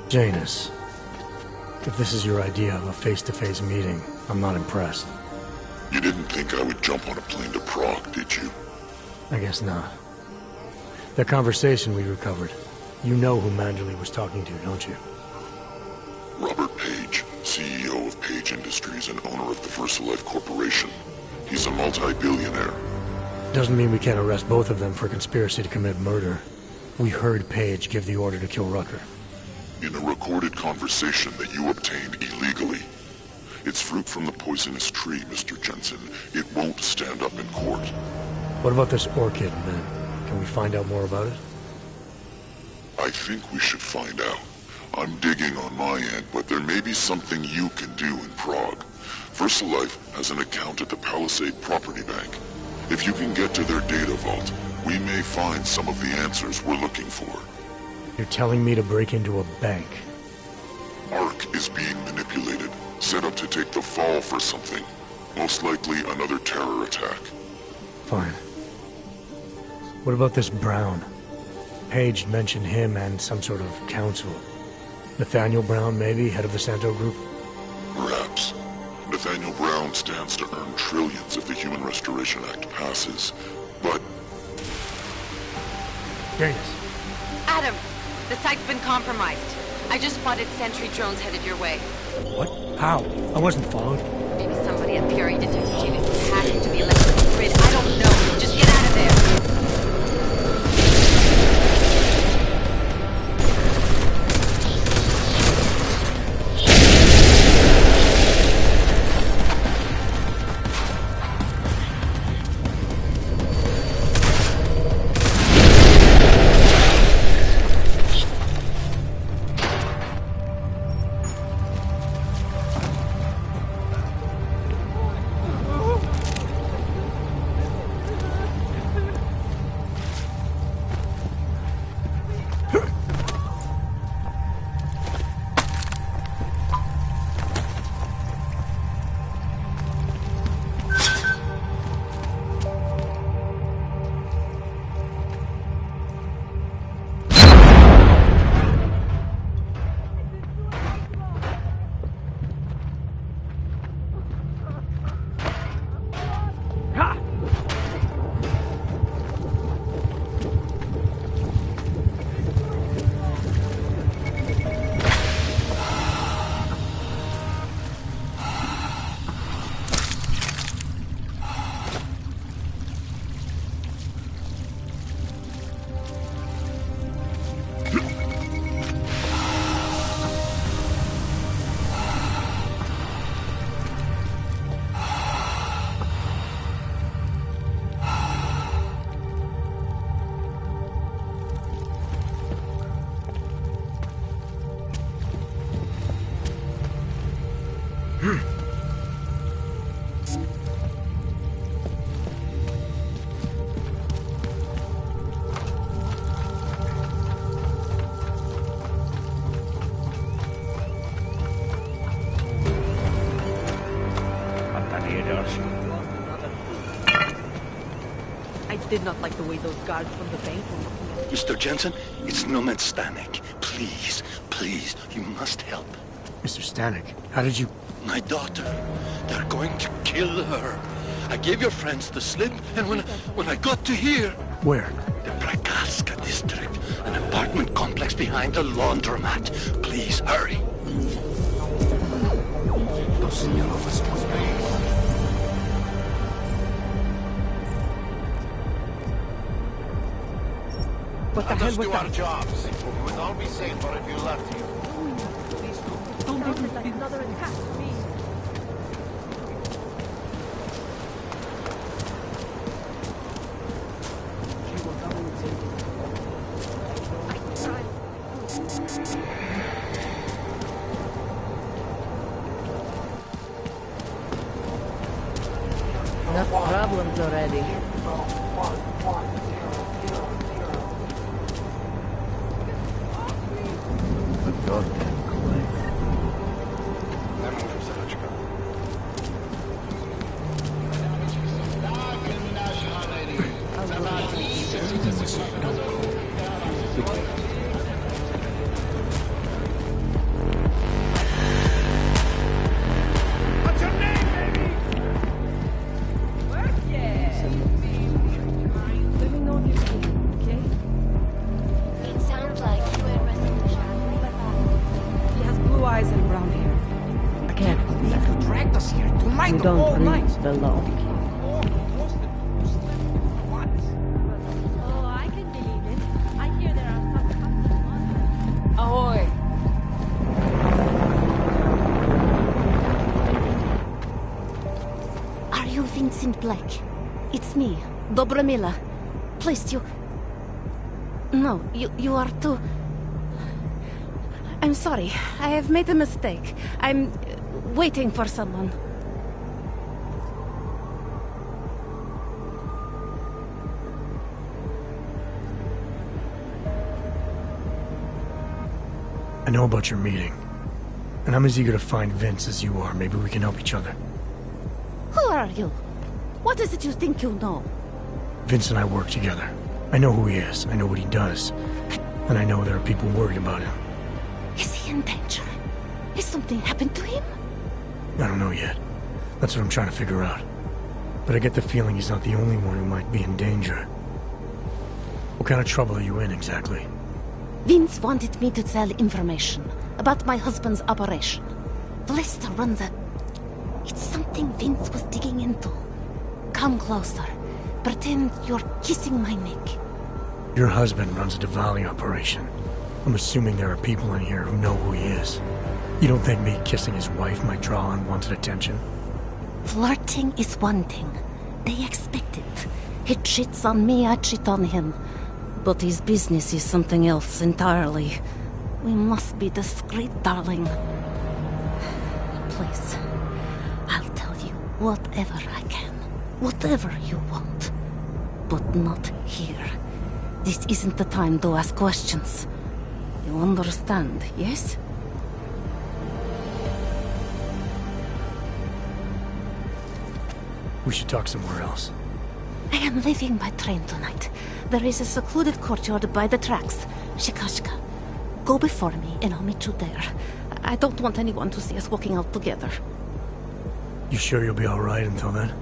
Janus, if this is your idea of a face-to-face meeting, I'm not impressed. You didn't think I would jump on a plane to Prague, did you? I guess not. The conversation we recovered, you know who Manderley was talking to, don't you? Robert Page, CEO of Page Industries and owner of the VersaLife Corporation. He's a multi-billionaire. Doesn't mean we can't arrest both of them for conspiracy to commit murder. We heard Page give the order to kill Rucker. In a recorded conversation that you obtained illegally. It's fruit from the poisonous tree, Mr. Jensen. It won't stand up in court. What about this orchid, then? Can we find out more about it? I think we should find out. I'm digging on my end, but there may be something you can do in Prague. VersaLife has an account at the Palisade Property Bank. If you can get to their data vault, we may find some of the answers we're looking for. You're telling me to break into a bank? ARC is being manipulated, set up to take the fall for something. Most likely another terror attack. Fine. What about this Brown? Page mentioned him and some sort of council. Nathaniel Brown, maybe, head of the Santo Group? Perhaps. Nathaniel Brown stands to earn trillions if the Human Restoration Act passes, but... Janus. Adam! The site's been compromised. I just spotted sentry drones headed your way. What? How? I wasn't followed. Maybe somebody at PRE detected Janus' hack into the electrical grid. I don't know. Just get out of there. I did not like the way those guards from the bank were looking at me. Mr. Jensen, it's Nomad Stanek. Please, please, you must help. Mr. Stanek, how did you... My daughter. They're going to kill her. I gave your friends the slip, and when I got to here... Where? The Prakaska district. An apartment complex behind the laundromat. Please, hurry. What the hell was do that? our jobs. We would all be safer if you left here. Sounded like another attack. Enough problems already. You don't reach the law. Oh, I can believe it. I hear there are some customs. Ahoy! Are you Vincent Black? It's me, Dobromila. Please, you... No, you are too... I'm sorry. I have made a mistake. I'm waiting for someone. I know about your meeting. And I'm as eager to find Vince as you are. Maybe we can help each other. Who are you? What is it you think you know? Vince and I work together. I know who he is. I know what he does. And I know there are people worried about him. Is he in danger? Has something happened to him? I don't know yet. That's what I'm trying to figure out. But I get the feeling he's not the only one who might be in danger. What kind of trouble are you in, exactly? Vince wanted me to tell information about my husband's operation. Vlista runs a... It's something Vince was digging into. Come closer. Pretend you're kissing my neck. Your husband runs a Diwali operation. I'm assuming there are people in here who know who he is. You don't think me kissing his wife might draw unwanted attention? Flirting is one thing. They expect it. He cheats on me, I cheat on him. But his business is something else entirely. We must be discreet, darling. Please, I'll tell you whatever I can. Whatever you want. But not here. This isn't the time to ask questions. You understand, yes? We should talk somewhere else. I am leaving by train tonight. There is a secluded courtyard by the tracks. Shikashka. Go before me and I'll meet you there. I don't want anyone to see us walking out together. You sure you'll be alright until then?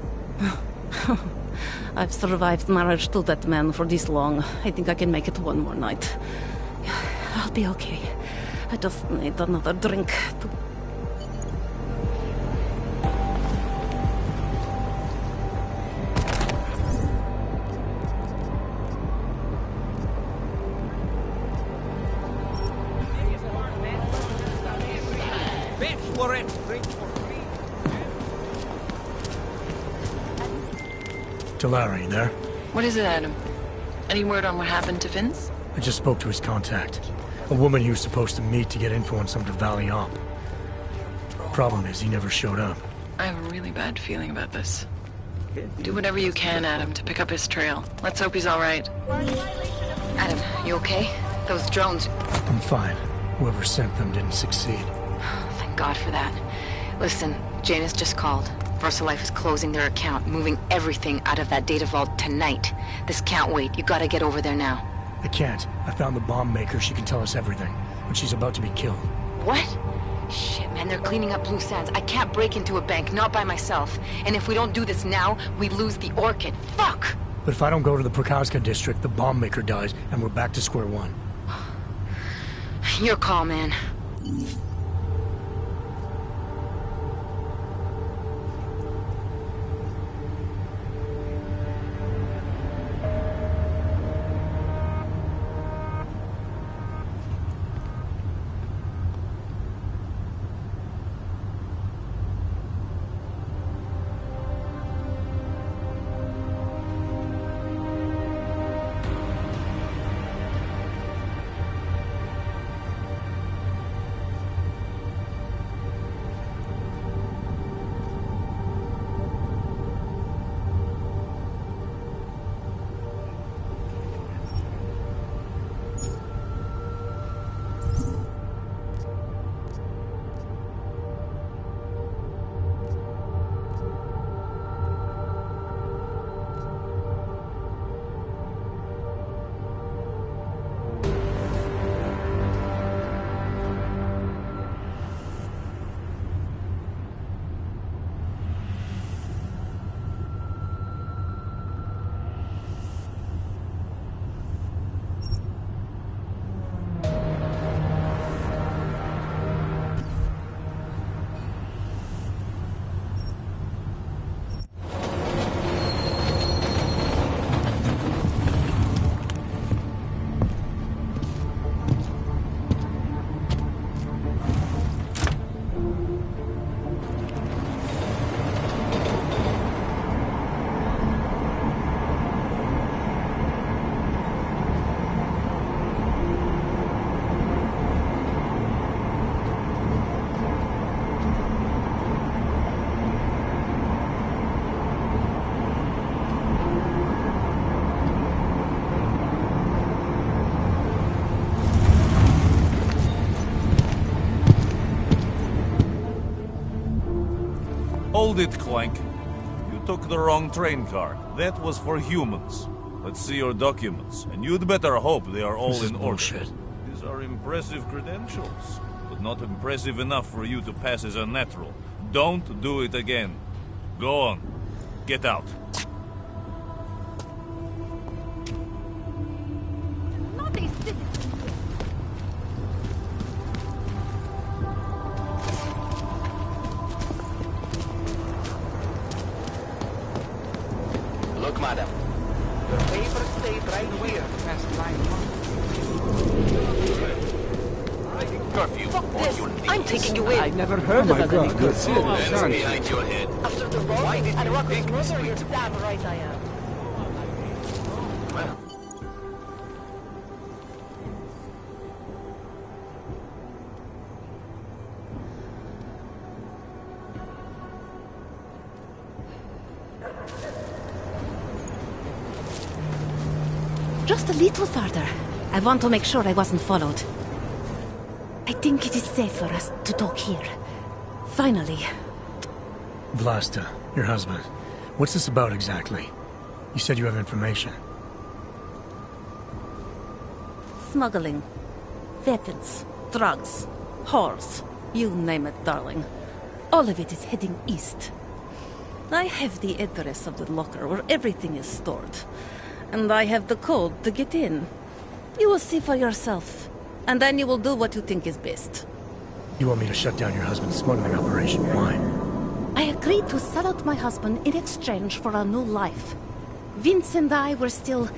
I've survived marriage to that man for this long. I think I can make it one more night. I'll be okay. I just need another drink to... Larry, there? What is it, Adam? Any word on what happened to Vince? I just spoke to his contact. A woman he was supposed to meet to get info on some Diwali op. Problem is, he never showed up. I have a really bad feeling about this. Do whatever you can, Adam, to pick up his trail. Let's hope he's all right. Adam, you okay? Those drones... I'm fine. Whoever sent them didn't succeed. Thank God for that. Listen, Janus just called. VersaLife is closing their account, moving everything out of that data vault tonight. This can't wait. You gotta get over there now. I can't. I found the bomb maker. She can tell us everything. But she's about to be killed. What? Shit, man, they're cleaning up loose ends. I can't break into a bank, not by myself. And if we don't do this now, we lose the Orchid. Fuck! But if I don't go to the Prokowska district, the bomb maker dies, and we're back to square one. Your call, man. Hold it, Clank. You took the wrong train card. That was for humans. Let's see your documents, and you'd better hope they are all in order. These are impressive credentials, but not impressive enough for you to pass as a natural. Don't do it again. Go on. Get out. Look, madam. The papers state right here. Past 9 months. Curfew. Fuck this! I'm taking you in! I never heard of God, this. that's it. Hands behind your head. After the bombing and Rocco's murder, you're damn right I am. Just a little farther. I want to make sure I wasn't followed. I think it is safe for us to talk here. Finally. Vlasta, your husband. What's this about exactly? You said you have information. Smuggling. Weapons. Drugs. Whores. You name it, darling. All of it is heading east. I have the address of the locker where everything is stored. And I have the code to get in. You will see for yourself. And then you will do what you think is best. You want me to shut down your husband's smuggling operation? Why? I agreed to sell out my husband in exchange for a new life. Vince and I were still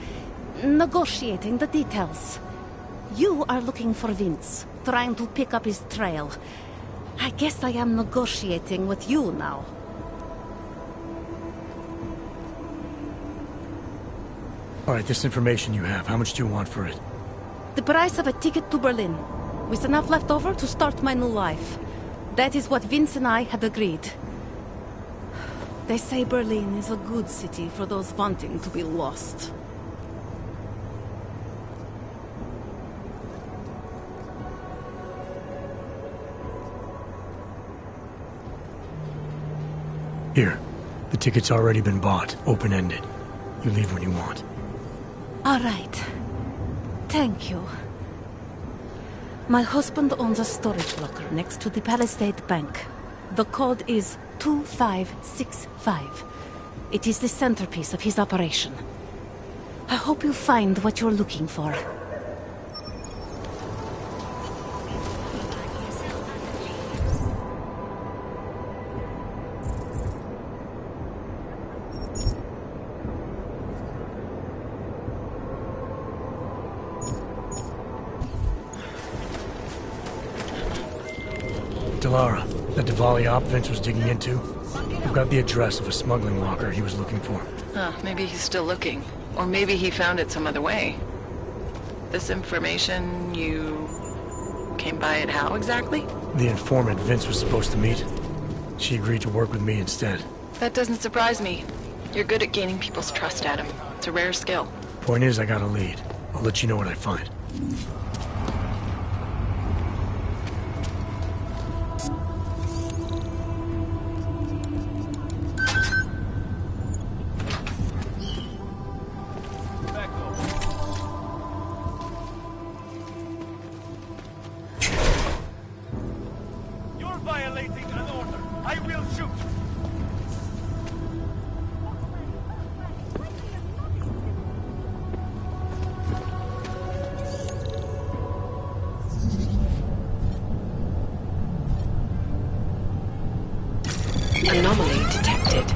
negotiating the details. You are looking for Vince, trying to pick up his trail. I guess I am negotiating with you now. All right, this information you have, how much do you want for it? The price of a ticket to Berlin, with enough left over to start my new life. That is what Vince and I had agreed. They say Berlin is a good city for those wanting to be lost. Here. The ticket's already been bought, open-ended. You leave when you want. All right. Thank you. My husband owns a storage locker next to the Palisade Bank. The code is 2565. It is the centerpiece of his operation. I hope you find what you're looking for. Delara, that Diwali op Vince was digging into? I've got the address of a smuggling locker he was looking for. Maybe he's still looking. Or maybe he found it some other way. This information, you came by it how exactly? The informant Vince was supposed to meet. She agreed to work with me instead. That doesn't surprise me. You're good at gaining people's trust, Adam. It's a rare skill. Point is, I got a lead. I'll let you know what I find. Anomaly detected.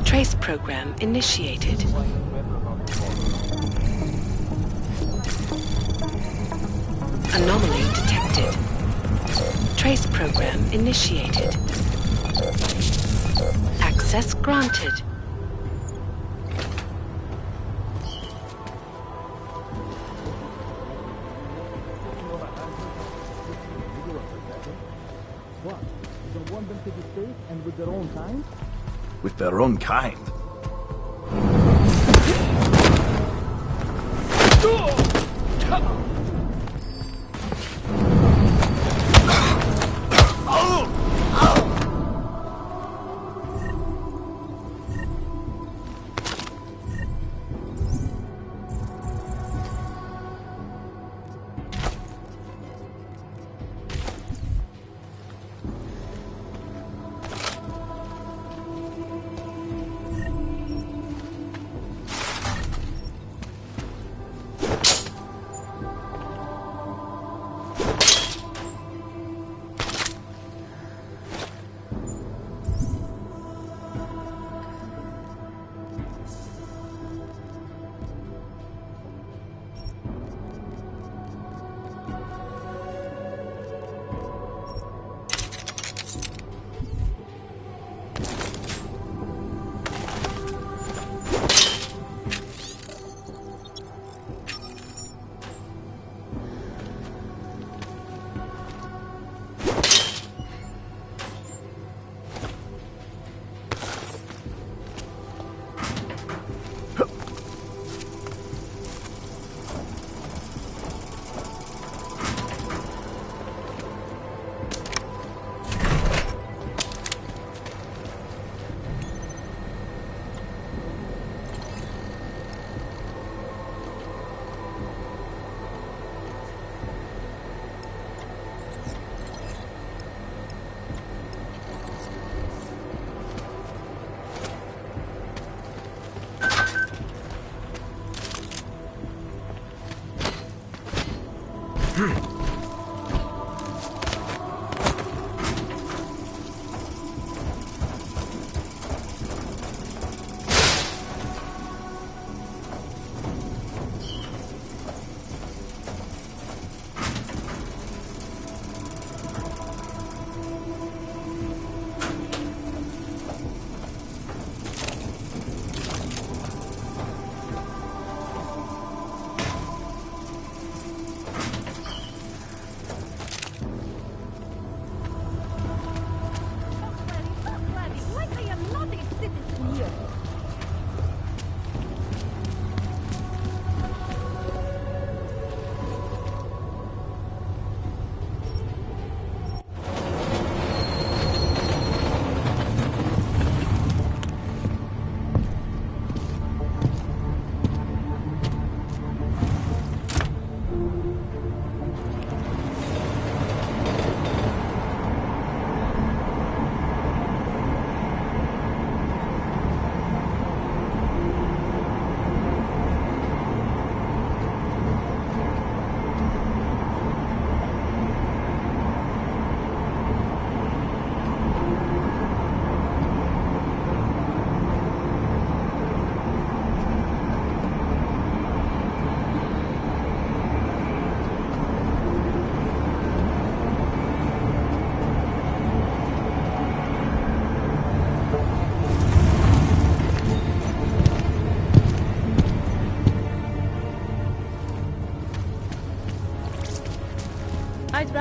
Trace program initiated. Anomaly detected. Trace program initiated. Access granted. What? You don't want them to be safe and with their own kind? With their own kind?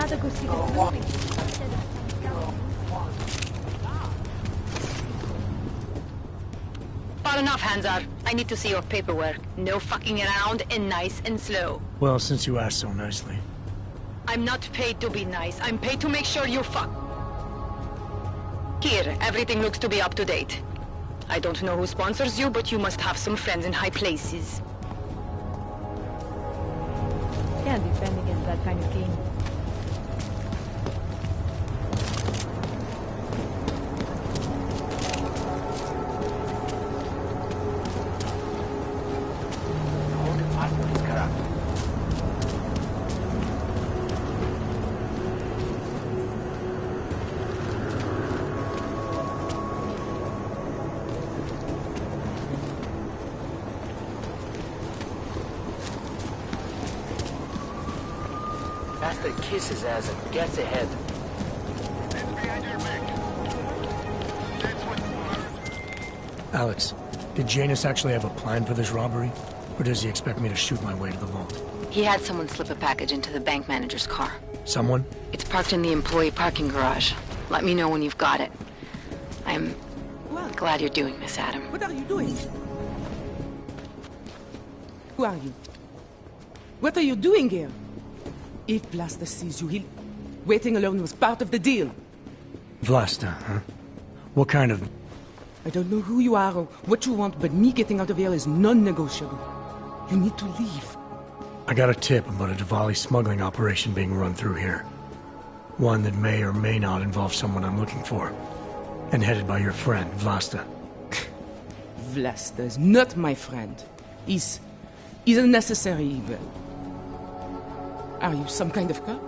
rather go see the movie. Far enough, Hanzar. I need to see your paperwork. No fucking around and nice and slow. Well, since you asked so nicely. I'm not paid to be nice. I'm paid to make sure you fuck. Here, everything looks to be up to date. I don't know who sponsors you, but you must have some friends in high places. Can't defend against that kind of king. Master kisses his ass and gets ahead. Alex, did Janus actually have a plan for this robbery? Or does he expect me to shoot my way to the vault? He had someone slip a package into the bank manager's car. Someone? It's parked in the employee parking garage. Let me know when you've got it. I'm glad you're doing this, Adam. What are you doing? Who are you? What are you doing here? If Blaster sees you, waiting alone was part of the deal. Vlasta, huh? What kind of... I don't know who you are or what you want, but me getting out of here is non-negotiable. You need to leave. I got a tip about a Diwali smuggling operation being run through here. One that may or may not involve someone I'm looking for. And headed by your friend, Vlasta. Vlasta is not my friend. He's a necessary evil. Are you some kind of cop?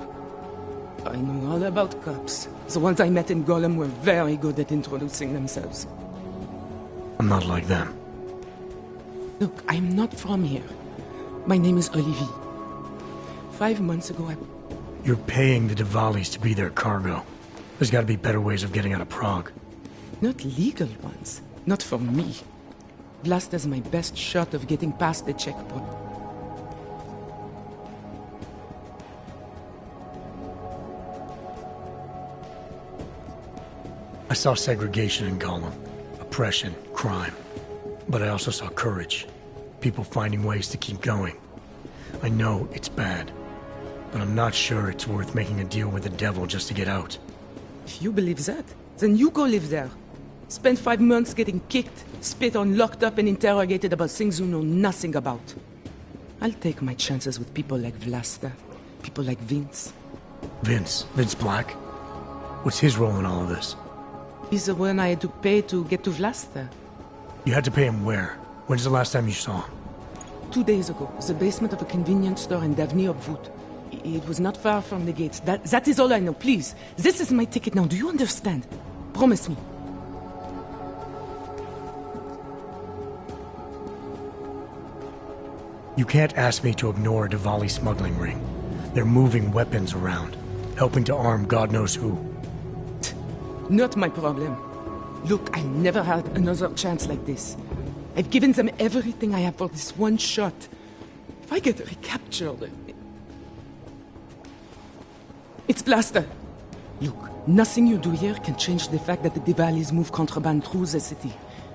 I know all about cops. The ones I met in Golem were very good at introducing themselves. I'm not like them. Look, I'm not from here. My name is Olivier. 5 months ago, You're paying the Diwalis to be their cargo. There's gotta be better ways of getting out of Prague. Not legal ones. Not for me. Vlasta's my best shot of getting past the checkpoint. I saw segregation in Golem. Oppression, crime. But I also saw courage. People finding ways to keep going. I know it's bad. But I'm not sure it's worth making a deal with the devil just to get out. If you believe that, then you go live there. Spend 5 months getting kicked, spit on, locked up and interrogated about things you know nothing about. I'll take my chances with people like Vlasta. People like Vince. Vince Black? What's his role in all of this? He's the one I had to pay to get to Vlasta. You had to pay him where? When's the last time you saw him? 2 days ago, the basement of a convenience store in Davni Obvut. It was not far from the gates. That is all I know, please. This is my ticket now, do you understand? Promise me. You can't ask me to ignore a Diwali smuggling ring. They're moving weapons around, helping to arm God knows who. Not my problem. Look, I never had another chance like this. I've given them everything I have for this one shot. If I get recaptured... It's Blaster. Look, nothing you do here can change the fact that the Diwalis move contraband through the city.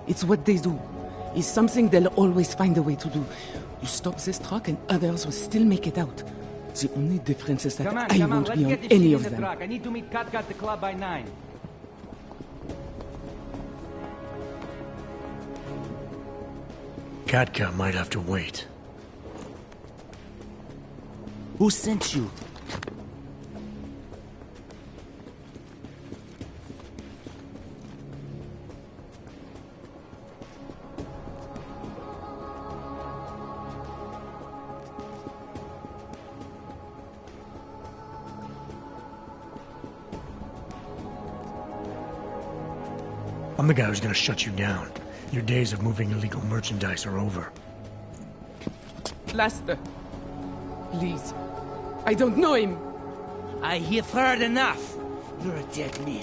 It's what they do. It's something they'll always find a way to do. You stop this truck and others will still make it out. The only difference is that I won't be on any of them. I need to meet Katka at the club by 9. Katka might have to wait. Who sent you? I'm the guy who's gonna shut you down. Your days of moving illegal merchandise are over. Blaster. Please. I don't know him. I have heard enough. You're a dead man.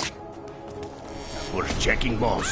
We're checking boss.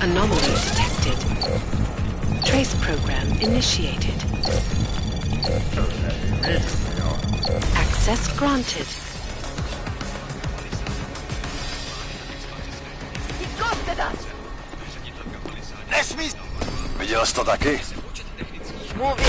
Anomaly detected. Trace program initiated. Access granted. Nesmí! Viděl jsi to taky? Mluví!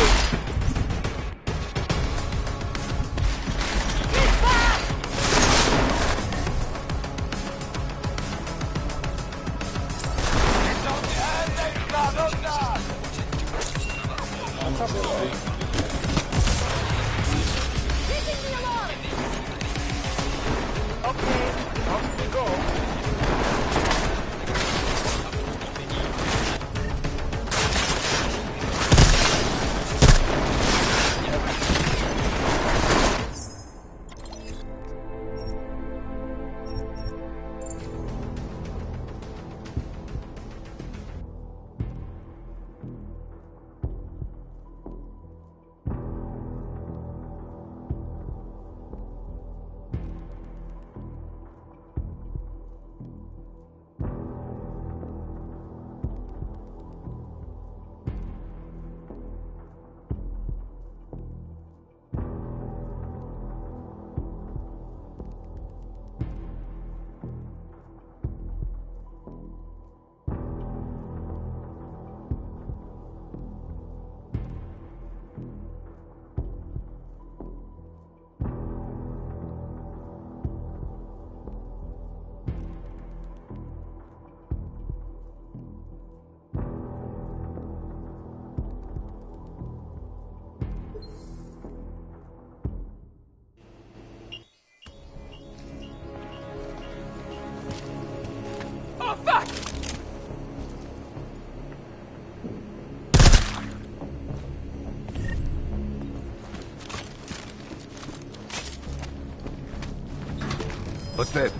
What's that?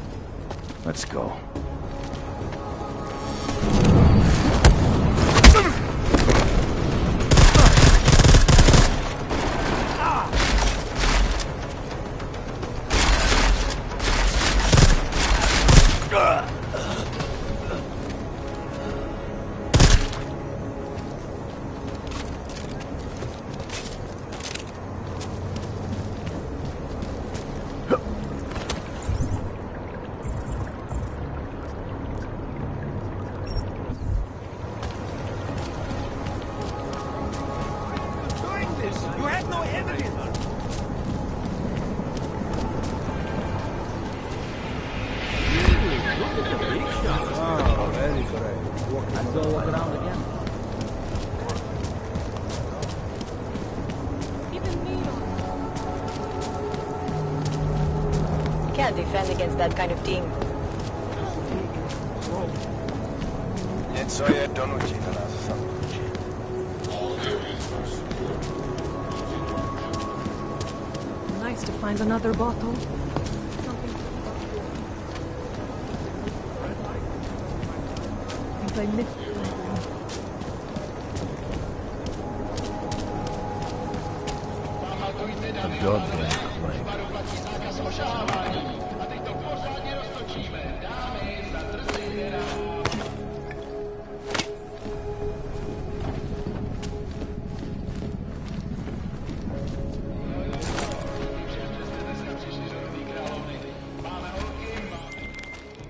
Let's go. Can't defend against that kind of team. Něco je donutí na nás samotní. Nice to find another bottle. I missed A goddamn clank.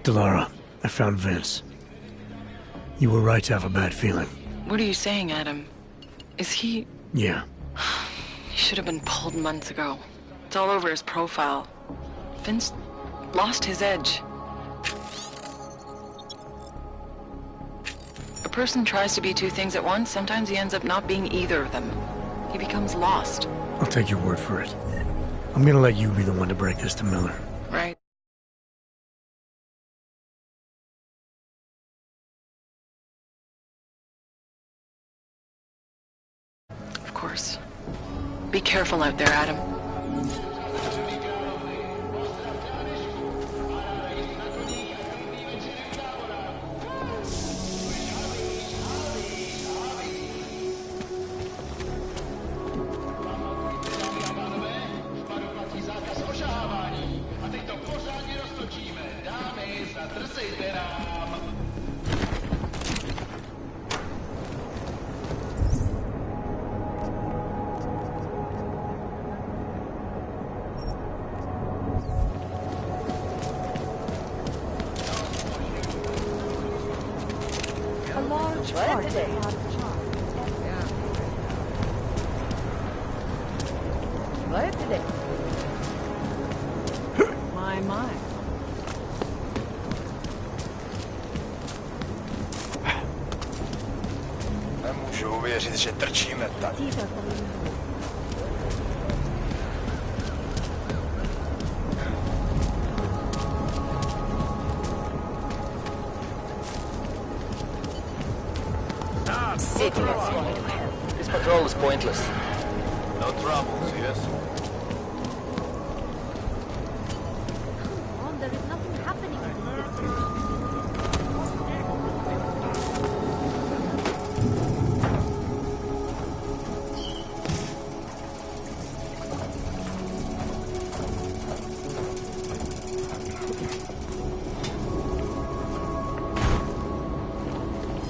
Delara, I found Vince. You were right to have a bad feeling. What are you saying, Adam? Is he... Yeah. He should have been pulled months ago. It's all over his profile. Vince lost his edge. A person tries to be two things at once, sometimes he ends up not being either of them. He becomes lost. I'll take your word for it. I'm gonna let you be the one to break this to Miller. Right. Of course. Be careful out there, Adam. much fun today. What today? My. Nemůžu uvěřit, že trčíme tady. This patrol is pointless. No troubles, yes? There is nothing happening in this district.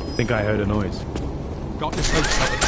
I think I heard a noise. Got this place covered.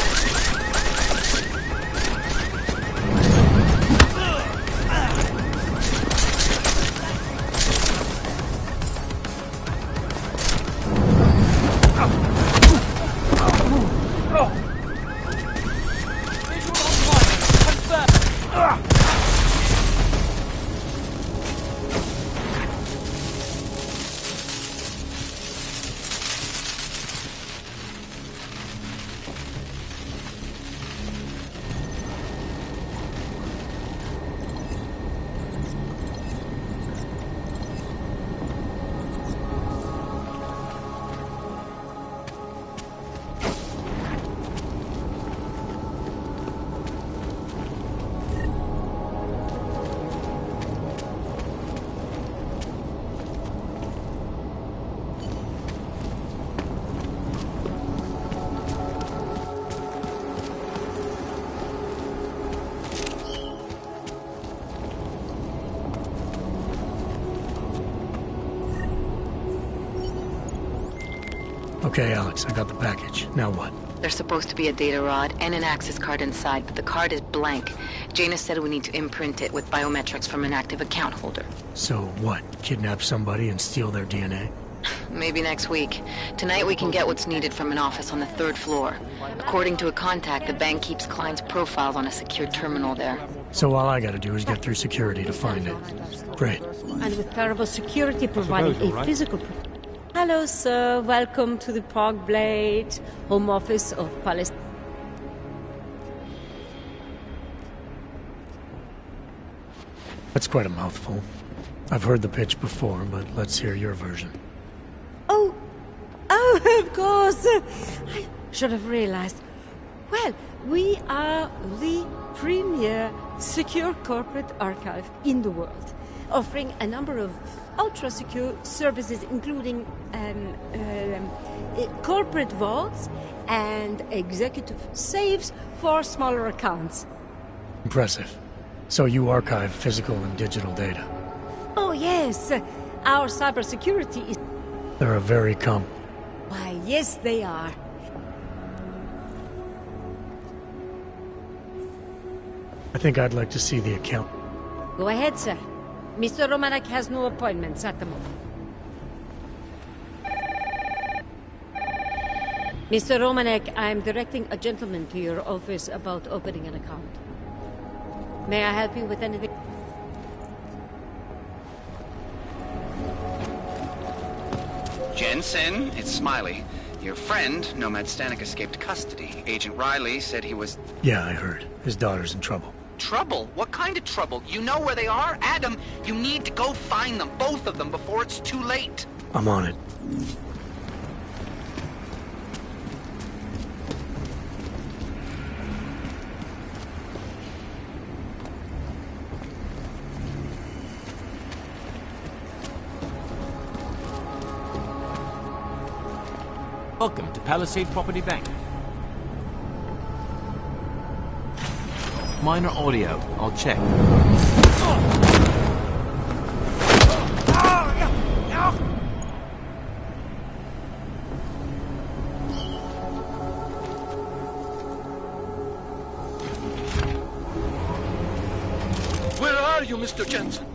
Okay, Alex, I got the package. Now what? There's supposed to be a data rod and an access card inside, but the card is blank. Janus said we need to imprint it with biometrics from an active account holder. So what? Kidnap somebody and steal their DNA? Maybe next week. Tonight we can get what's needed from an office on the 3rd floor. According to a contact, the bank keeps clients' profiles on a secure terminal there. So all I gotta do is get through security to find it. Great. And with terrible security providing a physical... Hello, sir. Welcome to the Prague Blade, home office of Palestine. That's quite a mouthful. I've heard the pitch before, but let's hear your version. Oh, of course. I should have realized. Well, we are the premier secure corporate archive in the world, offering a number of ultra-secure services, including corporate vaults and executive safes for smaller accounts. Impressive. So you archive physical and digital data. Oh, yes. Our cybersecurity is... They're a very Why, yes, they are. I think I'd like to see the account. Go ahead, sir. Mr. Romanek has no appointments at the moment. Mr. Romanek, I'm directing a gentleman to your office about opening an account. May I help you with anything? Jensen, it's Smiley. Your friend, Nomad Stanek, escaped custody. Agent Riley said he was... Yeah, I heard. His daughter's in trouble. Trouble? What kind of trouble? You know where they are? Adam, you need to go find them, both of them, before it's too late. I'm on it. Welcome to Palisade Property Bank. Minor audio. I'll check. Where are you, Mr. Jensen?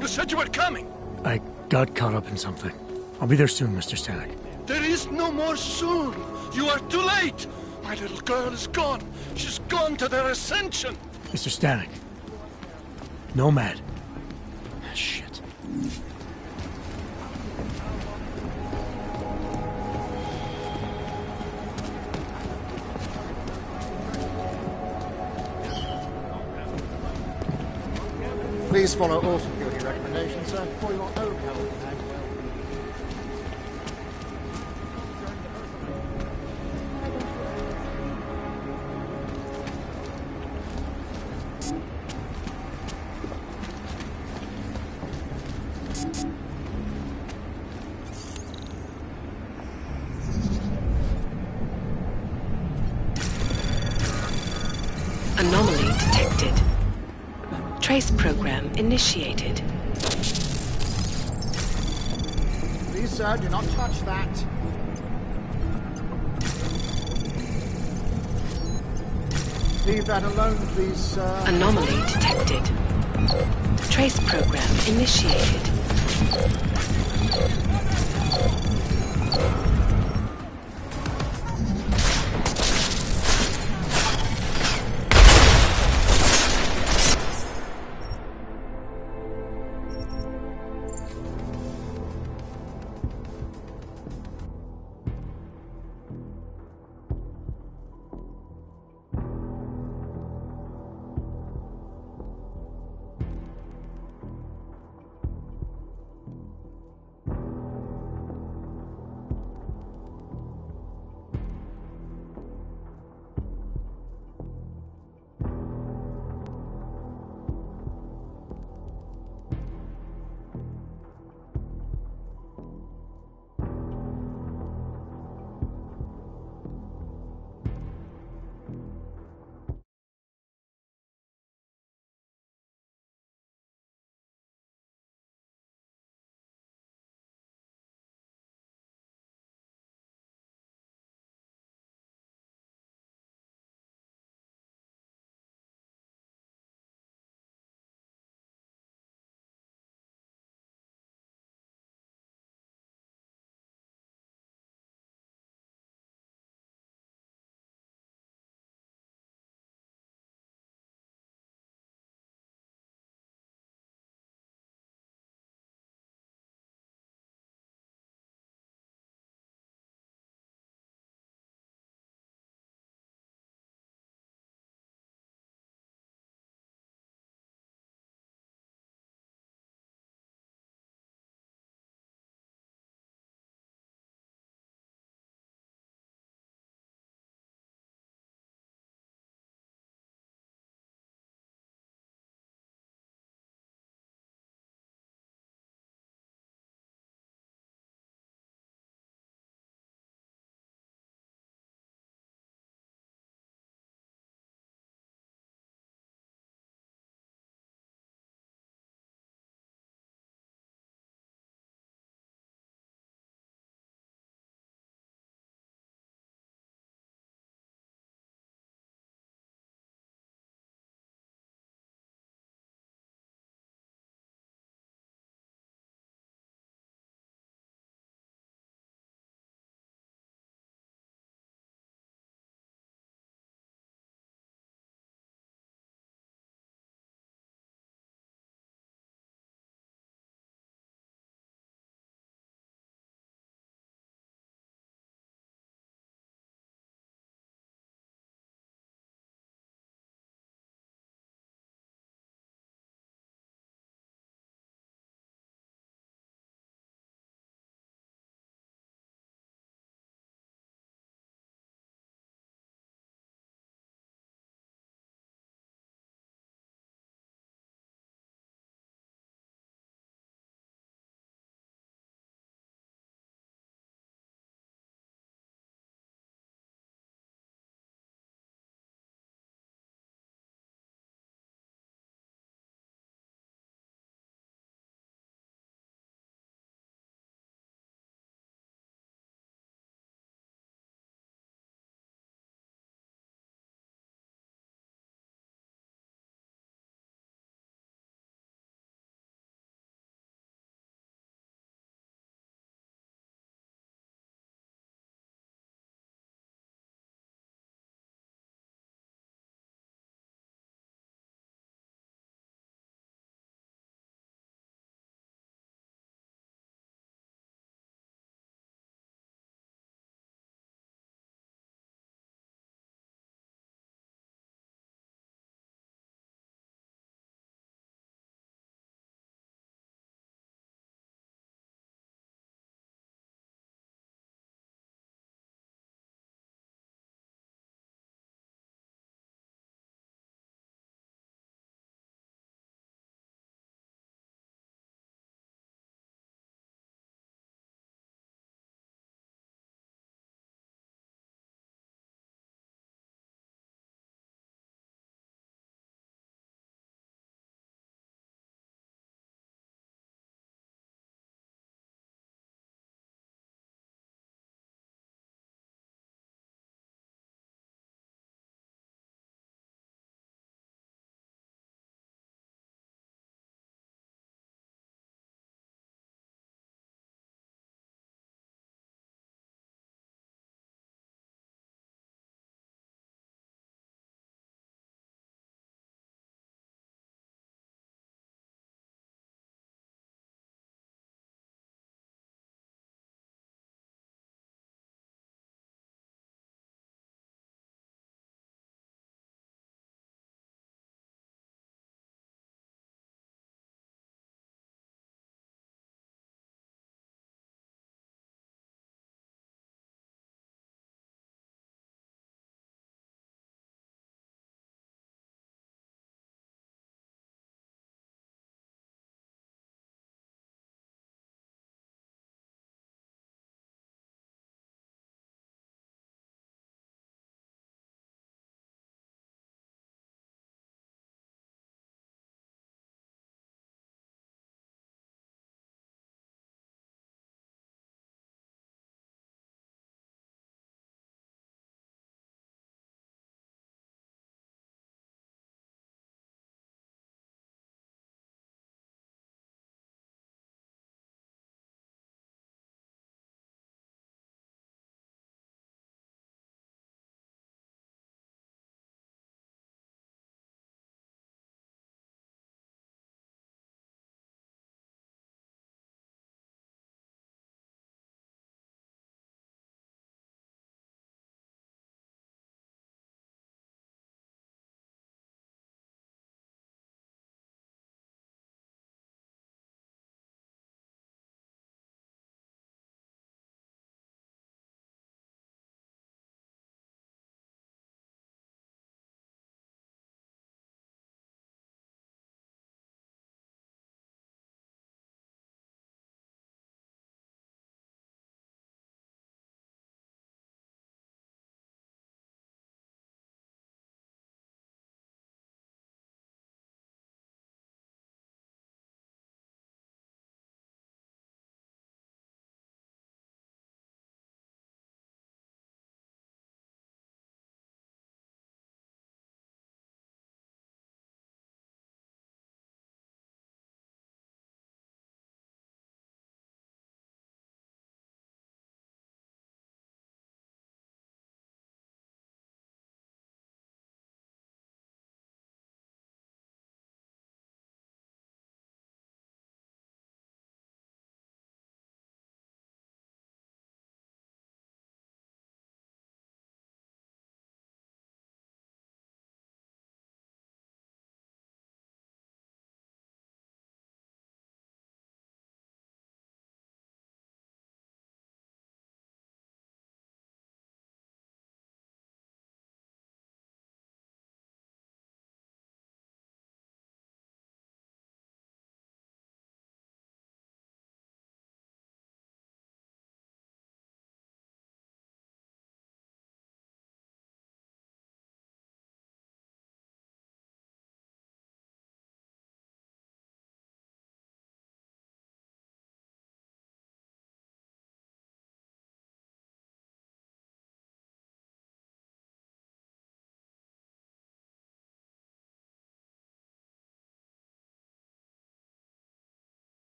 You said you were coming. I got caught up in something. I'll be there soon, Mr. Stanek. There is no more soon. You are too late. My little girl is gone. She's gone to their ascension. Mr. Stanek. Nomad. Shit. Please follow all security recommendations, sir, for your own health and well-being. Anomaly detected. Trace program initiated. Please, sir, do not touch that. Leave that alone, please, sir. Anomaly detected. Trace program initiated.